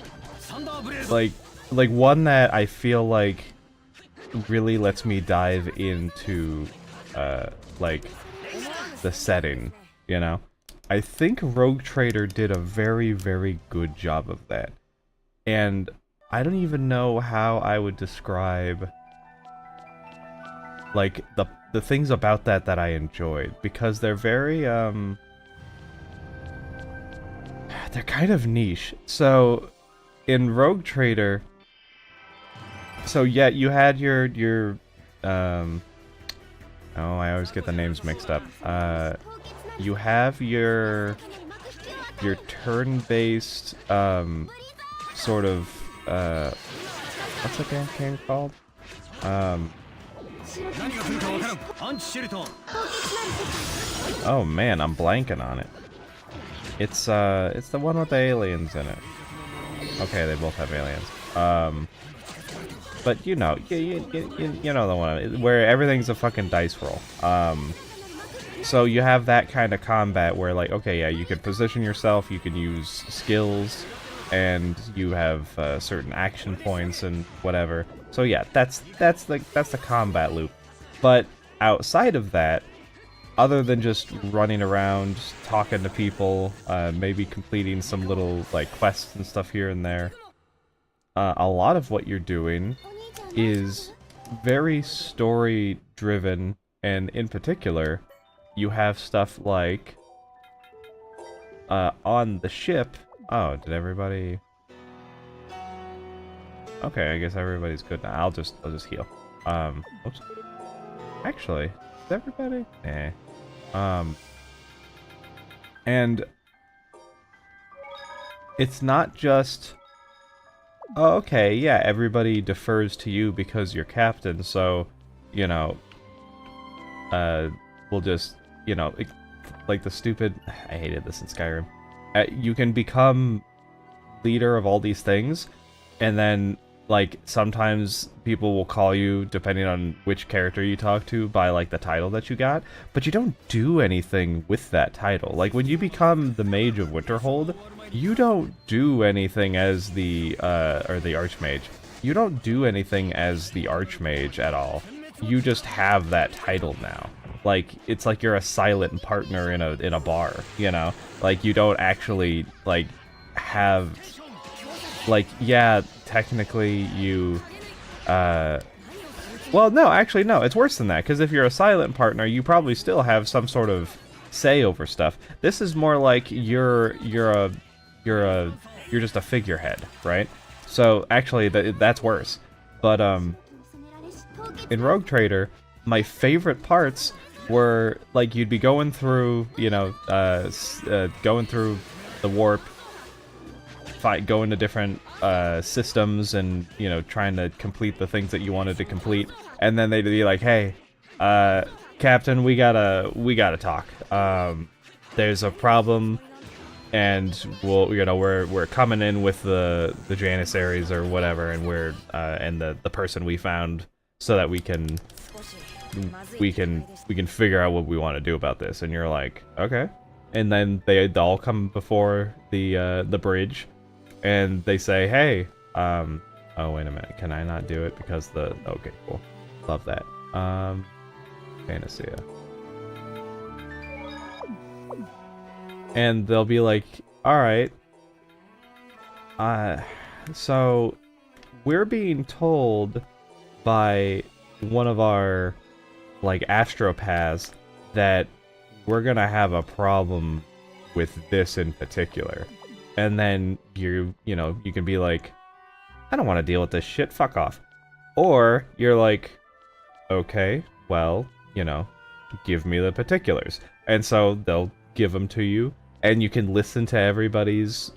[SPEAKER 1] like one that I feel like really lets me dive into like the setting, you know? I think Rogue Trader did a very, very good job of that. And I don't even know how I would describe like the things about that I enjoyed, because they're very they're kind of niche. So in Rogue Trader, so yeah, you had your oh, I always get the names mixed up. You have your turn-based sort of what's the game called? Oh man, I'm blanking on it. It's the one with the aliens in it. Okay, they both have aliens. But you know, you know the one where everything's a fucking dice roll. So you have that kind of combat where, like, okay, yeah, you can position yourself, you can use skills, and you have certain action points and whatever. So yeah, that's the combat loop. But outside of that, other than just running around, talking to people, maybe completing some little like quests and stuff here and there, a lot of what you're doing is very story driven, and in particular, you have stuff like on the ship. Oh, did everybody? Okay, I guess everybody's good now. I'll just heal. Oops. Actually, is everybody? Nah. And it's not just, oh, okay, yeah, everybody defers to you because you're captain, so, you know, we'll just, you know, like the stupid, I hated this in Skyrim. You can become leader of all these things, and then, like, sometimes people will call you, depending on which character you talk to, by, like, the title that you got, but you don't do anything with that title. Like, when you become the Mage of Winterhold, you don't do anything as the, or the Archmage. You don't do anything as the Archmage at all. You just have that title now. Like, it's like you're a silent partner in a bar, you know? Like, you don't actually, like, have... Like, yeah, technically you, well, no, actually, no, it's worse than that, because if you're a silent partner, you probably still have some sort of say over stuff. This is more like you're just a figurehead, right? So, actually, that's worse. But, in Rogue Trader, my favorite parts were, like, you'd be going through, you know, going through the warp, going to different systems and, you know, trying to complete the things that you wanted to complete, and then they'd be like, hey, Captain, we gotta talk. There's a problem, and we're coming in with the Janissaries or whatever, and we're and the person we found, so that we can figure out what we want to do about this. And you're like, okay. And then they all come before the bridge, and they say, hey, oh, wait a minute, can I not do it because okay, cool. Love that. Panacea. And they'll be like, alright, so we're being told by one of our, like, astropaths that we're gonna have a problem with this in particular. And then you know, you can be like, I don't want to deal with this shit, fuck off. Or you're like, okay, well, you know, give me the particulars. And so they'll give them to you, and you can listen to everybody's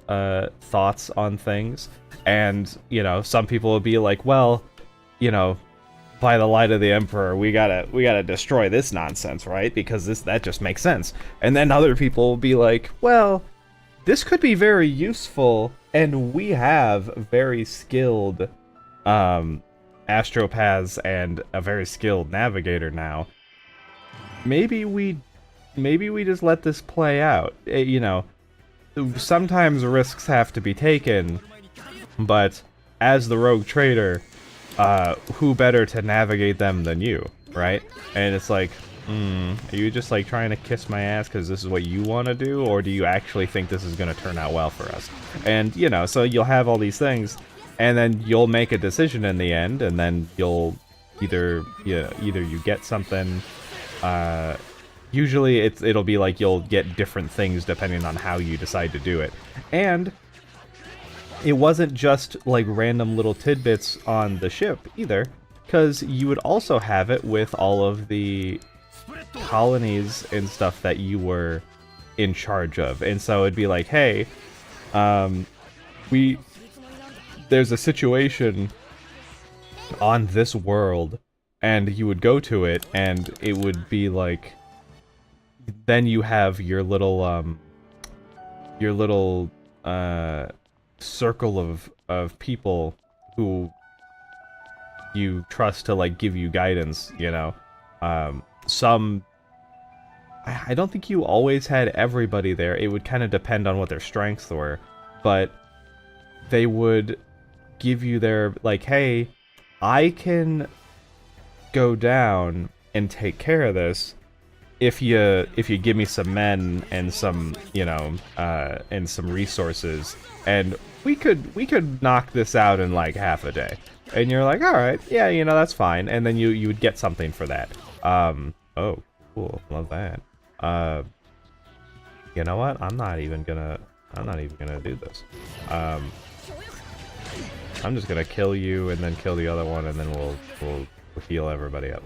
[SPEAKER 1] thoughts on things. And, you know, some people will be like, well, you know, by the light of the Emperor, we gotta destroy this nonsense, right? Because that just makes sense. And then other people will be like, well, this could be very useful, and we have very skilled astropaths and a very skilled navigator now. Maybe we just let this play out. You know, sometimes risks have to be taken, but as the Rogue Trader, who better to navigate them than you, right? And it's like, are you just, like, trying to kiss my ass because this is what you want to do, or do you actually think this is going to turn out well for us? And, you know, so you'll have all these things, and then you'll make a decision in the end, and then you'll either you get something. Usually it'll be like you'll get different things depending on how you decide to do it. And it wasn't just like random little tidbits on the ship either, because you would also have it with all of the colonies and stuff that you were in charge of. And so it'd be like, hey, there's a situation on this world, and you would go to it, and it would be like, then you have your little circle of people who you trust to like give you guidance, you know. I don't think you always had everybody there. It would kind of depend on what their strengths were, but they would give you their, like, hey, I can go down and take care of this if you give me some men and some, you know, and some resources, and we could knock this out in like half a day. And you're like, all right, yeah, you know, that's fine. And then you would get something for that. Oh, cool, love that. You know what? I'm not even gonna do this. I'm just gonna kill you and then kill the other one, and then we'll heal everybody up.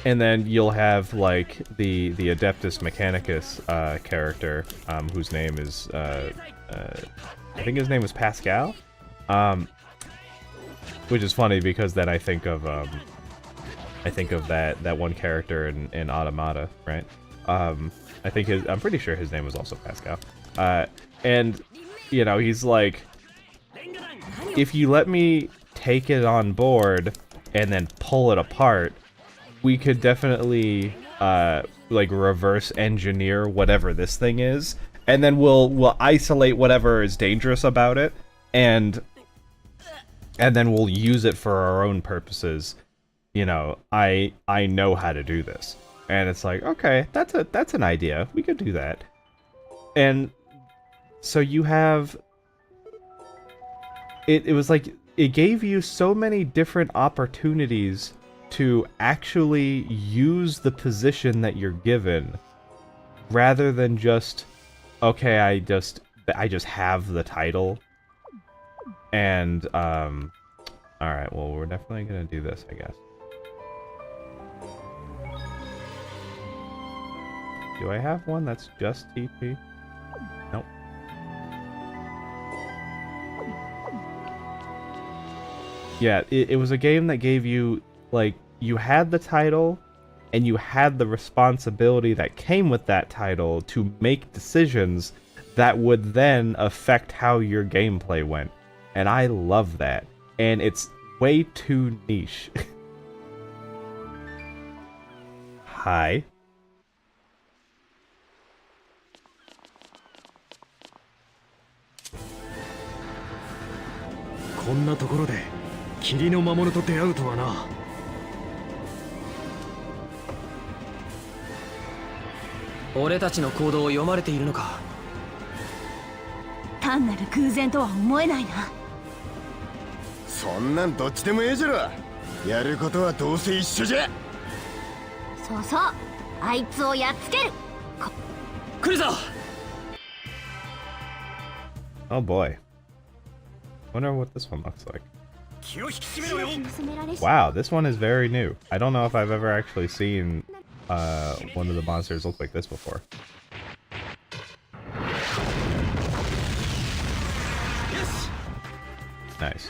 [SPEAKER 1] And then you'll have like the Adeptus Mechanicus character, whose name is I think his name was Pascal, which is funny because then I think of that one character in Automata, right? I'm pretty sure his name was also Pascal, and you know, he's like, if you let me take it on board and then pull it apart, we could definitely like reverse engineer whatever this thing is, and then we'll isolate whatever is dangerous about it, and then we'll use it for our own purposes. You know, I know how to do this. And it's like, okay, that's an idea. We could do that. And so you have it was like it gave you so many different opportunities to actually use the position that you're given, rather than just, okay, I just have the title. And alright, well, we're definitely gonna do this, I guess. Do I have one that's just TP? Nope. Yeah, it was a game that gave you, like, you had the title, and you had the responsibility that came with that title to make decisions that would then affect how your gameplay went. And I love that. And it's way too niche. Hi.
[SPEAKER 7] 単なる偶然とは思えないな。
[SPEAKER 4] そんなんどっちでもええじゃろ。やることはどうせ一緒じゃ。
[SPEAKER 5] そうそう、あいつをやっつける。
[SPEAKER 6] 来るぞ。
[SPEAKER 1] Oh boy. Wonder what this one looks like. Wow, this one is very new. I don't know if I've ever actually seen one of the monsters look like this before. Nice.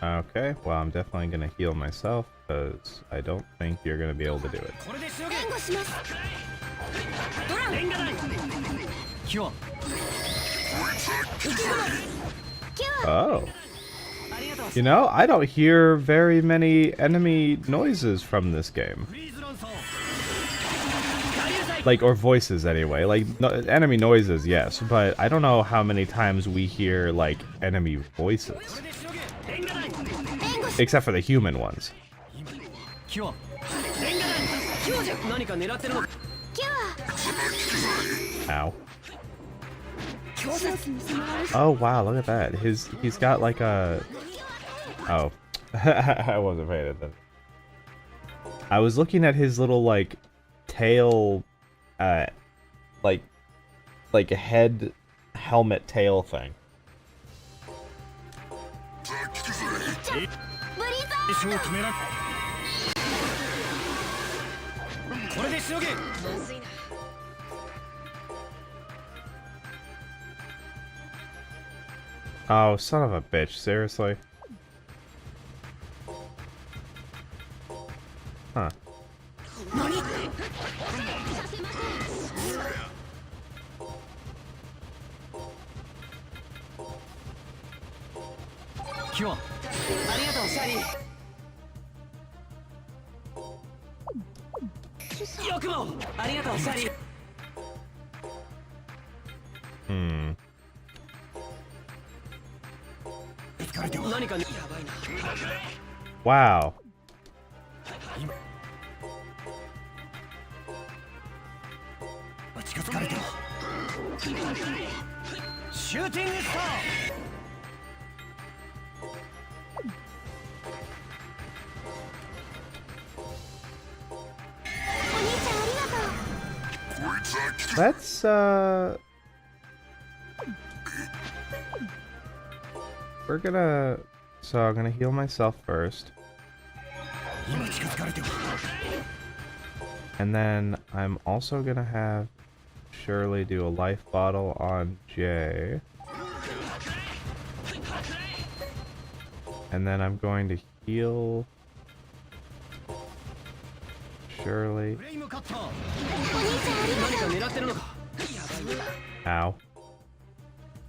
[SPEAKER 1] Okay, well, I'm definitely gonna heal myself, because I don't think you're gonna be able to do it. Oh. You know, I don't hear very many enemy noises from this game. Like, or voices anyway. Like, no, enemy noises, yes, but I don't know how many times we hear, like, enemy voices. Except for the human ones. Ow. Oh wow, look at that. He's got like a... Oh. I wasn't paying attention. I was looking at his little like tail like a head helmet tail thing. Oh, son of a bitch, seriously? Huh. Hmm. Wow. Let's we're gonna... So I'm gonna heal myself first. And then I'm also gonna have Shirley do a life bottle on Jay. And then I'm going to heal Shirley. Ow.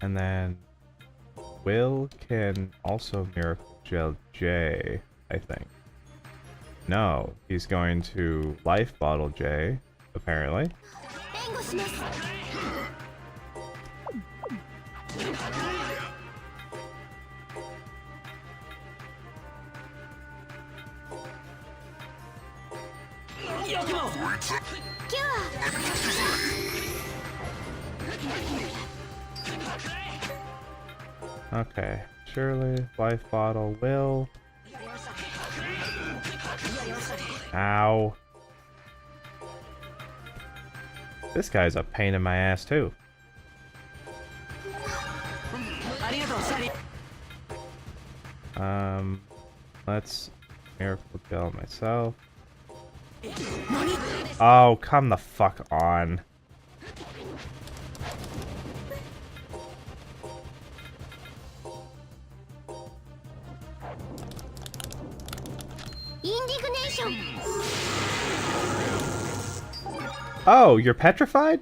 [SPEAKER 1] And then Will can also Miracle Gel Jay, I think. No, he's going to Life Bottle Jay, apparently. Okay, Shirley, Life Bottle, Will. Ow. This guy's a pain in my ass too. Let's Miracle Gel myself. Oh, come the fuck on. Oh, you're petrified?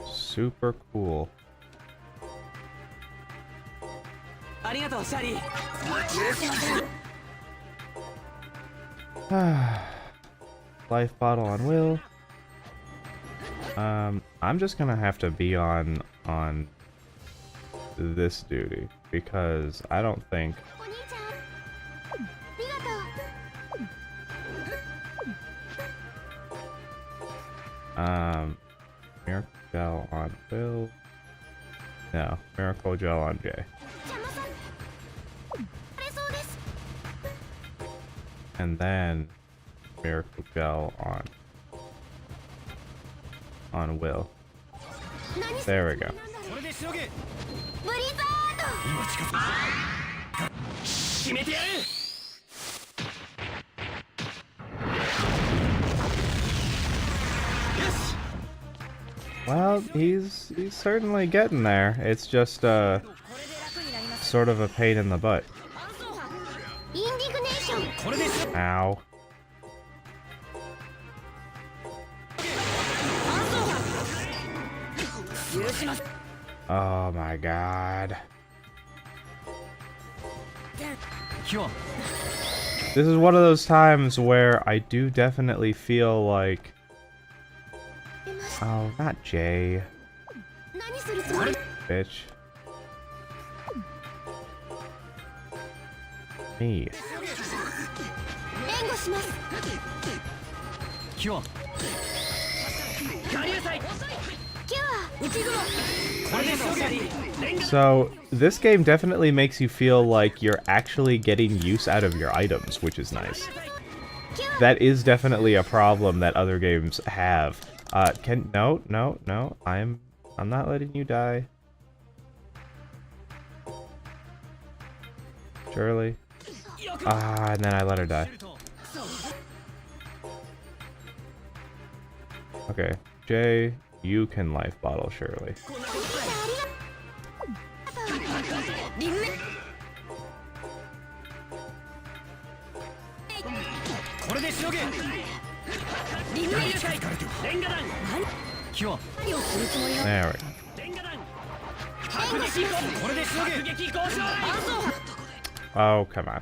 [SPEAKER 1] Super cool. Life bottle on Will. I'm just gonna have to be on this duty because I don't think Miracle Gel on Will. No, Miracle Gel on Jay. And then Miracle Gel on Will. There we go. Well, he's certainly getting there. It's just sort of a pain in the butt. Ow. Oh my god. This is one of those times where I do definitely feel like... Oh, not Jay. Bitch. Me. So, this game definitely makes you feel like you're actually getting use out of your items, which is nice. That is definitely a problem that other games have. No, I'm not letting you die. Shirley. And then I let her die. Okay, Jay, you can life bottle Shirley. There we go. Oh, come on.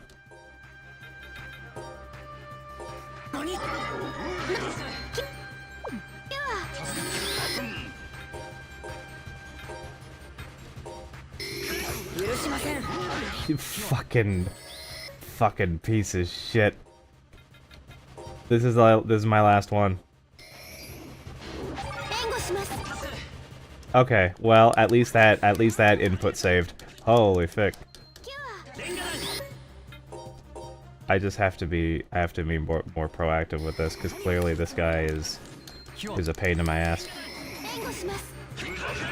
[SPEAKER 1] You fucking piece of shit. This is my last one. Okay, well, at least that input saved. Holy fick. I just have to be more proactive with this, because clearly this guy is a pain in my ass.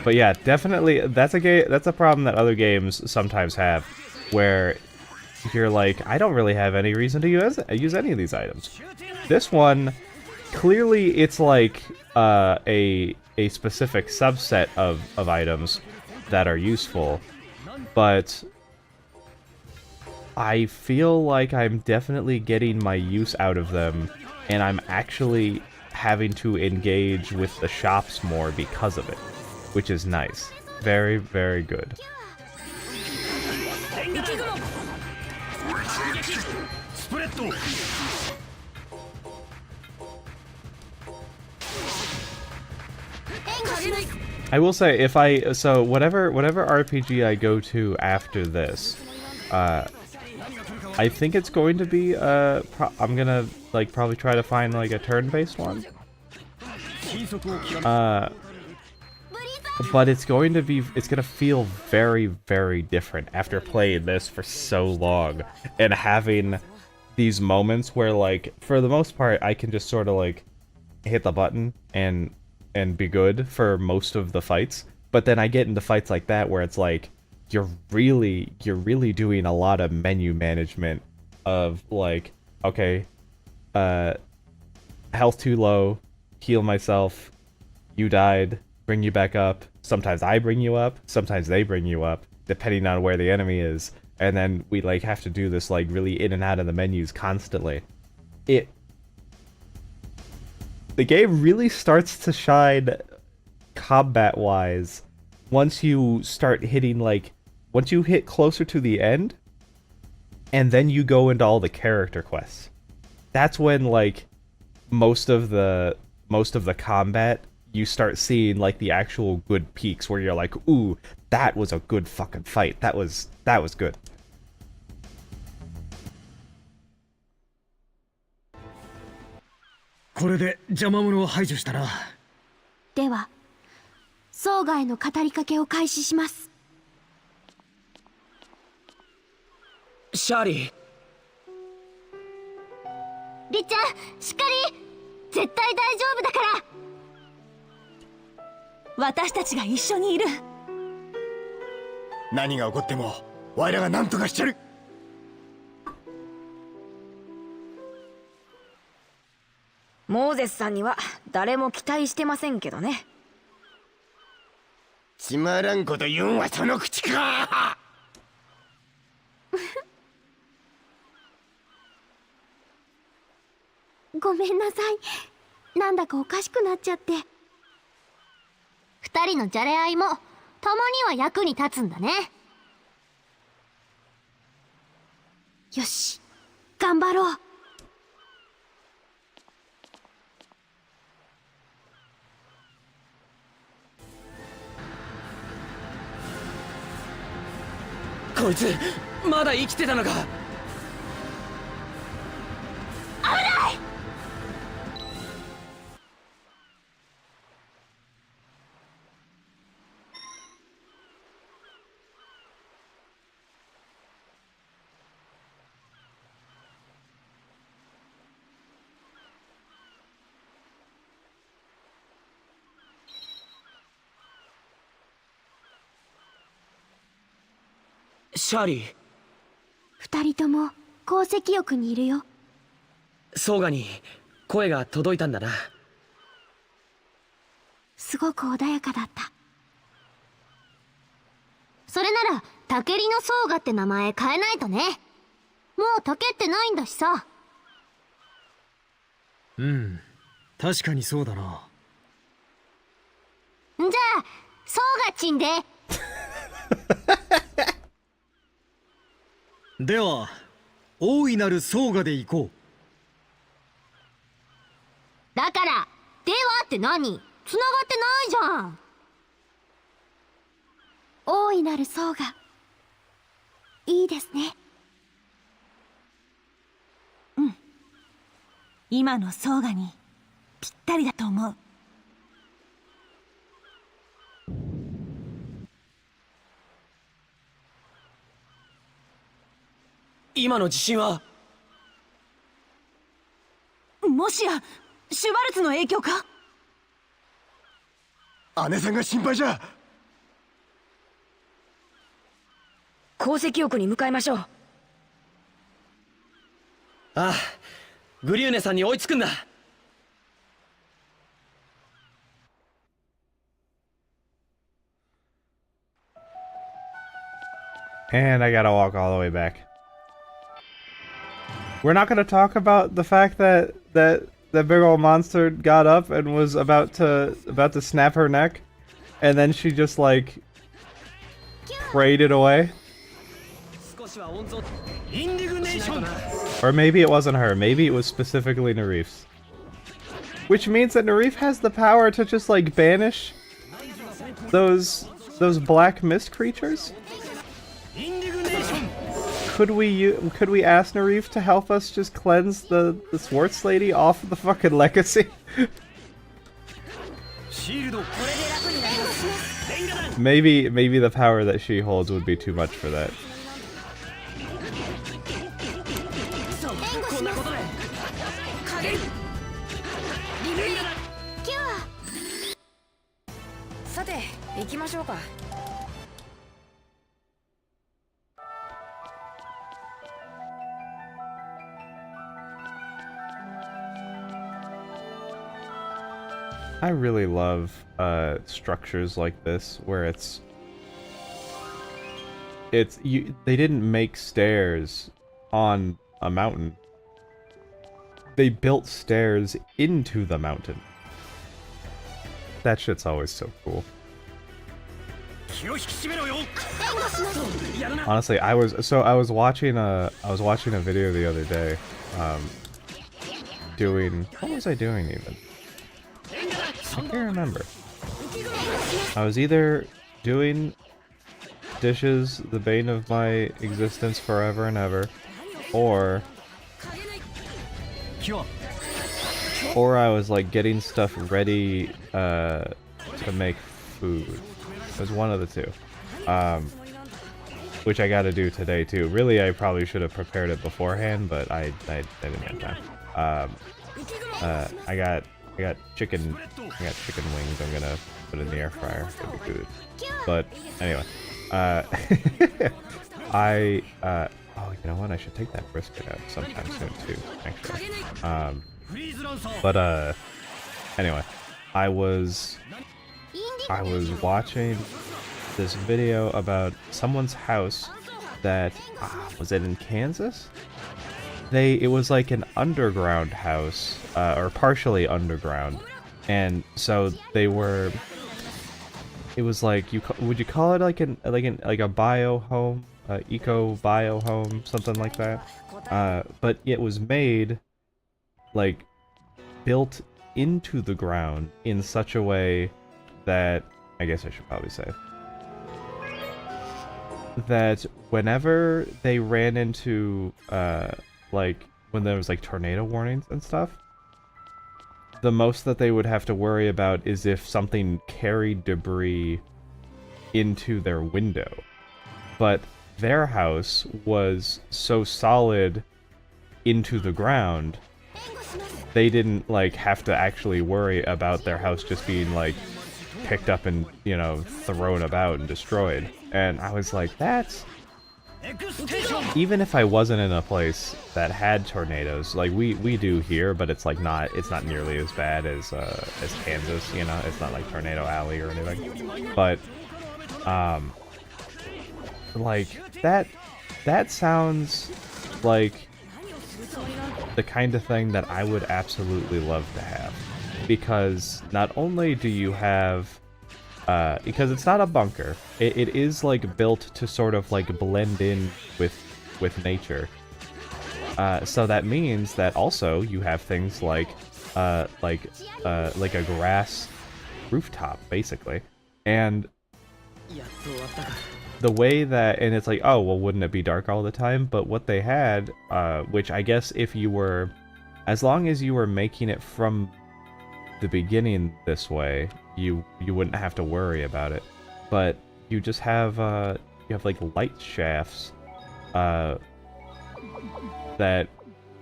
[SPEAKER 1] But yeah, definitely that's a problem that other games sometimes have, where you're like, I don't really have any reason to use any of these items. This one, clearly it's like a specific subset of items that are useful, but I feel like I'm definitely getting my use out of them, and I'm actually having to engage with the shops more because of it, which is nice. Very, very good. I will say, whatever RPG I go to after this, I think it's going to be I'm gonna probably try to find like a turn-based one. But it's gonna feel very, very different after playing this for so long and having these moments where, like, for the most part, I can just sort of like hit the button and be good for most of the fights. But then I get into fights like that where it's like you're really doing a lot of menu management of like, okay, health too low, heal myself, you died, bring you back up. Sometimes I bring you up, sometimes they bring you up, depending on where the enemy is. And then we like have to do this like really in and out of the menus constantly. The game really starts to shine combat-wise once you start hitting once you hit closer to the end, and then you go into all the character quests. That's when like most of the combat, you start seeing like the actual good peaks where you're like, ooh, that was a good fucking fight. That was good.
[SPEAKER 5] では、総外の語りかけを開始します。
[SPEAKER 6] シャーリー。
[SPEAKER 5] りっちゃん、しっかり。絶対大丈夫だから。
[SPEAKER 7] 私たちが一緒にいる。
[SPEAKER 4] 何が起こっても我らが何とかしちゃる。
[SPEAKER 8] モーゼスさんには誰も期待してませんけどね。
[SPEAKER 4] つまらんこと言うんはその口か。
[SPEAKER 5] ごめんなさい。なんだかおかしくなっちゃって。二人のじゃれ合いもたまには役に立つんだね。よし、
[SPEAKER 3] 頑張ろう。
[SPEAKER 6] こいつまだ生きてたのか。シャーリー。
[SPEAKER 3] 二人とも鉱石浴にいるよ。
[SPEAKER 6] ソーガに声が届いたんだな。
[SPEAKER 3] すごく穏やかだった。
[SPEAKER 5] それならタケリのソーガって名前変えないとね。もうタケってないんだしさ。
[SPEAKER 9] うん、確かにそうだな。
[SPEAKER 5] んじゃあソーガチンで。
[SPEAKER 9] では大いなるソーガで行こ
[SPEAKER 5] だからではって何？繋がってないじゃん。
[SPEAKER 3] 大いなる層がいいですね。
[SPEAKER 7] うん、今のソーガにぴったりだと思う。
[SPEAKER 6] 今の地震は
[SPEAKER 7] もしやシュバルツの影響か。
[SPEAKER 4] 姉さんが心配じゃ。
[SPEAKER 8] 鉱石浴に向かいましょう。
[SPEAKER 6] ああ、グリューネさんに追いつくんだ。
[SPEAKER 1] And I gotta walk all the way back. We're not gonna talk about the fact that big old monster got up and was about to snap her neck, and then she just like prayed it away. Or maybe it wasn't her. Maybe it was specifically Narif's. Which means that Narif has the power to just like banish those black mist creatures. Could we ask Narif to help us just cleanse the Swartz lady off of the fucking legacy? Maybe the power that she holds would be too much for that. I really love structures like this where they didn't make stairs on a mountain. They built stairs into the mountain. That shit's always so cool. Honestly, I was watching a video the other day, what was I doing even? I can't remember. I was either doing dishes, the bane of my existence forever and ever, or I was like getting stuff ready to make food. It was one of the two. Which I gotta do today too. Really, I probably should have prepared it beforehand, but I didn't have time. I got chicken wings I'm gonna put in the air fryer. That'd be good. But anyway, oh, you know what? I should take that brisket out sometime soon too, actually. Anyway, I was watching this video about someone's house that was it in Kansas? It was like an underground house, or partially underground, and so they were. It was like would you call it like a bio home, eco bio home, something like that? but it was made, like, built into the ground in such a way that, I guess I should probably say, that whenever they ran into, like, when there was, like, tornado warnings and stuff, the most that they would have to worry about is if something carried debris into their window. But their house was so solid into the ground, they didn't, like, have to actually worry about their house just being, like, picked up and, you know, thrown about and destroyed. And I was like, that's... Even if I wasn't in a place that had tornadoes, like we do here, but it's like it's not nearly as bad as Kansas, you know, it's not like Tornado Alley or anything. But like that sounds like the kind of thing that I would absolutely love to have, because not only do you have because it's not a bunker. It is like built to sort of like blend in with nature. So that means that also you have things like a grass rooftop basically, and the way that, and it's like, oh well, wouldn't it be dark all the time? But what they had, which I guess if you were, as long as you were making it from the beginning this way, you wouldn't have to worry about it. But you just have you have like light shafts that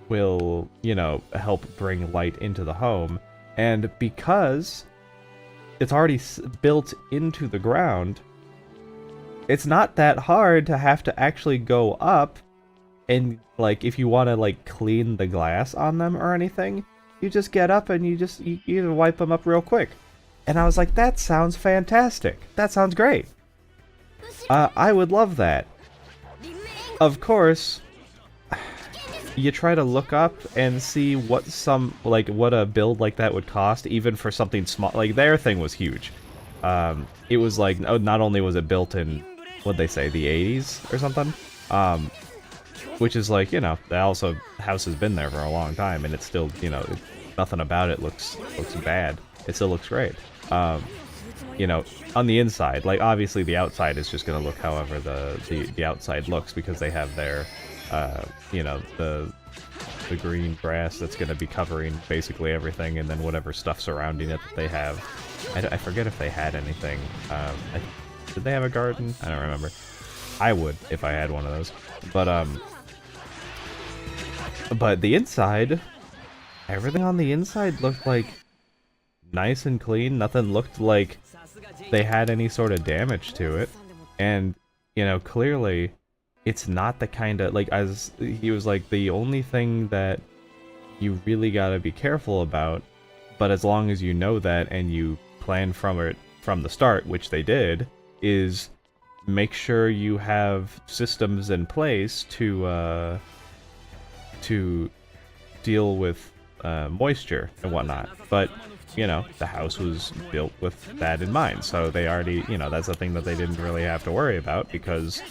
[SPEAKER 1] will, you know, help bring light into the home. And because it's already built into the ground, it's not that hard to have to actually go up and, like, if you want to like clean the glass on them or anything, you just get up and you wipe them up real quick. And I was like, that sounds fantastic. That sounds great. I would love that. Of course, you try to look up and see what what a build like that would cost, even for something small. Like, their thing was huge. It was like, not only was it built in, what'd they say, the 80s or something? Which is like, you know, the house has been there for a long time, and it's still, you know, nothing about it looks bad. It still looks great. You know, on the inside, like, obviously the outside is just gonna look however the outside looks, because they have their, you know, the green grass that's gonna be covering basically everything, and then whatever stuff surrounding it that they have. I forget if they had anything. Did they have a garden? I don't remember. I would if I had one of those. But the inside, everything on the inside looked like nice and clean. Nothing looked like they had any sort of damage to it. And, you know, clearly it's not the kind of, like, as he was like, the only thing that you really gotta be careful about, but as long as you know that and you plan from it from the start, which they did, is make sure you have systems in place to deal with moisture and whatnot. But, you know, the house was built with that in mind, so they already, you know, that's a thing that they didn't really have to worry about, because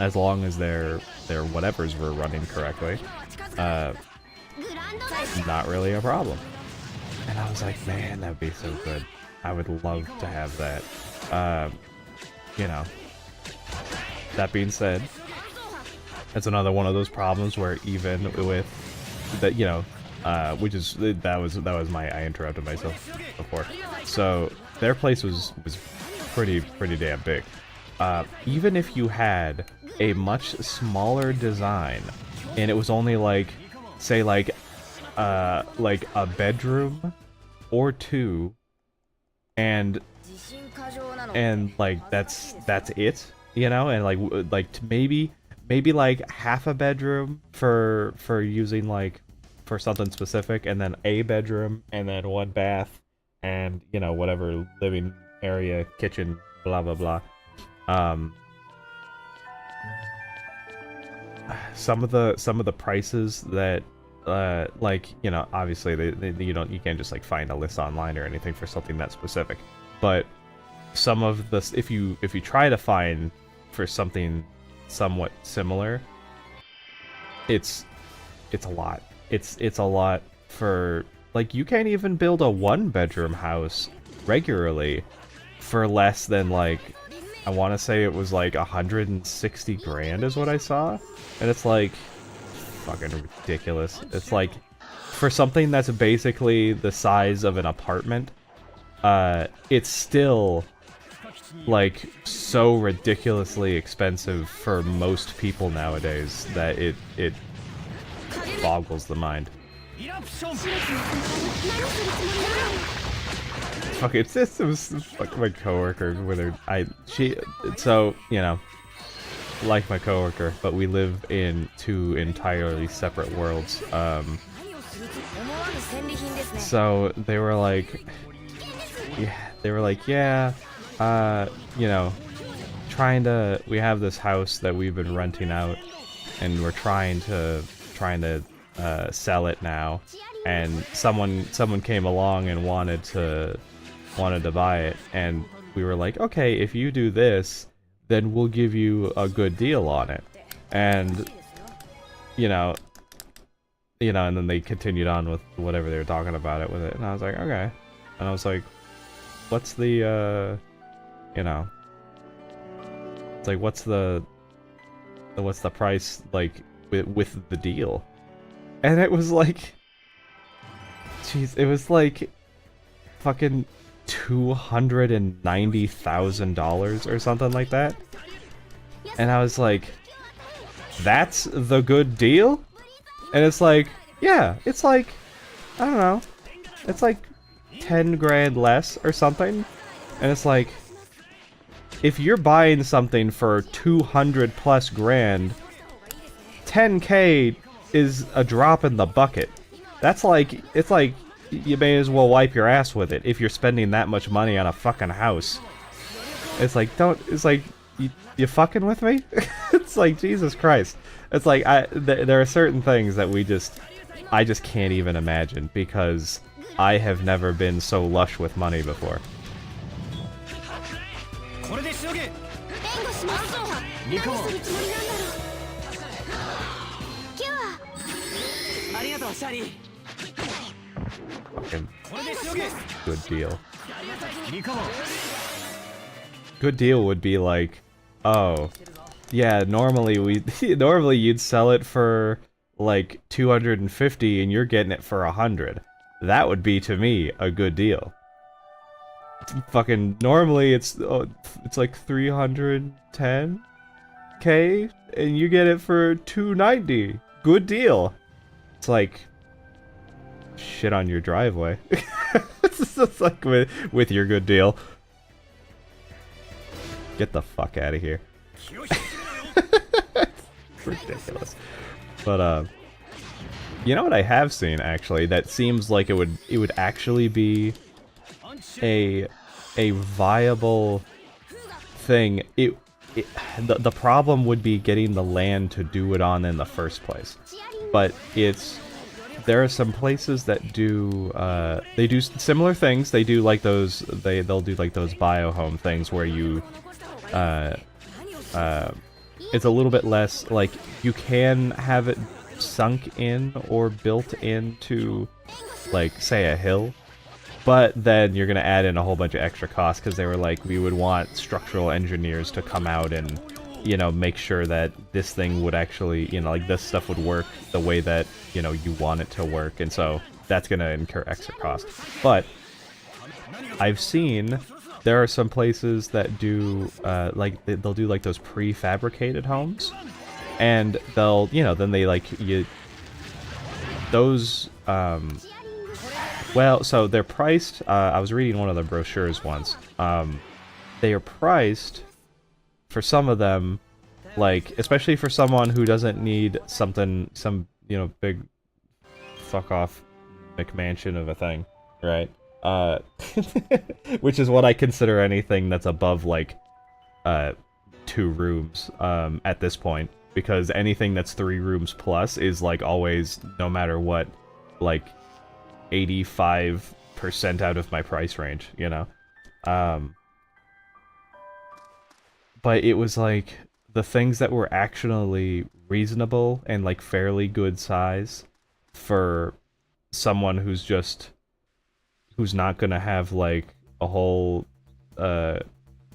[SPEAKER 1] as long as their whatevers were running correctly, not really a problem. And I was like, man, that'd be so good. I would love to have that. You know, that being said, it's another one of those problems where even with that, you know, which is, that was I interrupted myself before. So their place was pretty damn big. Even if you had a much smaller design, and it was only like, say like a bedroom or two, and like that's it, you know, and like maybe like half a bedroom for using like for something specific, and then a bedroom, and then one bath, and, you know, whatever living area, kitchen, blah blah blah. Some of the prices that like, you know, obviously you can't just like find a list online or anything for something that specific, but some of the, if you try to find for something somewhat similar, it's it's a lot. It's a lot for, like, you can't even build a 1-bedroom house regularly for less than, like, I want to say it was like 160 grand is what I saw, and it's like fucking ridiculous. It's like, for something that's basically the size of an apartment, it's still like so ridiculously expensive for most people nowadays that it boggles the mind. Fuck, it was fuck my coworker with her. So, you know, like my coworker, but we live in 2 entirely separate worlds. So they were like, yeah, you know, we have this house that we've been renting out, and we're trying to sell it now, and someone came along and wanted to buy it, and we were like, okay, if you do this, then we'll give you a good deal on it. And you know, and then they continued on with whatever they were talking about it with it, and I was like, okay. And I was like, what's the you know, it's like, what's the price, like, with the deal? And it was like, jeez, it was like fucking $290,000 or something like that. And I was like, that's the good deal? And it's like, yeah, it's like, I don't know, it's like 10 grand less or something. And it's like, if you're buying something for 200 plus grand, 10k is a drop in the bucket. That's like, it's like, you may as well wipe your ass with it if you're spending that much money on a fucking house. It's like, it's like, you fucking with me? It's like, Jesus Christ. It's like, there are certain things that I just can't even imagine, because I have never been so lush with money before. Fucking good deal. Good deal would be like, oh, yeah, normally you'd sell it for like 250 and you're getting it for 100. That would be, to me, a good deal. Fucking normally it's like 310k and you get it for 290. Good deal. It's like shit on your driveway. It's like with your good deal. Get the fuck out of here. It's ridiculous. But you know what I have seen, actually, that seems like it would actually be a viable thing. The problem would be getting the land to do it on in the first place. But there are some places that do they do similar things. They do like those they'll do like those biohome things where you it's a little bit less, like, you can have it sunk in or built into, like, say, a hill, but then you're gonna add in a whole bunch of extra costs, because they were like, we would want structural engineers to come out and, you know, make sure that this thing would actually, you know, like, this stuff would work the way that, you know, you want it to work, and so that's gonna incur extra cost. But I've seen there are some places that do like they'll do like those prefabricated homes, and they'll, you know, then they like those well, so they're priced, I was reading one of the brochures once, they are priced for some of them, like, especially for someone who doesn't need some, you know, big fuck off McMansion of a thing, right? Which is what I consider anything that's above, like, 2 rooms, at this point, because anything that's 3 rooms plus is, like, always, no matter what, like, 85% out of my price range, you know? But it was, like, the things that were actually reasonable and like fairly good size for someone who's not gonna have like a whole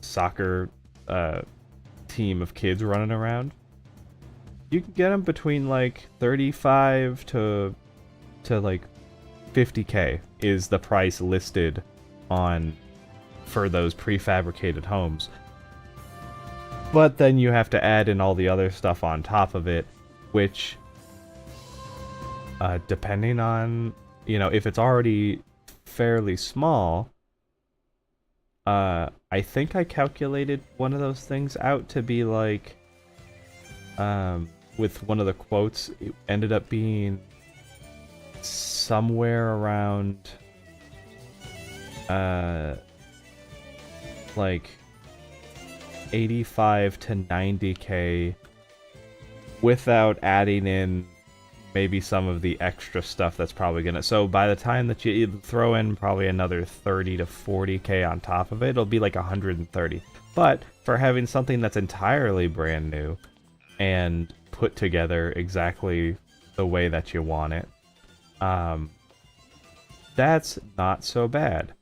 [SPEAKER 1] soccer team of kids running around. You can get them between like 35 to like 50K is the price listed on for those prefabricated homes. But then you have to add in all the other stuff on top of it, which depending on, you know, if it's already fairly small, I think I calculated one of those things out to be like, with one of the quotes, it ended up being somewhere around, like 85 to 90K without adding in maybe some of the extra stuff that's probably gonna, so by the time that you throw in probably another 30 to 40K on top of it, it'll be like 130. But for having something that's entirely brand new and put together exactly the way that you want it, that's not so bad.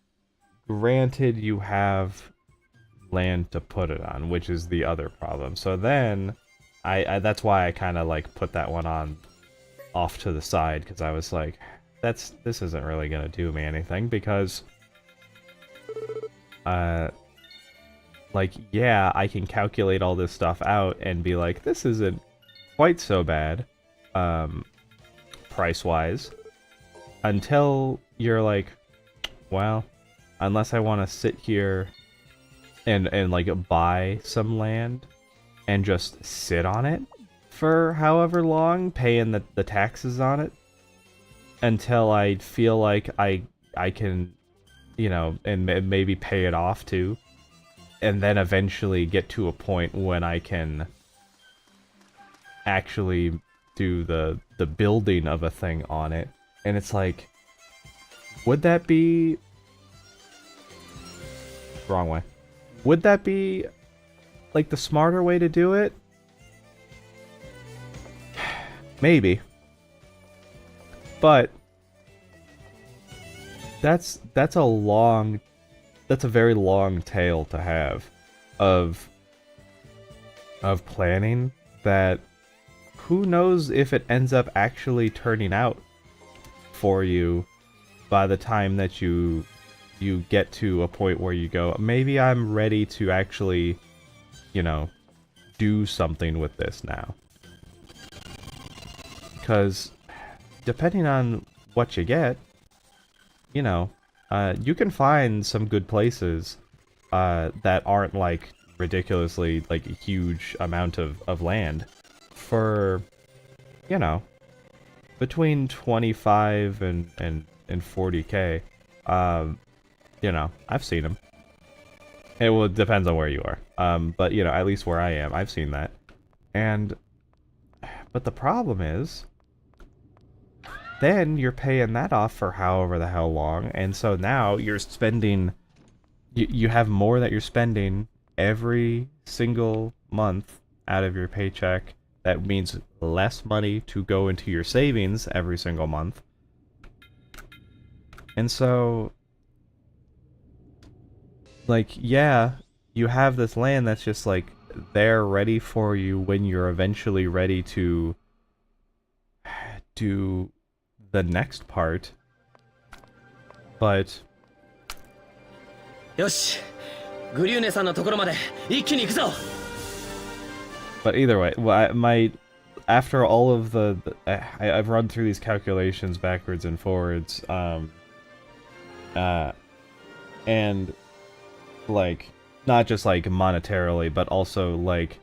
[SPEAKER 1] Granted, you have land to put it on, which is the other problem. So then I that's why I kind of like put that one on off to the side, because I was like, this isn't really gonna do me anything, because like, yeah, I can calculate all this stuff out and be like, this isn't quite so bad price wise, until you're like, well, unless I want to sit here and like buy some land and just sit on it for however long, paying the taxes on it until I feel like I can, you know, and maybe pay it off too, and then eventually get to a point when I can actually do the building of a thing on it. And it's like, would that be wrong way? Would that be like the smarter way to do it? Maybe. But that's a very long tail to have of planning that who knows if it ends up actually turning out for you by the time that you get to a point where you go, maybe I'm ready to actually, you know, do something with this now. Because depending on what you get, you know, you can find some good places that aren't like ridiculously like a huge amount of land for, you know, between 25 and 40K. You know, I've seen them. It will depends on where you are. But you know, at least where I am, I've seen that. But the problem is, then you're paying that off for however the hell long, and so now you're spending, you have more that you're spending every single month out of your paycheck. That means less money to go into your savings every single month. And so, like, yeah, you have this land that's just like there ready for you when you're eventually ready to do the next part. But
[SPEAKER 6] よし、グリューネさんのところまで一気に行くぞ。
[SPEAKER 1] But either way, my after all of I've run through these calculations backwards and forwards, and like not just like monetarily, but also like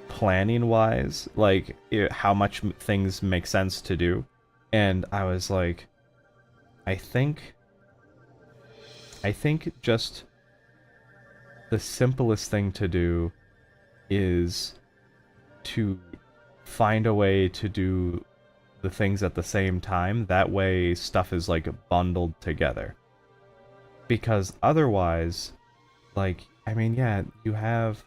[SPEAKER 1] planning wise, like how much things make sense to do. And I was like, I think just the simplest thing to do is to find a way to do the things at the same time. That way stuff is like bundled together. Because otherwise, like, I mean, yeah, you have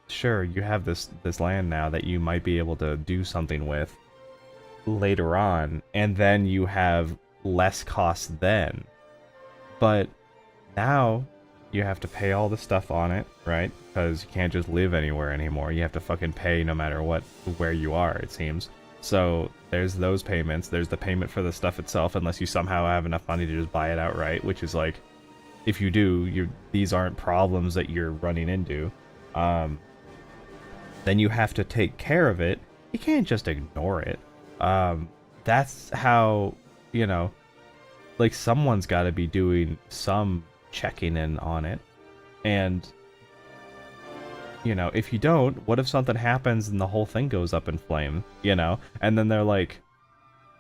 [SPEAKER 1] sure, you have this land now that you might be able to do something with later on, and then you have less costs then. But now you have to pay all the stuff on it, right? Because you can't just live anywhere anymore. You have to fucking pay no matter what, where you are, it seems. So there's those payments. There's the payment for the stuff itself, unless you somehow have enough money to just buy it outright, which is like, if you do, these aren't problems that you're running into. Then you have to take care of it. You can't just ignore it. That's how, you know, like, someone's got to be doing some checking in on it. And, you know, if you don't, what if something happens and the whole thing goes up in flame, you know? And then they're like,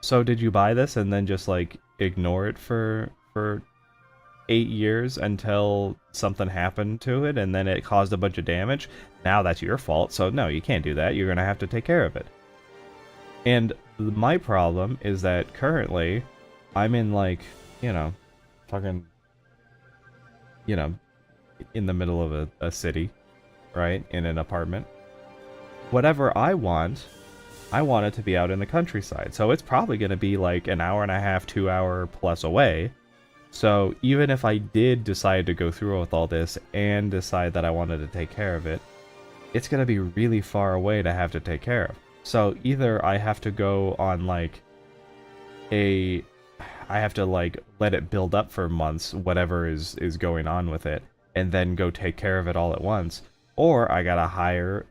[SPEAKER 1] so did you buy this? And then just, like, ignore it for 8 years until something happened to it and then it caused a bunch of damage. Now that's your fault, so no, you can't do that. You're gonna have to take care of it. And my problem is that currently I'm in, like, you know, fucking, you know, in the middle of a city, right? In an apartment. Whatever I want it to be out in the countryside. So it's probably gonna be like an hour and a half, 2 hour plus away. So even if I did decide to go through with all this and decide that I wanted to take care of it, it's going to be really far away to have to take care of. So either I have to go on like I have to like let it build up for months, whatever is going on with it, and then go take care of it all at once. Or I got to hire,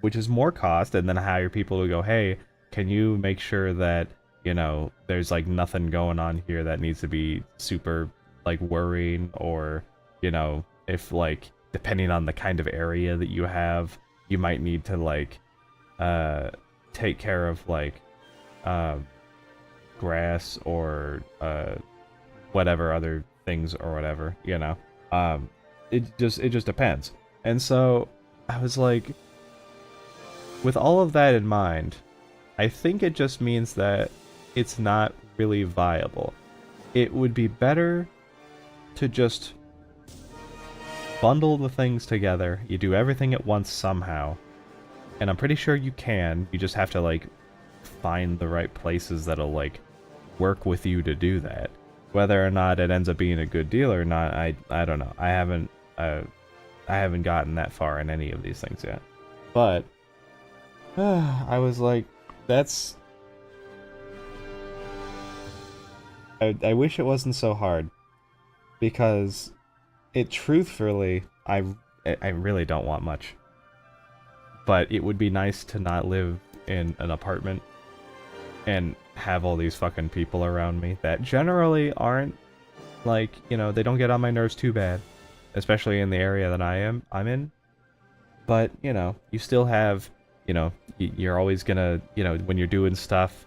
[SPEAKER 1] which is more cost, and then hire people to go, hey, can you make sure that, you know, there's like nothing going on here that needs to be super like worrying, or, you know, if like depending on the kind of area that you have, you might need to like take care of like grass or whatever other things or whatever, you know. It just depends. And so I was like, with all of that in mind, I think it just means that it's not really viable. It would be better to just bundle the things together. You do everything at once somehow. And I'm pretty sure you can. You just have to, like, find the right places that'll, like, work with you to do that. Whether or not it ends up being a good deal or not, I don't know. I haven't gotten that far in any of these things yet. But I was like, that's... I wish it wasn't so hard, because it truthfully, I really don't want much. But it would be nice to not live in an apartment and have all these fucking people around me that generally aren't, like, you know, they don't get on my nerves too bad, especially in the area that I'm in. But, you know, you still have, you know, you're always gonna, you know, when you're doing stuff,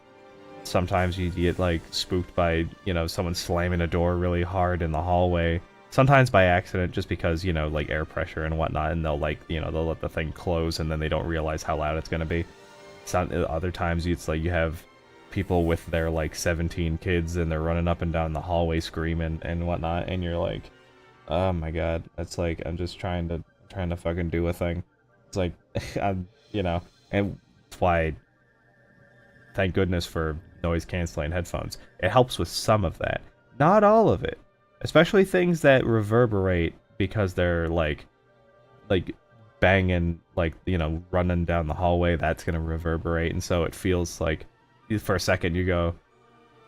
[SPEAKER 1] sometimes you get, like, spooked by, you know, someone slamming a door really hard in the hallway. Sometimes by accident, just because, you know, like, air pressure and whatnot, and they'll, like, you know, they'll let the thing close and then they don't realize how loud it's gonna be. Some other times, it's like you have people with their, like, 17 kids and they're running up and down the hallway screaming and whatnot, and you're like, oh my god, that's like, I'm just trying to fucking do a thing. It's like, I'm, you know, and that's why, thank goodness for noise-canceling headphones. It helps with some of that. Not all of it. Especially things that reverberate because they're, like banging, like, you know, running down the hallway, that's gonna reverberate, and so it feels like, for a second you go,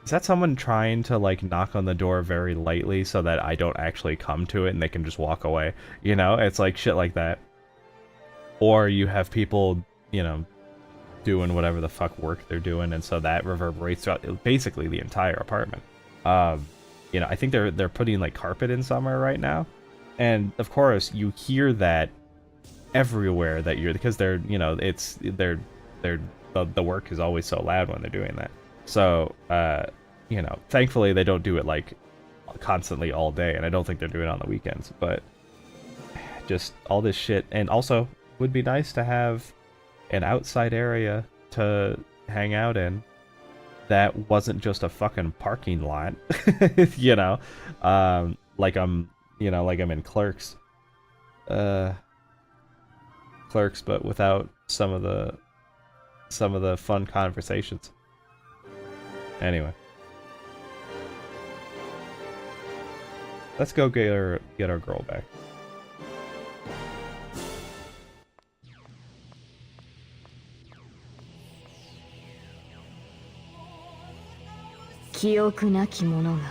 [SPEAKER 1] is that someone trying to, like, knock on the door very lightly so that I don't actually come to it and they can just walk away? You know, it's like shit like that. Or you have people, you know, doing whatever the fuck work they're doing, and so that reverberates throughout basically the entire apartment. You know, I think they're putting, like, carpet in somewhere right now, and of course you hear that everywhere that you're, because they're, you know, it's the work is always so loud when they're doing that. So you know, thankfully they don't do it, like, constantly all day, and I don't think they're doing it on the weekends. But just all this shit, and also would be nice to have an outside area to hang out in that wasn't just a fucking parking lot. You know, like I'm in Clerks. Clerks, but without some of the fun conversations. Anyway, let's go get our girl back.
[SPEAKER 8] 「記憶なき者が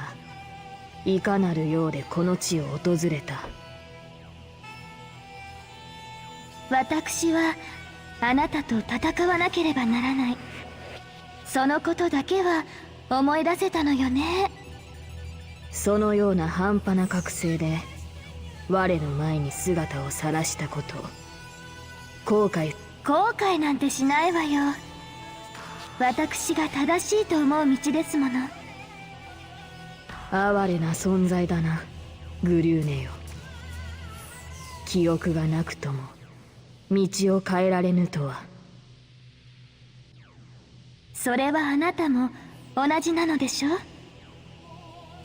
[SPEAKER 8] いかなるようでこの地を訪れた」。
[SPEAKER 3] 私はあなたと戦わなければならない。そのことだけは思い出せたのよね。
[SPEAKER 8] そのような半端な覚醒で我の前に姿を晒したこと後
[SPEAKER 3] 悔なんてしないわよ。私が正しいと思う道ですもの。
[SPEAKER 8] 哀れな存在だな、グリューネよ。記憶がなくとも道を変えられぬとは。
[SPEAKER 3] それはあなたも同じなのでしょ。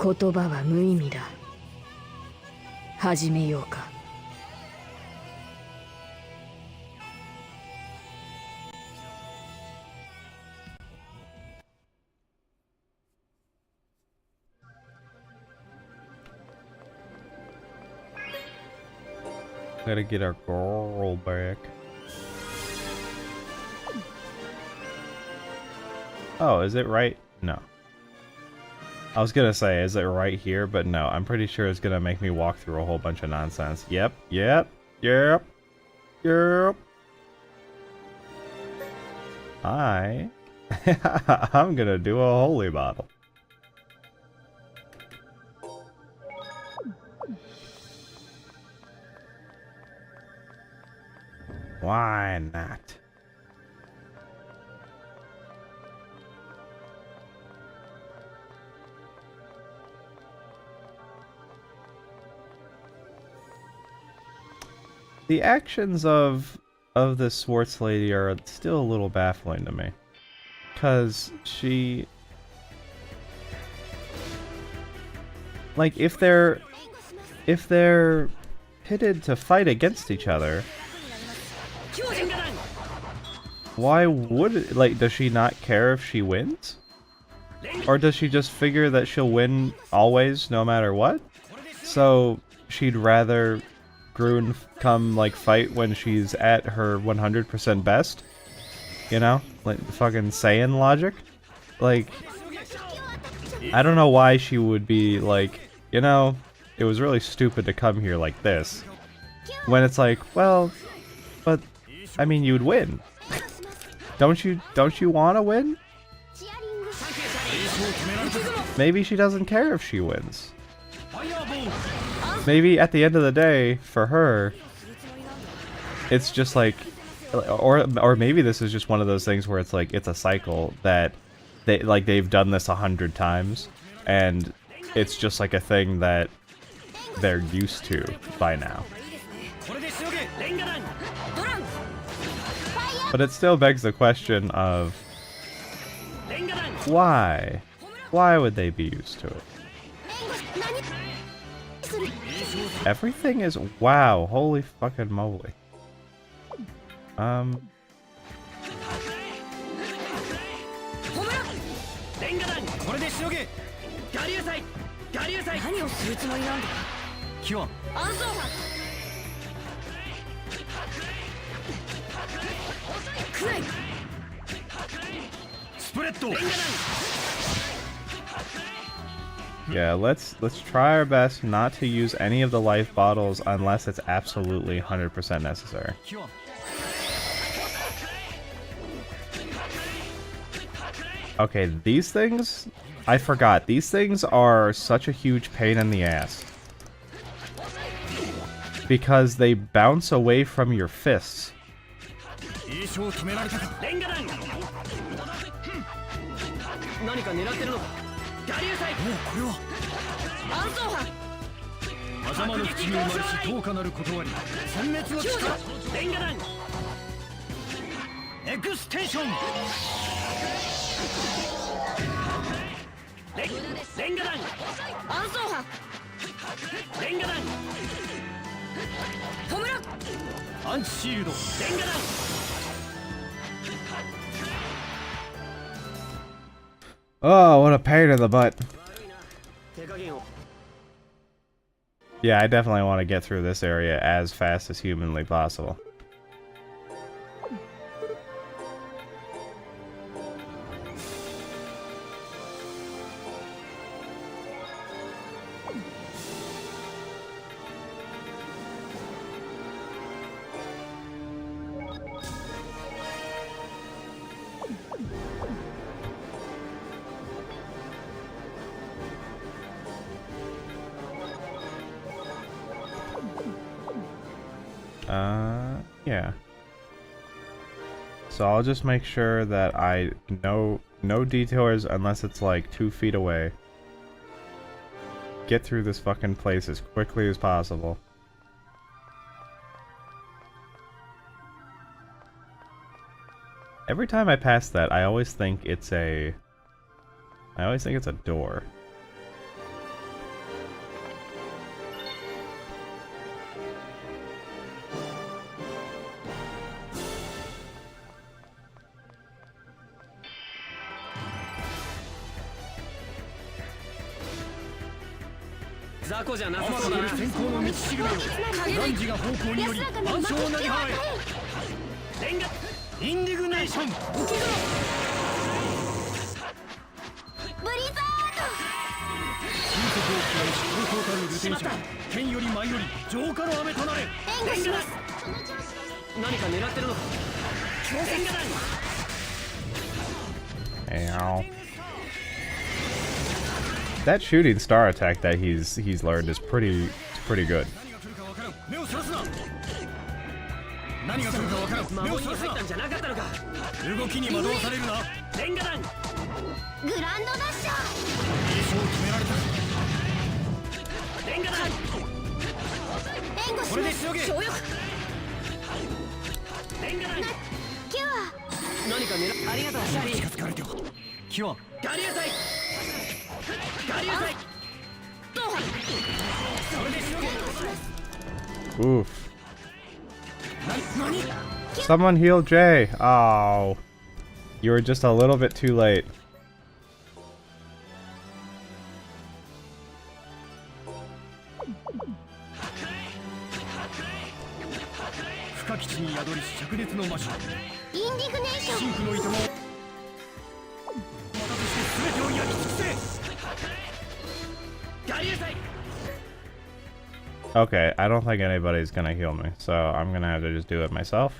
[SPEAKER 8] 言葉は無意味だ。始めようか。
[SPEAKER 1] Gotta get our girl back. Oh, is it right? No. I was gonna say, is it right here? But no, I'm pretty sure it's gonna make me walk through a whole bunch of nonsense. Yep. I'm gonna do a holy bottle. Why not? The actions of this Swartz lady are still a little baffling to me. Because she... Like, if they're pitted to fight against each other, why would it, like, does she not care if she wins? Or does she just figure that she'll win always, no matter what? So she'd rather Grune come, like, fight when she's at her 100% best? You know? Like, fucking Saiyan logic? Like, I don't know why she would be like, you know, it was really stupid to come here like this. When it's like, well, but, I mean, you'd win. Don't you want to win? Maybe she doesn't care if she wins. Maybe at the end of the day, for her, it's just like, or maybe this is just one of those things where it's like, it's a cycle that they've done this 100 times, and it's just like a thing that they're used to by now. But it still begs the question of why? Why would they be used to it? Everything is... Wow, holy fucking moly. Yeah, let's try our best not to use any of the life bottles unless it's absolutely 100% necessary. Okay, these things, I forgot. These things are such a huge pain in the ass. Because they bounce away from your fists.
[SPEAKER 6] アンチシールド電ガ弾
[SPEAKER 1] Oh, what a pain in the butt. Yeah, I definitely want to get through this area as fast as humanly possible. Yeah. So I'll just make sure that I no detours unless it's like 2 feet away. Get through this fucking place as quickly as possible. Every time I pass that, I always think it's a door. Ow. That shooting star attack that he's learned is pretty good. Oof. Someone heal Jay. Oh. You were just a little bit too late. Okay, I don't think anybody's gonna heal me, so I'm gonna have to just do it myself.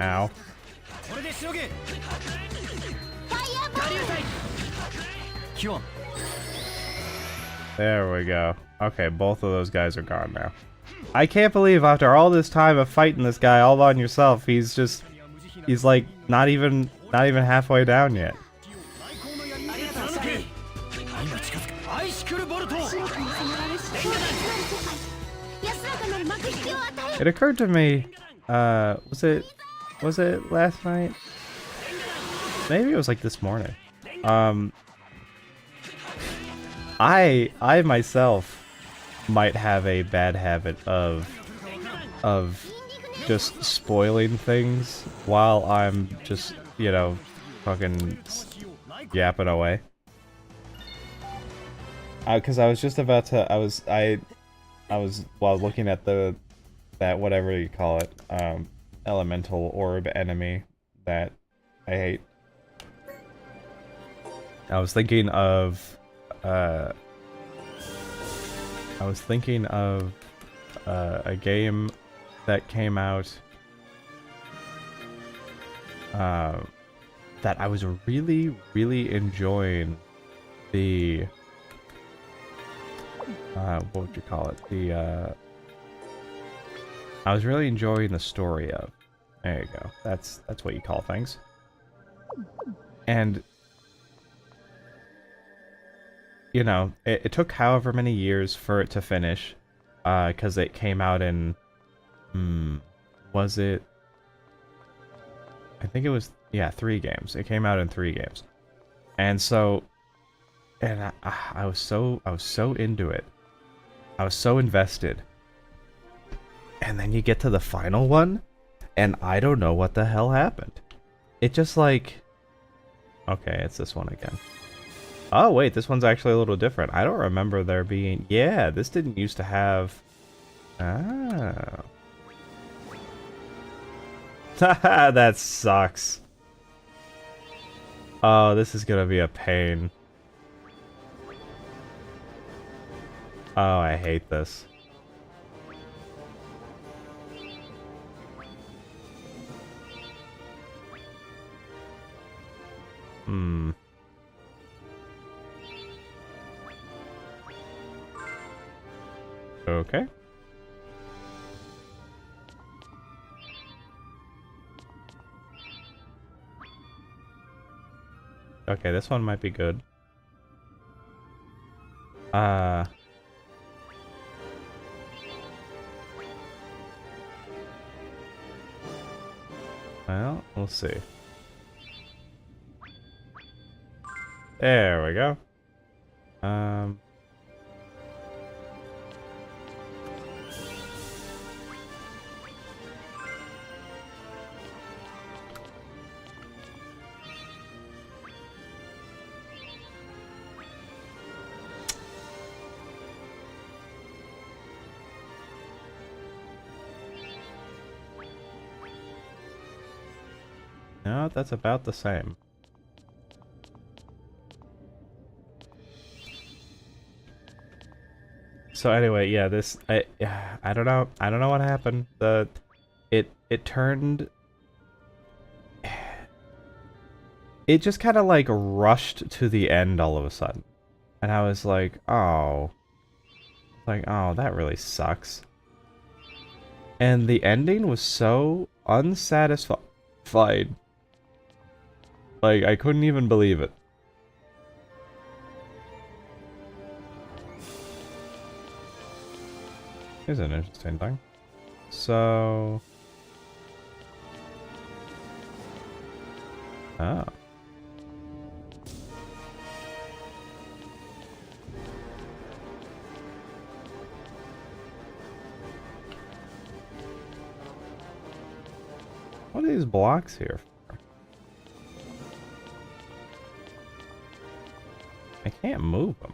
[SPEAKER 1] Ow. There we go. Okay, both of those guys are gone now. I can't believe after all this time of fighting this guy all on yourself, he's like not even halfway down yet. It occurred to me, was it last night? Maybe it was like this morning. I myself might have a bad habit of just spoiling things while I'm just, you know, fucking yapping away. Cause I was just about to, I was while looking at that whatever you call it, elemental orb enemy that I hate. I was thinking of a game that came out that I was really enjoying the what would you call it? I was really enjoying the story of. There you go. That's what you call things. you know, it took however many years for it to finish, because it came out in, was it? I think it was, yeah, 3 games. It came out in 3 games, and so, and I was so into it. I was so invested, and then you get to the final one, and I don't know what the hell happened. It just like, okay, it's this one again. Oh wait, this one's actually a little different. I don't remember there being... Yeah, this didn't used to have... Oh. Haha, that sucks. Oh, this is gonna be a pain. Oh, I hate this. Okay. Okay, this one might be good. Well, we'll see. There we go. No, that's about the same. So anyway, yeah, this I don't know what happened. It turned, it just kind of like rushed to the end all of a sudden, and I was like, oh, that really sucks. And the ending was so unsatisfied. Like, I couldn't even believe it. Here's an interesting thing. So... Oh. What are these blocks here for? I can't move them.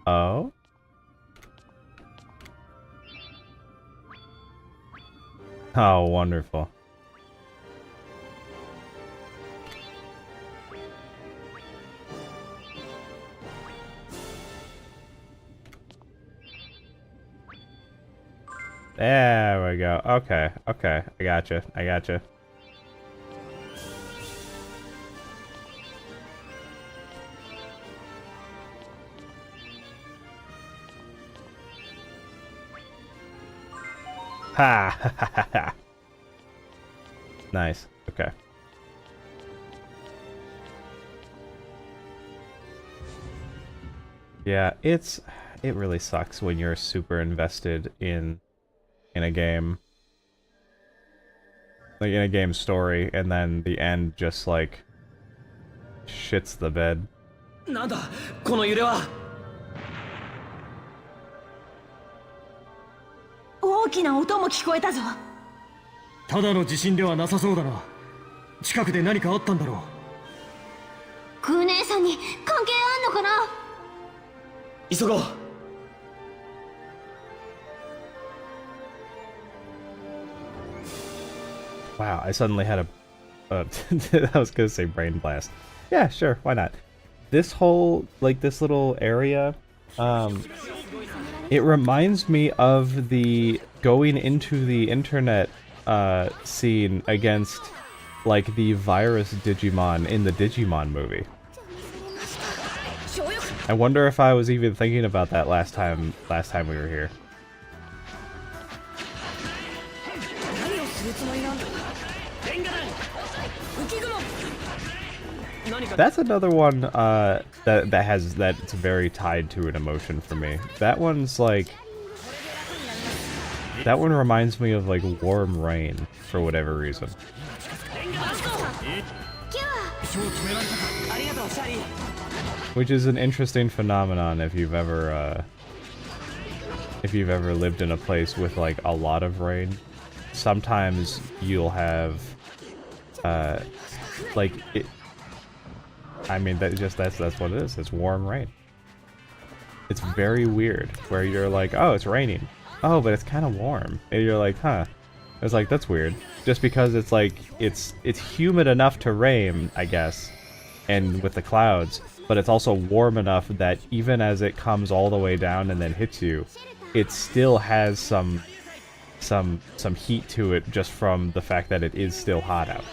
[SPEAKER 1] Oh? Oh, wonderful. There we go. Okay, okay. I gotcha. I gotcha. Ha! Nice. Okay. Yeah, it really sucks when you're super invested in a game. Like in a game story, and then the end just like shits the bed.
[SPEAKER 6] なんだこの揺れは。
[SPEAKER 7] 大きな音も聞こえたぞ。
[SPEAKER 9] ただの地震ではなさそうだな。近くで何かあったんだろう。
[SPEAKER 5] グー姉さんに関係あんのかな。
[SPEAKER 6] 急ごう。
[SPEAKER 1] Wow, I suddenly had a... I was gonna say brain blast. Yeah, sure, why not? This whole, like, this little area, it reminds me of the going into the internet scene against, like, the virus Digimon in the Digimon movie. I wonder if I was even thinking about that last time we were here. That's another one that's very tied to an emotion for me. That one's like, that one reminds me of like warm rain for whatever reason. Which is an interesting phenomenon if you've ever lived in a place with like a lot of rain. Sometimes you'll have like it, I mean that's what it is. It's warm rain. It's very weird where you're like, oh, it's raining. Oh, but it's kind of warm. And you're like, huh. It's like, that's weird. Just because it's like it's humid enough to rain, I guess, and with the clouds, but it's also warm enough that even as it comes all the way down and then hits you, it still has some heat to it just from the fact that it is still hot out.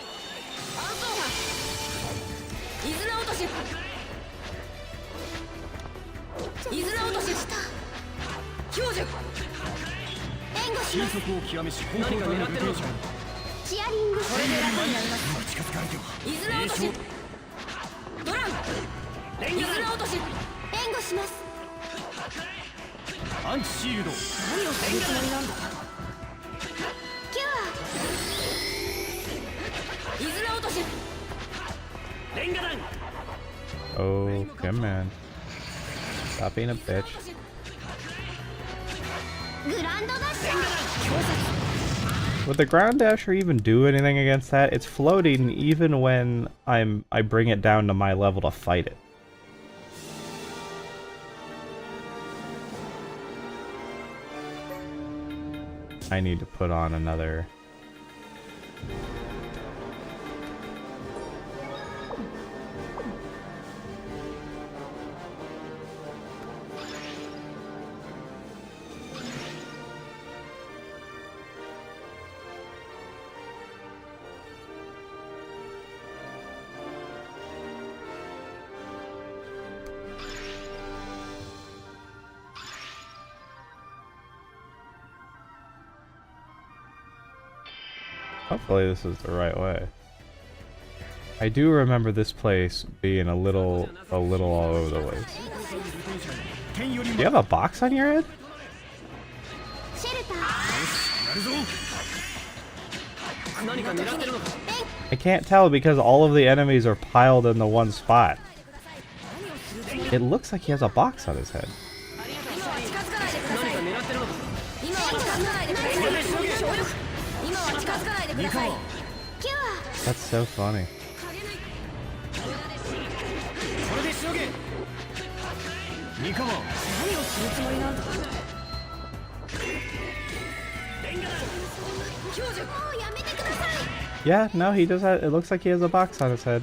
[SPEAKER 1] Oh, come on. Stop being a bitch. Would the ground dasher even do anything against that? It's floating even when I bring it down to my level to fight it. I need to put on another... Hopefully this is the right way. I do remember this place being a little all over the place. Do you have a box on your head? I can't tell because all of the enemies are piled in the one spot. It looks like he has a box on his head. That's so funny. Yeah, no, he does have, it looks like he has a box on his head.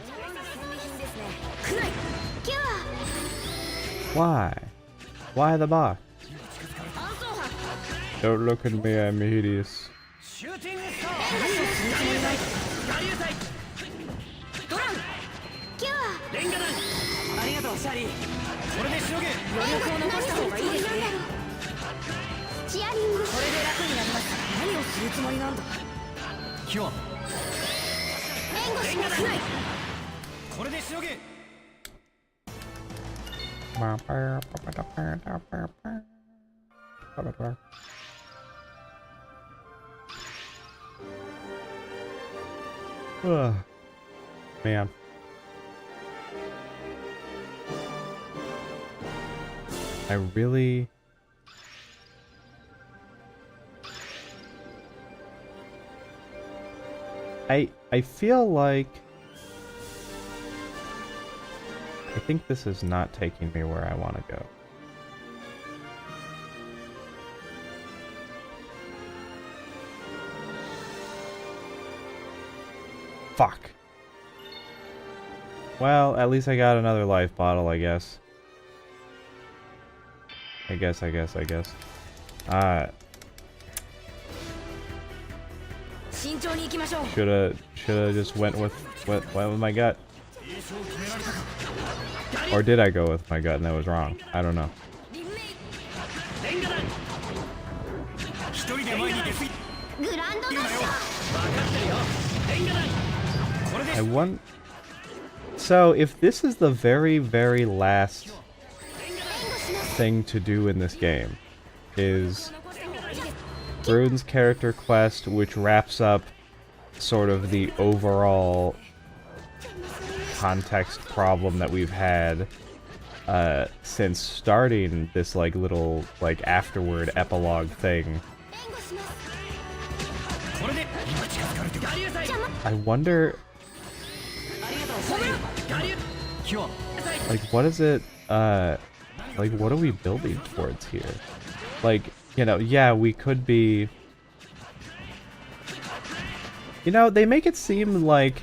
[SPEAKER 1] Why? Why the box? Don't look at me, I'm hideous. Ugh. Man. I really... I feel like... I think this is not taking me where I want to go. Fuck. Well, at least I got another life bottle, I guess. I guess. Shoulda just went with my gut. Or did I go with my gut and that was wrong? I don't know. I want... So, if this is the very, very last thing to do in this game, is Grune's character quest, which wraps up sort of the overall context problem that we've had since starting this like little like afterward epilogue thing. I wonder, like, what is it, like, what are we building towards here? Like, you know, yeah, we could be... You know, they make it seem like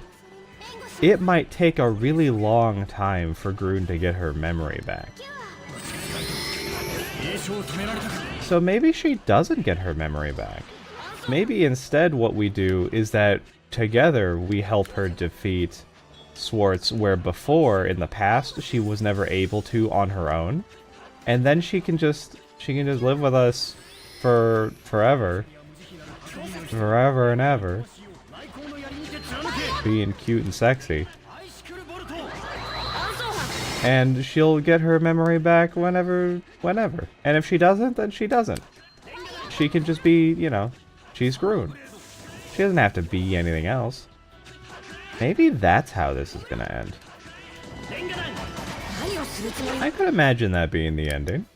[SPEAKER 1] it might take a really long time for Grune to get her memory back. So maybe she doesn't get her memory back. Maybe instead what we do is that together we help her defeat Swartz, where before, in the past, she was never able to on her own. And then she can just live with us for forever. Forever and ever. Being cute and sexy. And she'll get her memory back whenever. And if she doesn't, then she doesn't. She can just be, you know, she's Grune. She doesn't have to be anything else. Maybe that's how this is gonna end. I could imagine that being the ending.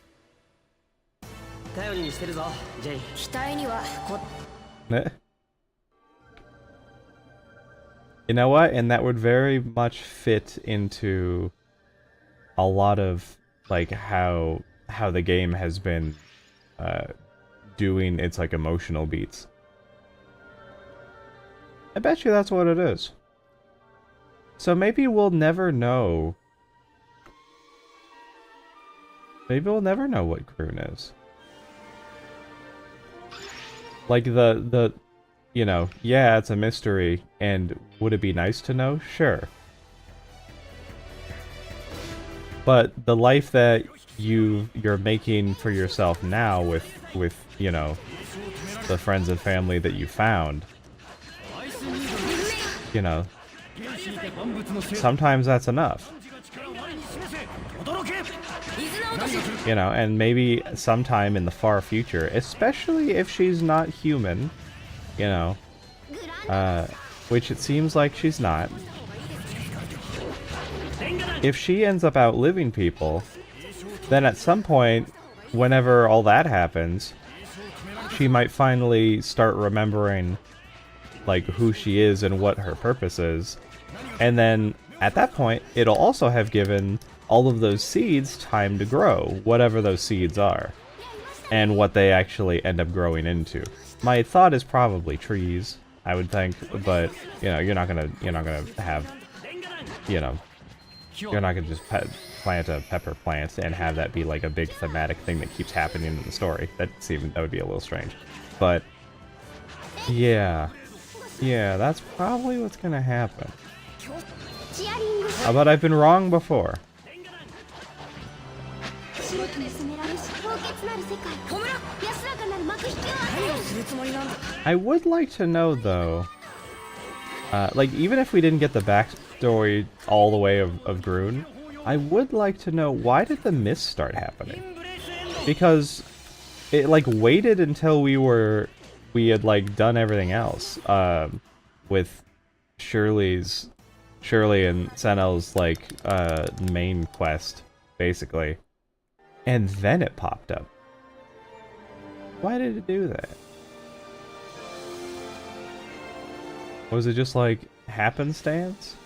[SPEAKER 1] You know what? And that would very much fit into a lot of like how the game has been doing its like emotional beats. I bet you that's what it is. So maybe we'll never know. Maybe we'll never know what Grune is. Like the you know, yeah, it's a mystery, and would it be nice to know? Sure. But the life that you're making for yourself now with you know, the friends and family that you found, you know, sometimes that's enough. You know, and maybe sometime in the far future, especially if she's not human, you know, which it seems like she's not. If she ends up outliving people, then at some point, whenever all that happens, she might finally start remembering like who she is and what her purpose is. And then at that point, it'll also have given all of those seeds time to grow, whatever those seeds are, and what they actually end up growing into. My thought is probably trees, I would think, but you know, you're not gonna have, you know, you're not gonna just plant a pepper plant and have that be like a big thematic thing that keeps happening in the story. That would be a little strange. But yeah, that's probably what's gonna happen. But I've been wrong before. I would like to know, though, like, even if we didn't get the backstory all the way of Grune, I would like to know, why did the mists start happening? Because it, like, waited until we had, like, done everything else, with Shirley and Senel's, like, main quest, basically. And then it popped up. Why did it do that? Was it just like happenstance?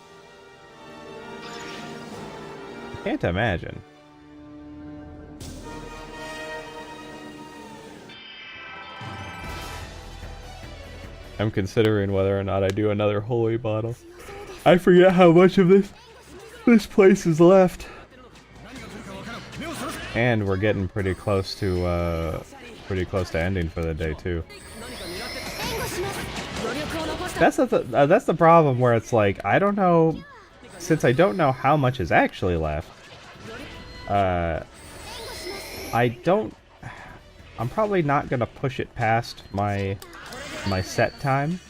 [SPEAKER 1] I can't imagine. I'm considering whether or not I do another holy bottle. I forget how much of this place is left. And we're getting pretty close to ending for the day too. That's the problem, where it's like, I don't know, since I don't know how much is actually left, I don't... I'm probably not gonna push it past my set time.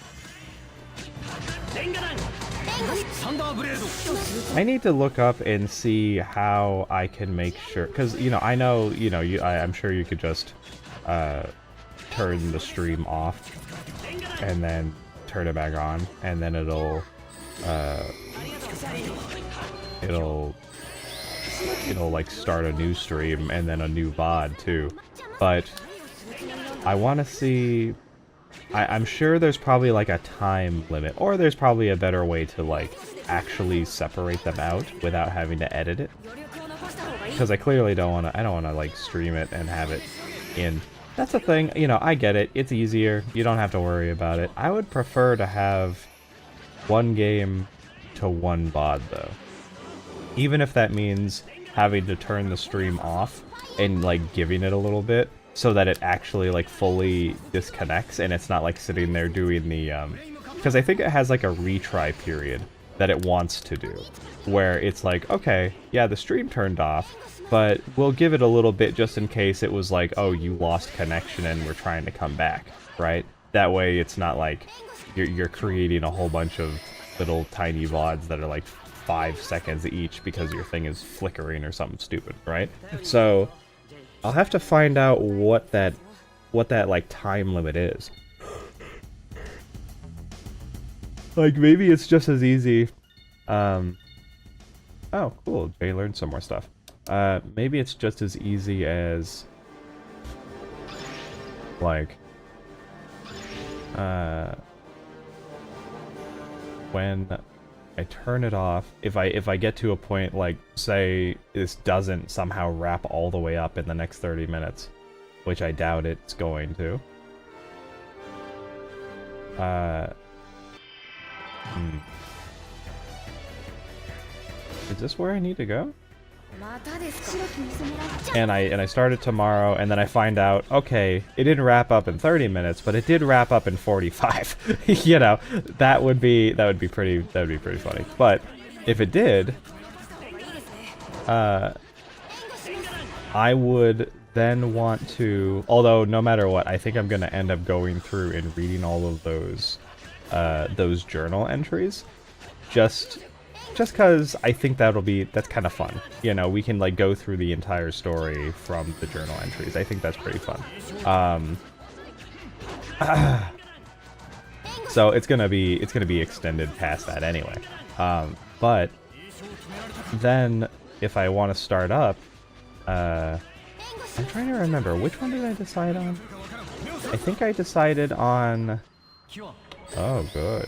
[SPEAKER 1] I need to look up and see how I can make sure, because, you know, I know, you know, I'm sure you could just turn the stream off and then turn it back on, and then it'll like start a new stream and then a new VOD too. But I want to see... I'm sure there's probably like a time limit, or there's probably a better way to like actually separate them out without having to edit it. Because I clearly don't want to. I don't want to like stream it and have it in. That's the thing. You know, I get it. It's easier. You don't have to worry about it. I would prefer to have one game to one VOD though, even if that means having to turn the stream off and like giving it a little bit, so that it actually like fully disconnects and it's not like sitting there doing the because I think it has like a retry period that it wants to do, where it's like, okay, yeah, the stream turned off, but we'll give it a little bit just in case it was like, oh, you lost connection and we're trying to come back, right? That way it's not like you're creating a whole bunch of little tiny VODs that are like 5 seconds each because your thing is flickering or something stupid, right? So I'll have to find out what that like time limit is. Like maybe it's just as easy. Oh, cool. Jay learned some more stuff. Maybe it's just as easy as like when I turn it off, if I get to a point, like, say this doesn't somehow wrap all the way up in the next 30 minutes, which I doubt it's going to. Is this where I need to go? And I start it tomorrow, and then I find out, okay, it didn't wrap up in 30 minutes, but it did wrap up in 45. You know, that would be pretty funny. But if it did, I would then want to, although no matter what, I think I'm gonna end up going through and reading all of those journal entries, just because I think that's kind of fun. You know, we can like go through the entire story from the journal entries. I think that's pretty fun. So it's gonna be extended past that anyway. But then if I want to start up, I'm trying to remember, which one did I decide on? I think I decided on... Oh, good.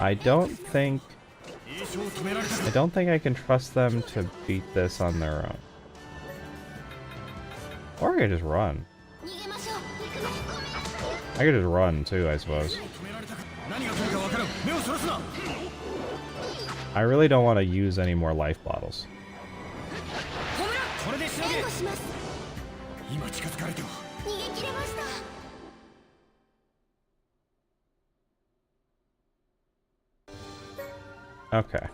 [SPEAKER 1] I don't think I can trust them to beat this on their own. Or I could just run. I could just run too, I suppose. I really don't want to use any more life bottles. Okay.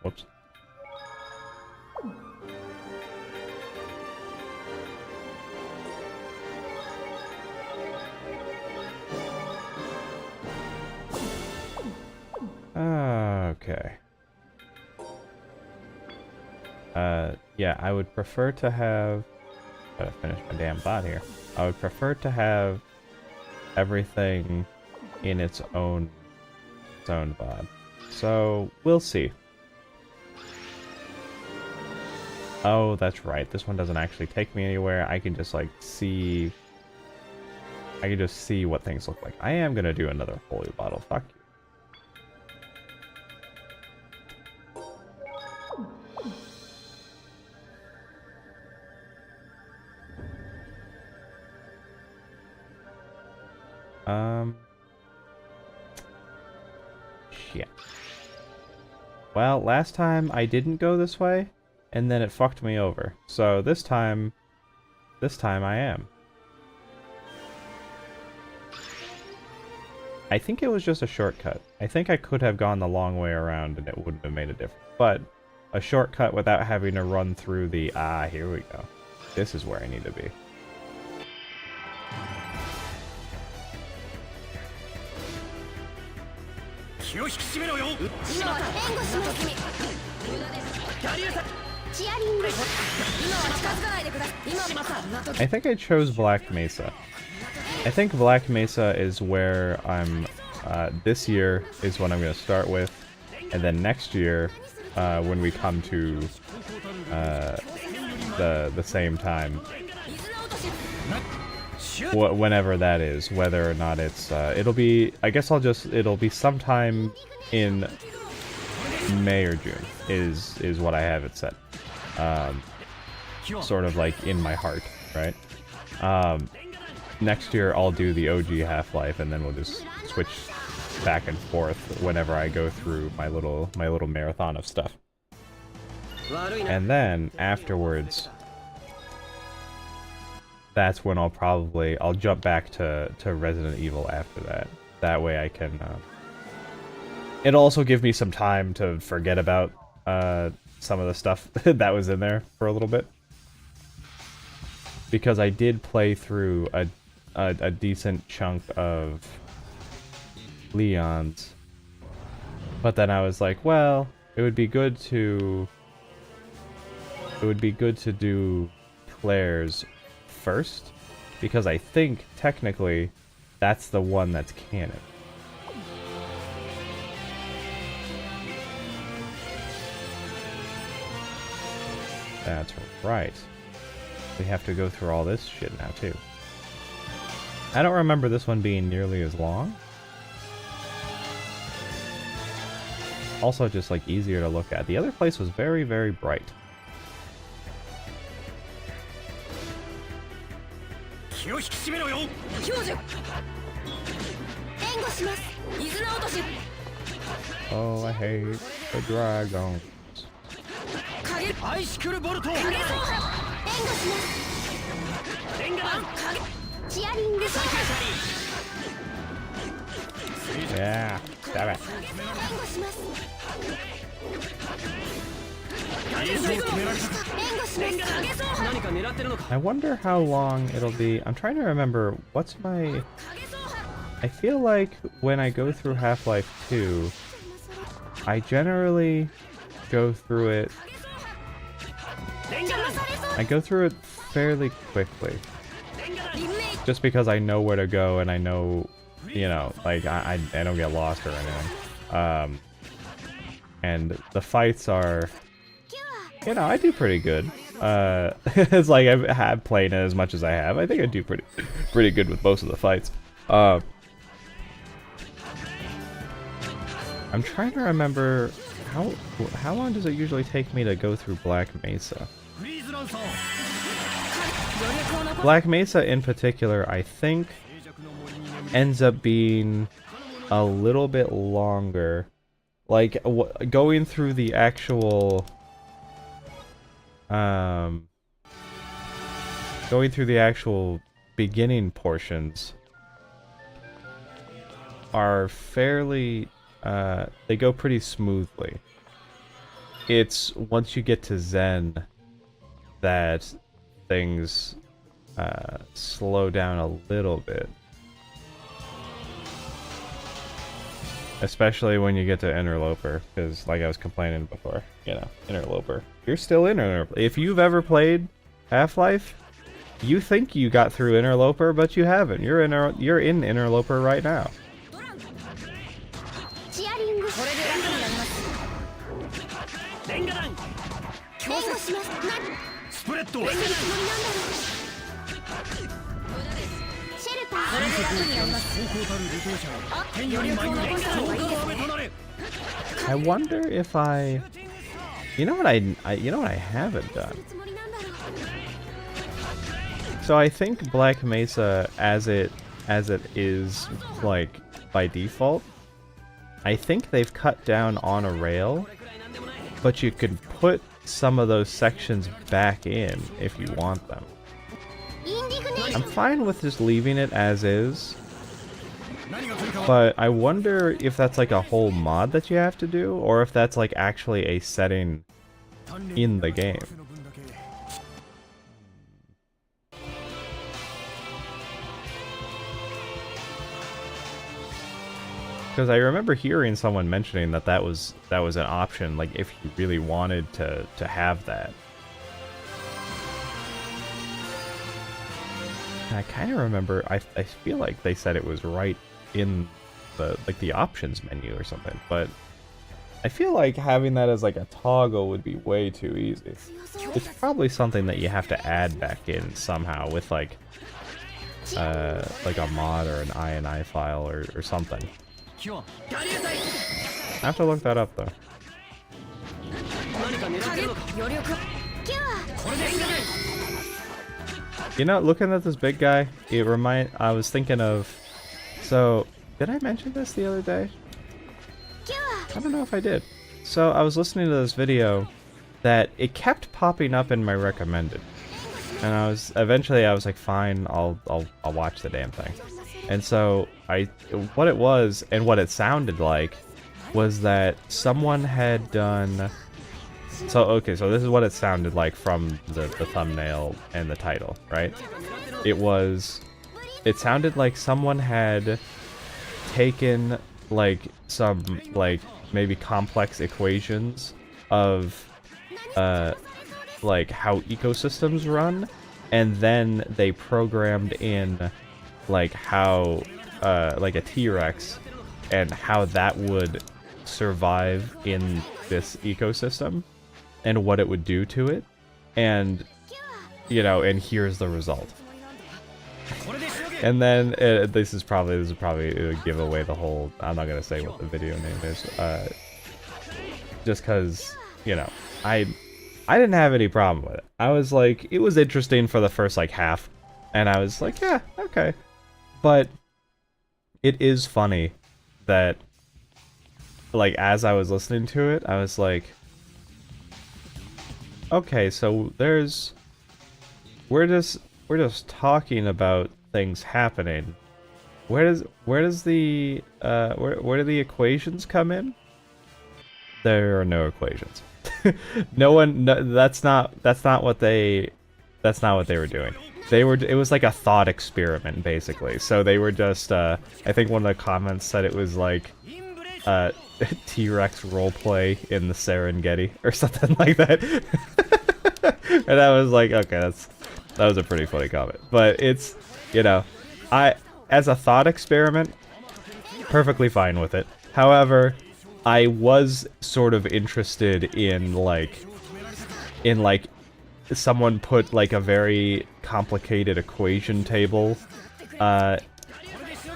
[SPEAKER 1] Whoops. Okay. Yeah, I would prefer to have... Gotta finish my damn thought here. I would prefer to have everything in its own VOD. So, we'll see. Oh, that's right. This one doesn't actually take me anywhere. I can just, like, see... I can just see what things look like. I am gonna do another holy bottle. Fuck you. Shit. Well, last time I didn't go this way, and then it fucked me over. So this time I am. I think it was just a shortcut. I think I could have gone the long way around and it wouldn't have made a difference. But a shortcut without having to run through the, here we go. This is where I need to be. I think I chose Black Mesa. I think Black Mesa is where I'm, this year is what I'm going to start with, and then next year, when we come to, the same time, whenever that is, whether or not it's, it'll be, I guess it'll be sometime in May or June, is what I have it set. Sort of like in my heart, right? Next year I'll do the OG Half-Life, and then we'll just switch back and forth whenever I go through my little marathon of stuff. And then afterwards, that's when I'll jump back to Resident Evil after that. That way I can, it'll also give me some time to forget about, some of the stuff that was in there for a little bit. Because I did play through a decent chunk of Leon's. But then I was like, well, it would be good to do Claire's first, because I think technically that's the one that's canon. That's right. We have to go through all this shit now too. I don't remember this one being nearly as long. Also just like easier to look at. The other place was very, very bright. Oh, I hate the dragons. Yeah, damn it. I wonder how long it'll be. I'm trying to remember what's my... I feel like when I go through Half-Life 2, I generally go through it... I go through it fairly quickly. Just because I know where to go and I know, you know, like, I don't get lost or anything. And the fights are... You know, I do pretty good. It's like I have played it as much as I have. I think I do pretty good with most of the fights. I'm trying to remember how long does it usually take me to go through Black Mesa? Black Mesa in particular, I think, ends up being a little bit longer. Like going through the actual beginning portions are fairly they go pretty smoothly. It's once you get to Zen that things slow down a little bit. Especially when you get to Interloper, because like I was complaining before, you know, Interloper. You're still in Interloper. If you've ever played Half-Life, you think you got through Interloper, but you haven't. You're in Interloper right now. I wonder if you know what I haven't done. So I think Black Mesa, as it is like by default, I think they've cut down on a rail, but you can put some of those sections back in if you want them. I'm fine with just leaving it as is, But I wonder if that's like a whole mod that you have to do, or if that's like actually a setting in the game. Because I remember hearing someone mentioning that that was an option, like if you really wanted to have that. And I kind of remember, I feel like they said it was right in the options menu or something, but I feel like having that as like a toggle would be way too easy. It's probably something that you have to add back in somehow with like a mod or an INI file or something. I have to look that up though. You know, looking at this big guy, I was thinking of, so did I mention this the other day? I don't know if I did. So I was listening to this video that it kept popping up in my recommended, and eventually I was like, fine, I'll watch the damn thing. And so what it was and what it sounded like was that someone had done. So okay, so this is what it sounded like from the thumbnail and the title, right? It sounded like someone had taken like some like maybe complex equations of like how ecosystems run, and then they programmed in like how like a T-Rex and how that would survive in this ecosystem and what it would do to it, and you know, and here's the result. And then this is probably give away the whole. I'm not gonna say what the video name is, just because, you know, I didn't have any problem with it. I was like, it was interesting for the first like half, and I was like, yeah, okay. But it is funny that, like, as I was listening to it, I was like, okay, so we're just talking about things happening. Where do the equations come in? There are no equations. That's not what they were doing. It was like a thought experiment, basically. So they were just, I think one of the comments said it was like, T-Rex roleplay in the Serengeti, or something like that. And I was like, okay, that was a pretty funny comment. But it's, you know, as a thought experiment, perfectly fine with it. However, I was sort of interested in someone put like a very complicated equation table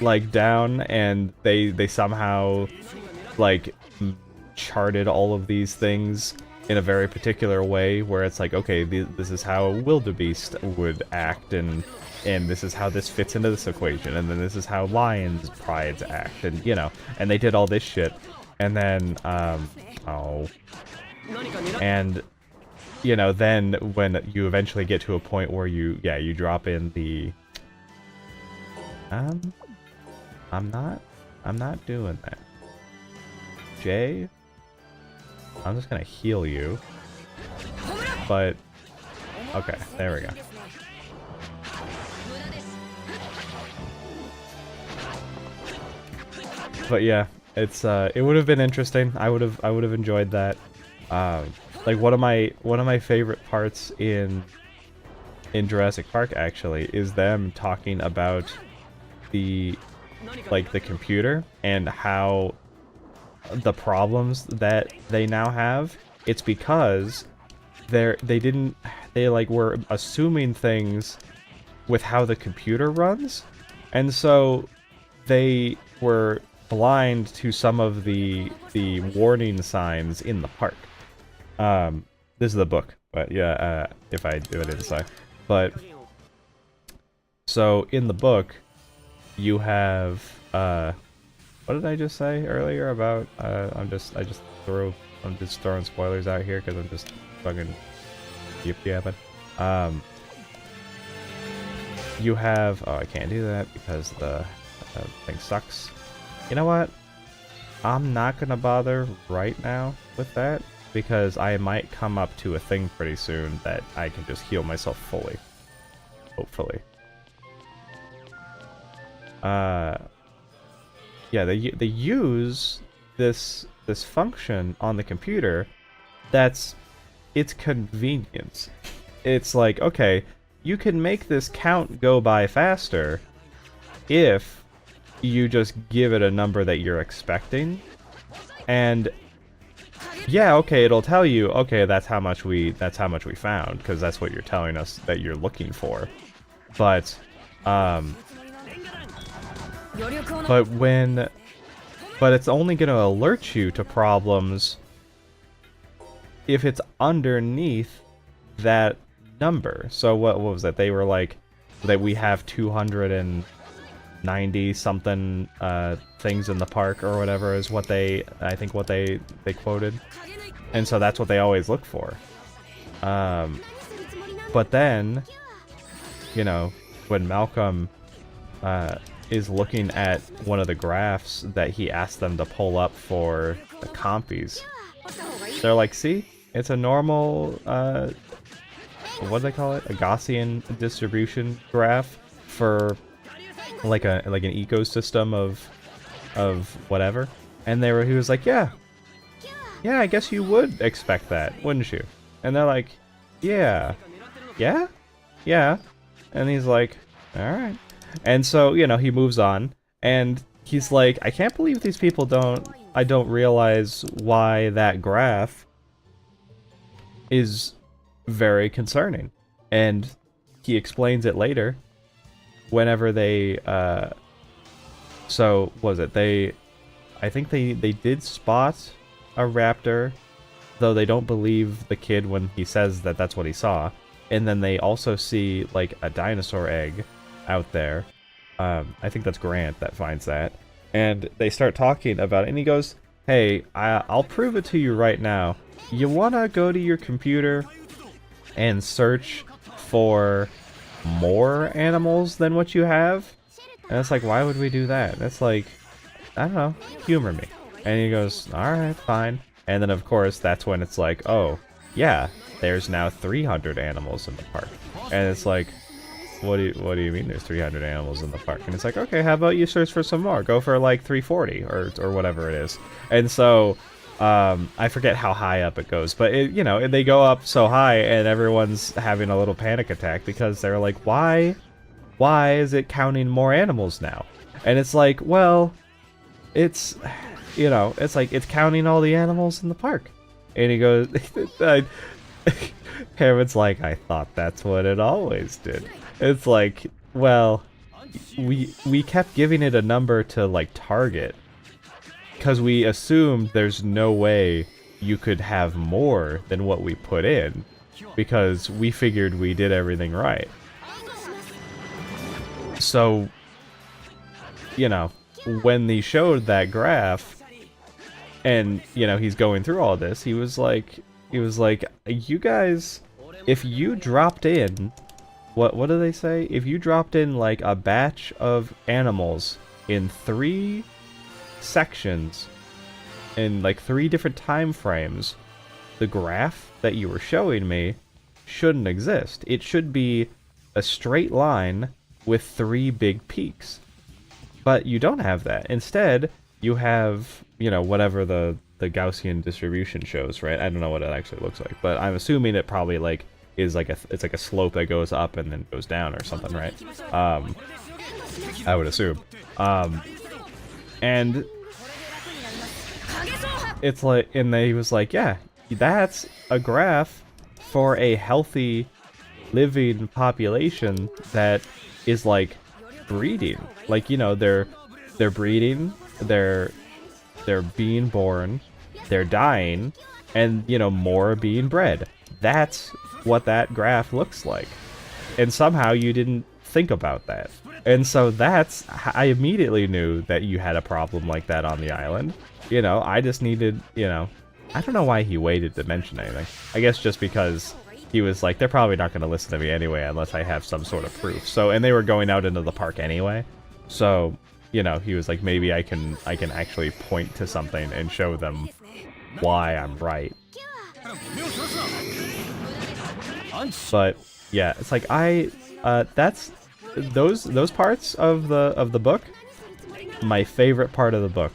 [SPEAKER 1] like down, and they somehow like charted all of these things in a very particular way, where it's like, okay, this is how a wildebeest would act, and this is how this fits into this equation, and then this is how lions' prides act, and you know, and they did all this shit, and then and you know, then when you eventually get to a point where you drop in the I'm not doing that. Jay, I'm just gonna heal you. But okay, there we go. But yeah, it's it would have been interesting. I would have enjoyed that. Like one of my favorite parts in Jurassic Park actually is them talking about the computer and how the problems that they now have. It's because they were assuming things with how the computer runs, and so they were blind to some of the warning signs in the park. This is the book, but yeah, if I didn't say. But so in the book, you have what did I just say earlier about I'm just throwing spoilers out here because I'm just fucking yip-yapping. You have, oh, I can't do that because the That thing sucks. You know what? I'm not gonna bother right now with that, because I might come up to a thing pretty soon that I can just heal myself fully. Hopefully. Yeah, they use this function on the computer that's it's convenience. It's like, okay, you can make this count go by faster if you just give it a number that you're expecting, and yeah, okay, it'll tell you, okay, that's how much we found, because that's what you're telling us that you're looking for. But it's only going to alert you to problems if it's underneath that number. So what was that? They were like that we have 290 something things in the park or whatever is what they quoted. And so that's what they always look for. But then, you know, when Malcolm is looking at one of the graphs that he asked them to pull up for the compies, they're like, see, it's a normal, what do they call it? A Gaussian distribution graph for like an ecosystem of whatever. And he was like, yeah, I guess you would expect that, wouldn't you? And they're like, yeah. And he's like, all right. And so, you know, he moves on, and he's like, I can't believe these people don't realize why that graph is very concerning. And he explains it later whenever they, so, what was it? I think they did spot a raptor, though they don't believe the kid when he says that that's what he saw. And then they also see, like, a dinosaur egg out there. I think that's Grant that finds that. And they start talking about it, and he goes, hey, I'll prove it to you right now. You wanna go to your computer and search for more animals than what you have? And it's like, why would we do that? That's like, I don't know, humor me. And he goes, alright, fine. And then of course, that's when it's like, oh, yeah, there's now 300 animals in the park. And it's like, what do you mean there's 300 animals in the park? And it's like, okay, how about you search for some more? Go for like 340 or whatever it is. And so, I forget how high up it goes, but you know, they go up so high and everyone's having a little panic attack because they're like, why is it counting more animals now? And it's like, well, it's, you know, it's like, it's counting all the animals in the park. And he goes, Hammond's like, I thought that's what it always did. It's like, well, we kept giving it a number to, like, target, because we assumed there's no way you could have more than what we put in, because we figured we did everything right. So, you know, when they showed that graph, and, you know, he's going through all this, he was like, you guys, if you dropped in, what do they say? If you dropped in, like, a batch of animals in 3 sections, in, like, 3 different time frames, the graph that you were showing me shouldn't exist. It should be a straight line with 3 big peaks. But you don't have that. Instead, you have, you know, whatever the Gaussian distribution shows, right? I don't know what it actually looks like, but I'm assuming it probably, like, is like it's like a slope that goes up and then goes down or something, right? I would assume. And it's like, and he was like, yeah, that's a graph for a healthy living population that is, like, breeding. Like, you know, they're breeding, they're being born, they're dying, and, you know, more being bred. That's what that graph looks like. And somehow you didn't think about that. And so I immediately knew that you had a problem like that on the island. You know, I just needed, you know, I don't know why he waited to mention anything. I guess just because he was like, they're probably not going to listen to me anyway unless I have some sort of proof. So, and they were going out into the park anyway. So, you know, he was like, maybe I can actually point to something and show them why I'm right. But yeah, it's like that's those parts of the book, my favorite part of the book.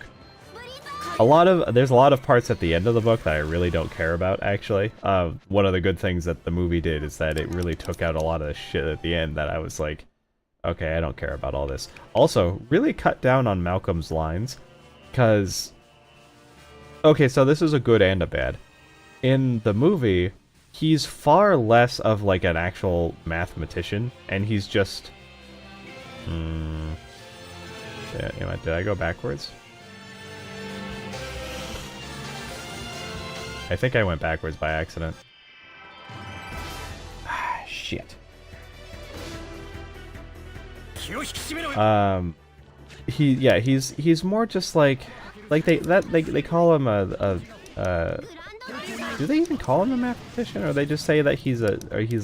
[SPEAKER 1] There's a lot of parts at the end of the book that I really don't care about, actually. One of the good things that the movie did is that it really took out a lot of the shit at the end that I was like, okay, I don't care about all this. Also, really cut down on Malcolm's lines, because... Okay, so this is a good and a bad. In the movie, he's far less of like an actual mathematician, and he's just... Yeah, did I go backwards? I think I went backwards by accident. Ah, shit. He's more just like they call him a do they even call him a mathematician, or they just say that he's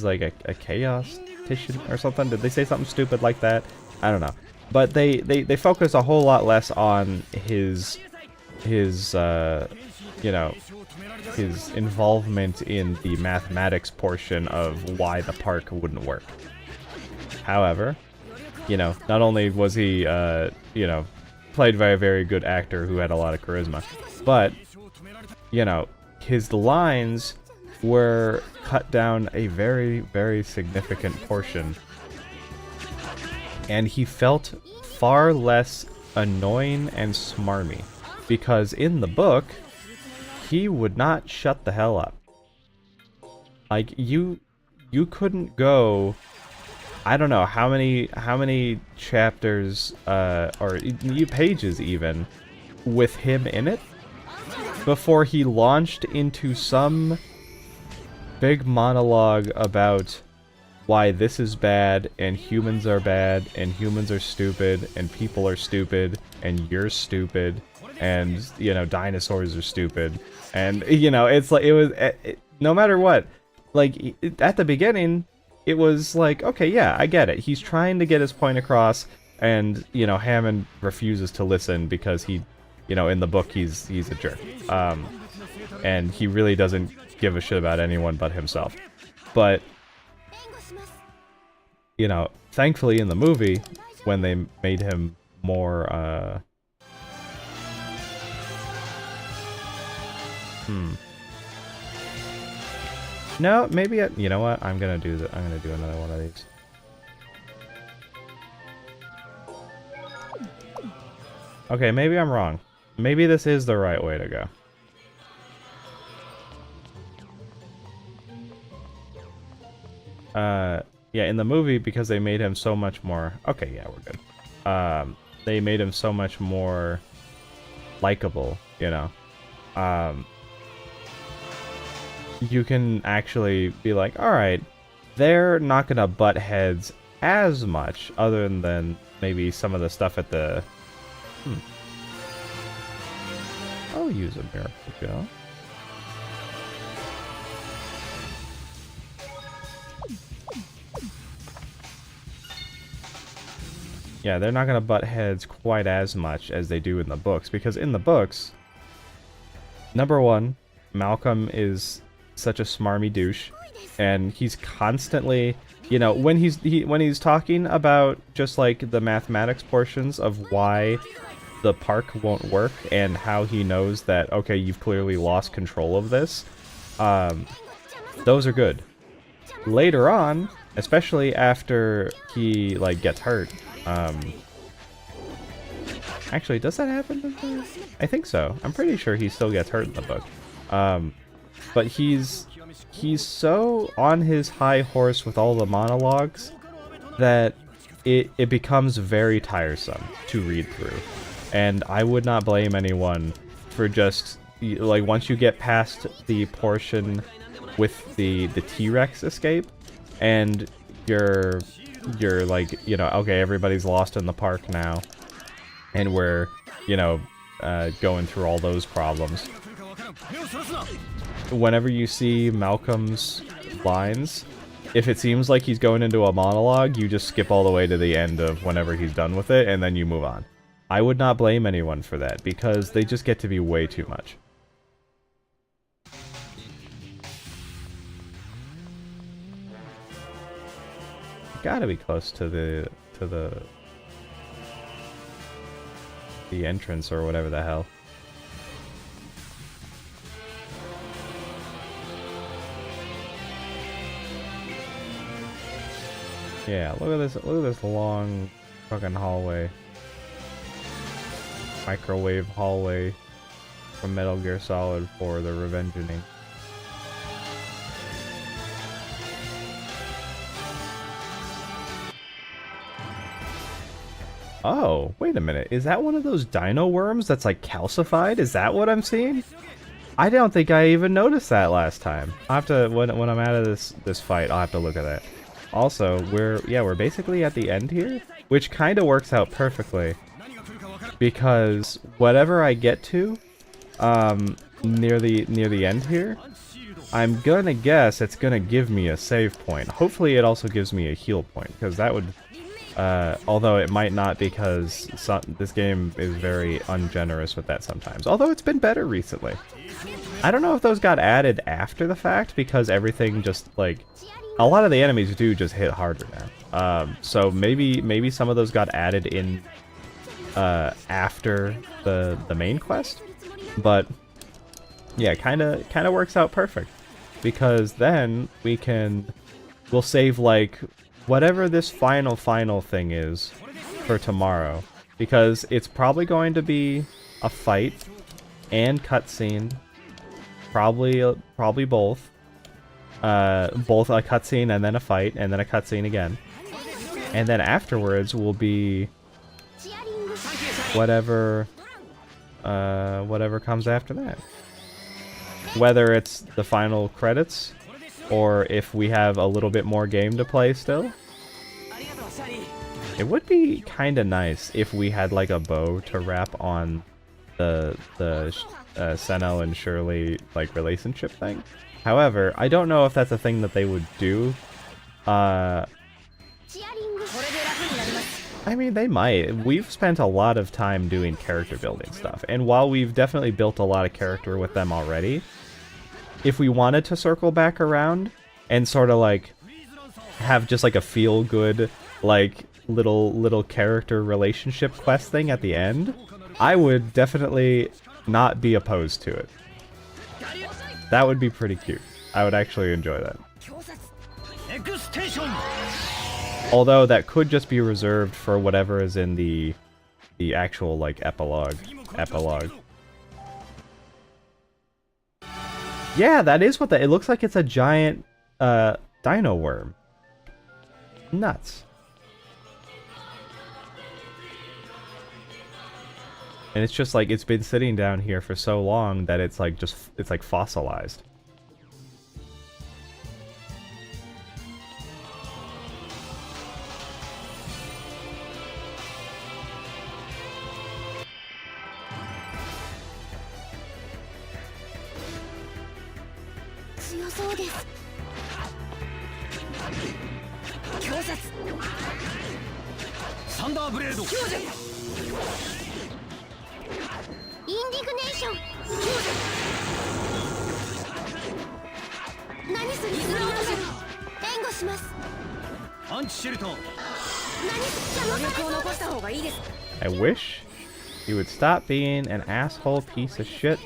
[SPEAKER 1] like a chaos-tician or something? Did they say something stupid like that? I don't know. But they focus a whole lot less on his you know, his involvement in the mathematics portion of why the park wouldn't work. However, you know, not only was he, you know, played by a very good actor who had a lot of charisma, but, you know, his lines were cut down a very, very significant portion. And he felt far less annoying and smarmy. Because in the book, he would not shut the hell up. Like, you couldn't go, I don't know how many chapters, or pages even, with him in it, before he launched into some big monologue about why this is bad, and humans are bad, and humans are stupid, and people are stupid, and you're stupid, and, you know, dinosaurs are stupid, and, you know, it's like, no matter what, like, at the beginning, it was like, okay, yeah, I get it, he's trying to get his point across, and, you know, Hammond refuses to listen because he, you know, in the book, he's a jerk, and he really doesn't give a shit about anyone but himself, but, you know, thankfully in the movie, when they made him more, no, maybe you know what? I'm gonna do another one of these. Okay, maybe I'm wrong. Maybe this is the right way to go. Yeah, in the movie, because they made him so much more... Okay, yeah, we're good. They made him so much more likable, you know. You can actually be like, alright, they're not gonna butt heads as much, other than maybe some of the stuff at the... I'll use a miracle gel. Yeah, they're not gonna butt heads quite as much as they do in the books, because in the books, number one, Malcolm is such a smarmy douche, and he's constantly, you know, when he's talking about just like the mathematics portions of why the park won't work and how he knows that, okay, you've clearly lost control of this, those are good. Later on, especially after he like gets hurt, actually, does that happen? I think so. I'm pretty sure he still gets hurt in the book. But he's so on his high horse with all the monologues that it becomes very tiresome to read through. And I would not blame anyone for just, like, once you get past the portion with the T-Rex escape, and you're like, you know, okay, everybody's lost in the park now, and we're, you know, going through all those problems. Whenever you see Malcolm's lines, if it seems like he's going into a monologue, you just skip all the way to the end of whenever he's done with it, and then you move on. I would not blame anyone for that, because they just get to be way too much. Gotta be close to the entrance or whatever the hell. Yeah, look at this long fucking hallway. Microwave hallway from Metal Gear Solid for the Revengeing. Oh, wait a minute. Is that one of those dino worms that's like calcified? Is that what I'm seeing? I don't think I even noticed that last time. I'll have to, when I'm out of this fight, I'll have to look at that. Also, we're basically at the end here, which kind of works out perfectly. Because whatever I get to, near the end here, I'm gonna guess it's gonna give me a save point. Hopefully it also gives me a heal point, because that would, although it might not, because this game is very ungenerous with that sometimes. Although it's been better recently. I don't know if those got added after the fact, because everything just, like, a lot of the enemies do just hit harder now. So maybe some of those got added in after the main quest, but yeah, kind of works out perfect, because then we'll save like whatever this final thing is for tomorrow, because it's probably going to be a fight and cutscene, probably both a cutscene and then a fight and then a cutscene again, and then afterwards will be whatever comes after that. Whether it's the final credits, or if we have a little bit more game to play still. It would be kind of nice if we had like a bow to wrap on the Senel and Shirley like relationship thing. However, I don't know if that's a thing that they would do. I mean, they might. We've spent a lot of time doing character building stuff, and while we've definitely built a lot of character with them already, if we wanted to circle back around and sort of like have just like a feel-good like little character relationship quest thing at the end, I would definitely not be opposed to it. That would be pretty cute. I would actually enjoy that. Although that could just be reserved for whatever is in the actual like epilogue. Yeah, that is what it looks like. It's a giant dino worm. Nuts. And it's just like it's been sitting down here for so long that it's like it's like fossilized. I wish he would stop being an asshole piece of shit.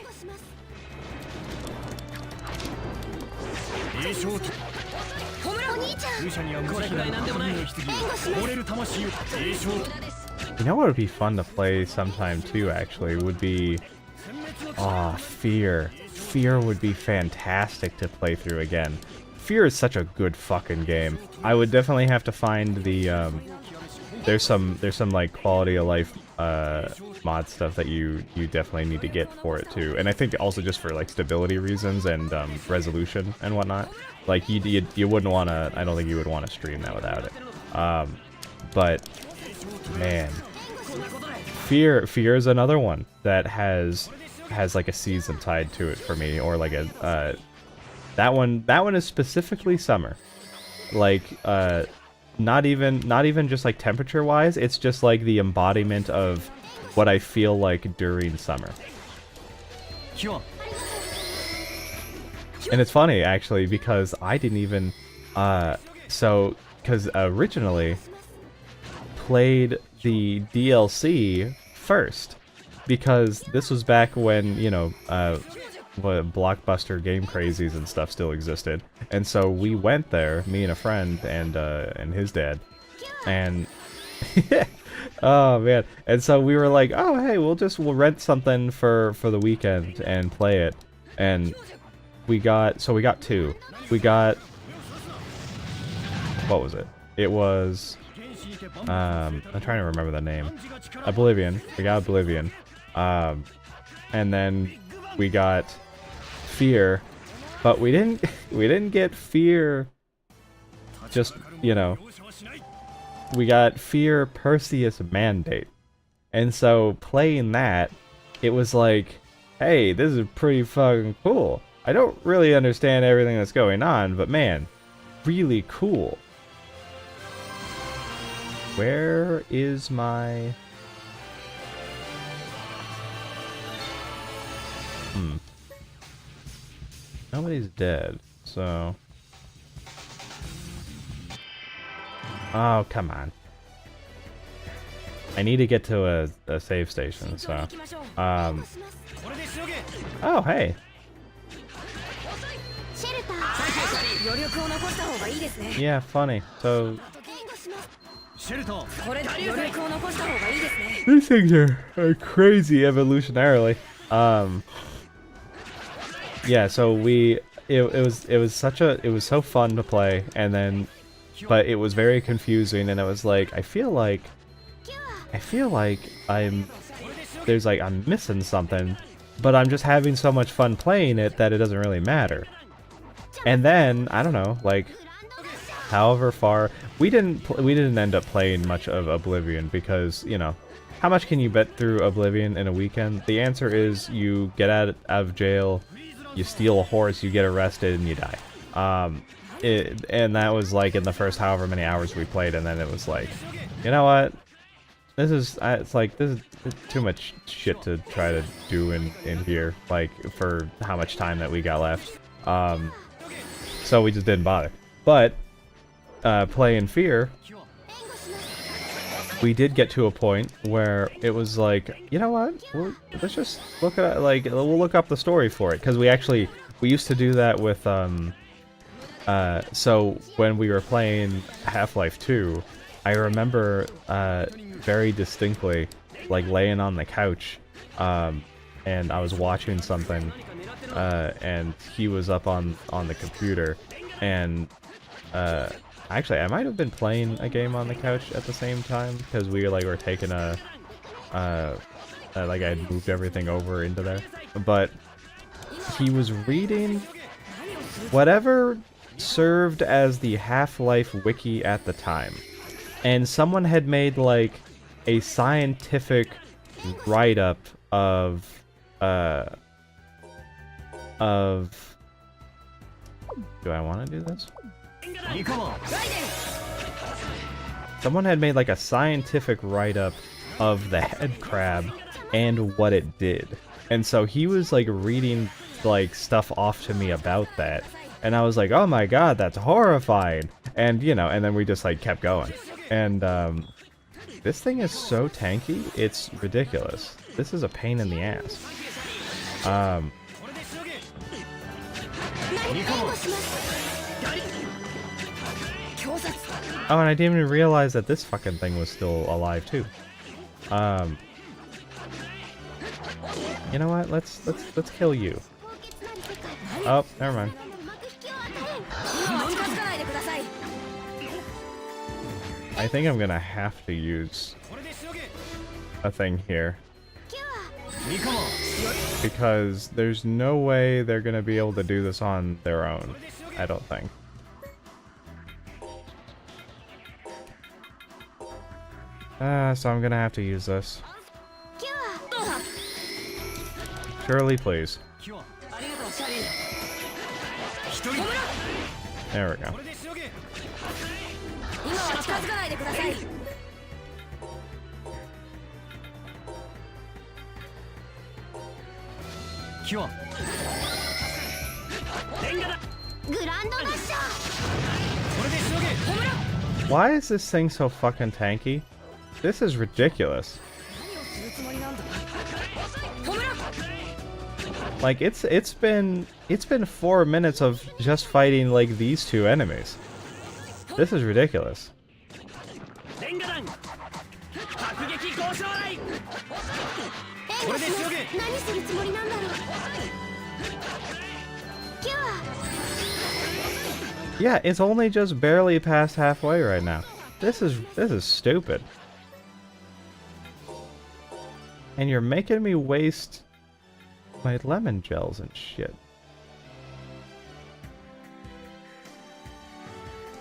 [SPEAKER 1] You know what would be fun to play sometime too, actually, would be... Fear. Fear would be fantastic to play through again. Fear is such a good fucking game. I would definitely have to find the, there's some like quality of life mod stuff that you definitely need to get for it too. And I think also just for like stability reasons and resolution and whatnot. Like you wouldn't want to, I don't think you would want to stream that without it. But man, Fear is another one that has like a season tied to it for me, or like a that one is specifically summer. Like not even just like temperature wise, it's just like the embodiment of what I feel like during summer. And it's funny, actually, because I didn't even, because originally played the DLC first, because this was back when, you know, what Blockbuster Game Crazies and stuff still existed, and so we went there, me and a friend and his dad, and oh man, and so we were like, oh hey, we'll rent something for the weekend and play it, and we got two. We got, what was it? It was I'm trying to remember the name. Oblivion. We got Oblivion. And then we got Fear, but we didn't get Fear just, you know, we got Fear Perseus Mandate. And so playing that, it was like, hey, this is pretty fucking cool. I don't really understand everything that's going on, but man, really cool. Where is my... Nobody's dead, so... Oh, come on. I need to get to a save station, so... Oh, hey! Yeah, funny. So... These things are crazy evolutionarily. Yeah, so it was so fun to play, and then, but it was very confusing, and it was like, I feel like I'm missing something, but I'm just having so much fun playing it that it doesn't really matter. And then, I don't know, like, however far, we didn't end up playing much of Oblivion because, you know, how much can you bet through Oblivion in a weekend? The answer is you get out of jail, you steal a horse, you get arrested, and you die. And that was like in the first however many hours we played, and then it was like, you know what? This is too much shit to try to do in here, like, for how much time that we got left. So we just didn't bother. But playing Fear, we did get to a point where it was like, you know what? Let's just look at, like, we'll look up the story for it, because we used to do that with so when we were playing Half-Life 2, I remember very distinctly, like, laying on the couch, and I was watching something, and he was up on the computer, and actually, I might have been playing a game on the couch at the same time, because we were taking like, I had moved everything over into there. But he was reading whatever served as the Half-Life wiki at the time. And someone had made, like, a scientific write-up of... Do I want to do this? Someone had made, like, a scientific write-up of the head crab and what it did. And so he was, like, reading, like, stuff off to me about that. And I was like, oh my god, that's horrifying! And, you know, and then we just, like, kept going. And, this thing is so tanky, it's ridiculous. This is a pain in the ass. Oh, and I didn't even realize that this fucking thing was still alive too. You know what? Let's kill you. Oh, never mind. I think I'm gonna have to use a thing here. Because there's no way they're gonna be able to do this on their own. I don't think. So I'm gonna have to use this. Surely, please. There we go.
[SPEAKER 9] キュア。
[SPEAKER 5] グランドダッシャ
[SPEAKER 9] これでしのげ。
[SPEAKER 1] Why is this thing so fucking tanky? This is ridiculous. Like it's been 4 minutes of just fighting like these two enemies. This is ridiculous.
[SPEAKER 6] レンガ弾迫撃交渉雷これでしのげ。
[SPEAKER 5] 何するつもりなんだろう。キュア
[SPEAKER 1] Yeah, it's only just barely past halfway right now. This is stupid. And you're making me waste my lemon gels and shit.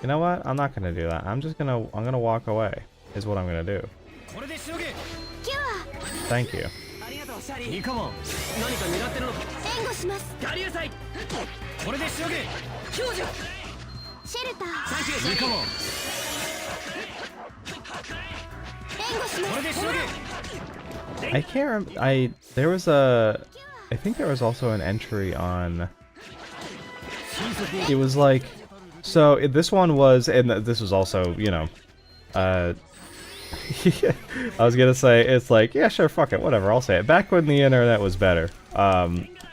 [SPEAKER 1] You know what? I'm not gonna do that. I'm gonna walk away. Is what I'm gonna do.
[SPEAKER 6] これでしのげ。
[SPEAKER 1] Thank you.
[SPEAKER 6] ありがとうシャリー。ニカマン何か狙ってるのか。
[SPEAKER 5] 援護します。
[SPEAKER 6] ガリューサイこれでしのげ。強除
[SPEAKER 5] シェルター
[SPEAKER 6] サンキューシャリー。ニカマン
[SPEAKER 5] 援護します。
[SPEAKER 6] これでしのげ。
[SPEAKER 1] I can't remember. I think there was also an entry on. It was like, so this one was, and this was also, you know, I was gonna say it's like, yeah, sure, fuck it, whatever, I'll say it. Back when the internet was better,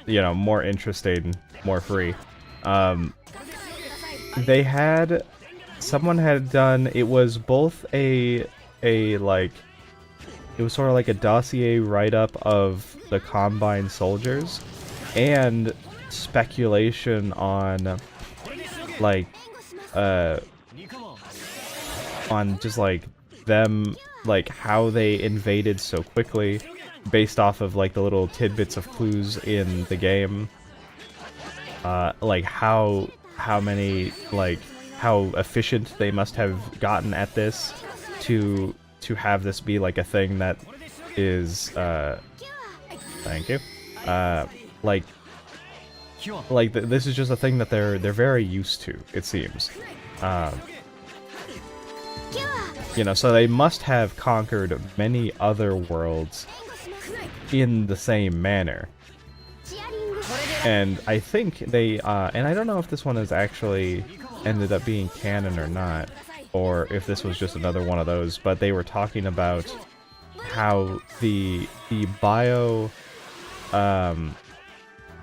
[SPEAKER 1] you know, more interesting, more free. They had, someone had done. It was both a like. It was sort of like a dossier write-up of the Combine soldiers, and speculation on, like, on just like them, like how they invaded so quickly, based off of like the little tidbits of clues in the game, like how many, like how efficient they must have gotten at this to have this be like a thing that is thank you, this is just a thing that they're very used to, it seems. You know, so they must have conquered many other worlds in the same manner. And I think they and I don't know if this one has actually ended up being canon or not, or if this was just another one of those, but they were talking about how the bio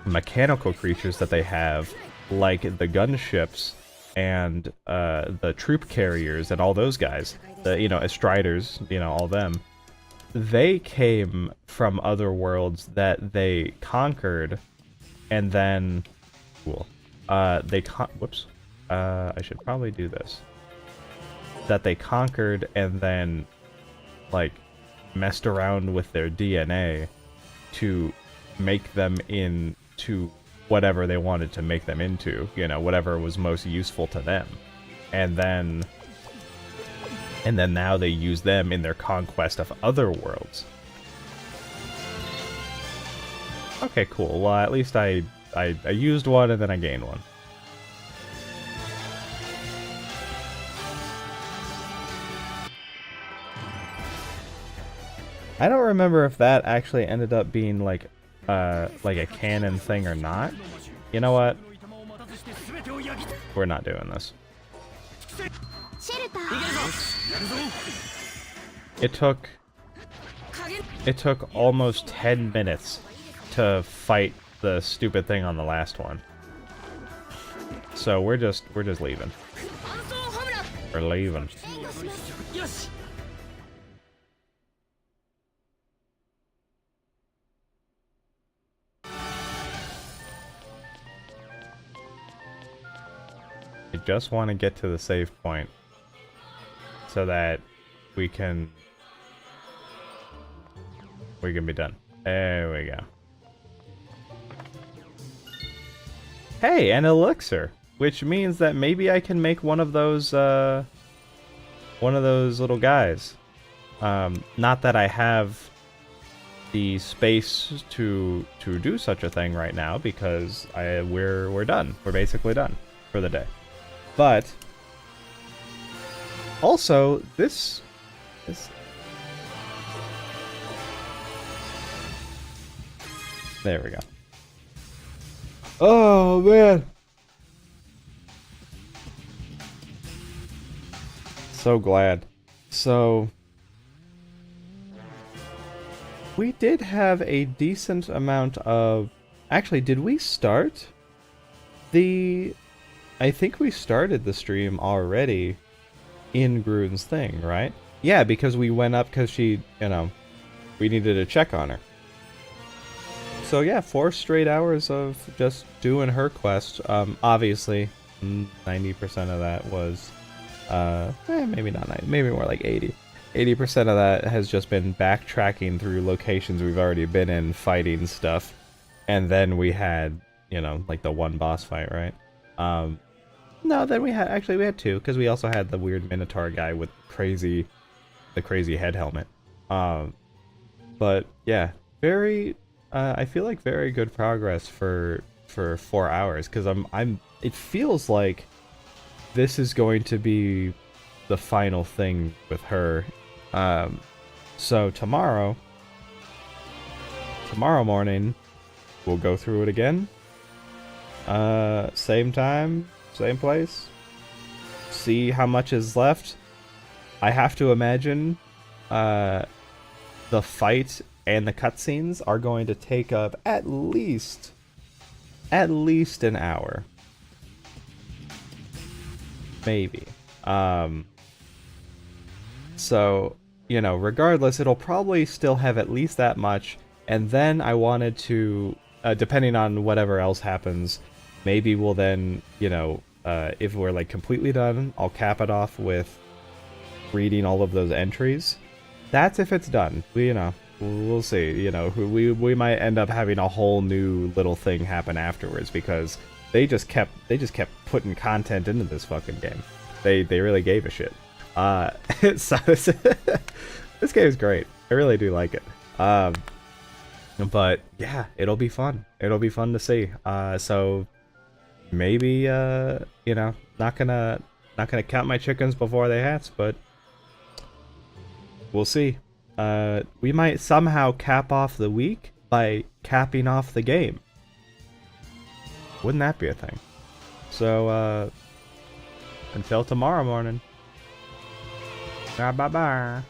[SPEAKER 1] mechanical creatures that they have, like the gunships and the troop carriers and all those guys, the, you know, Striders, you know, all them, they came from other worlds that they conquered, and then cool, whoops, I should probably do this. That they conquered and then, like, messed around with their DNA to make them into whatever they wanted to make them into, you know, whatever was most useful to them. And then now they use them in their conquest of other worlds. Okay, cool. Well, at least I used one and then I gained one. I don't remember if that actually ended up being like a canon thing or not. You know what? We're not doing this. It took almost 10 minutes to fight the stupid thing on the last one. So we're just leaving. We're leaving. I just want to get to the save point so that we can be done. There we go. Hey, an elixir, which means that maybe I can make one of those little guys. Not that I have the space to do such a thing right now, because we're done. We're basically done for the day. But also this there we go. Oh man. So glad. So we did have a decent amount of... Actually, did we start the... I think we started the stream already in Grune's thing, right? Yeah, because we went up because she, you know, we needed to check on her. So yeah, 4 straight hours of just doing her quest. Obviously, 90% of that was, maybe not 90, maybe more like 80. 80% of that has just been backtracking through locations we've already been in, fighting stuff. And then we had, you know, like the one boss fight, right? No, then we had 2, because we also had the weird Minotaur guy with the crazy head helmet. But yeah, very, I feel like very good progress for 4 hours, because it feels like this is going to be the final thing with her. So tomorrow morning, we'll go through it again. Same time, same place. See how much is left. I have to imagine, the fight and the cutscenes are going to take up at least an hour. Maybe. So, you know, regardless, it'll probably still have at least that much. And then I wanted to, depending on whatever else happens, maybe we'll then, you know, if we're like completely done, I'll cap it off with reading all of those entries. That's if it's done. You know, we'll see. You know, we might end up having a whole new little thing happen afterwards, because they just kept putting content into this fucking game. They really gave a shit. So this game is great. I really do like it. But yeah, it'll be fun. It'll be fun to see. So maybe you know, not gonna count my chickens before they hatch, but we'll see. We might somehow cap off the week by capping off the game. Wouldn't that be a thing? So until tomorrow morning. Bye bye.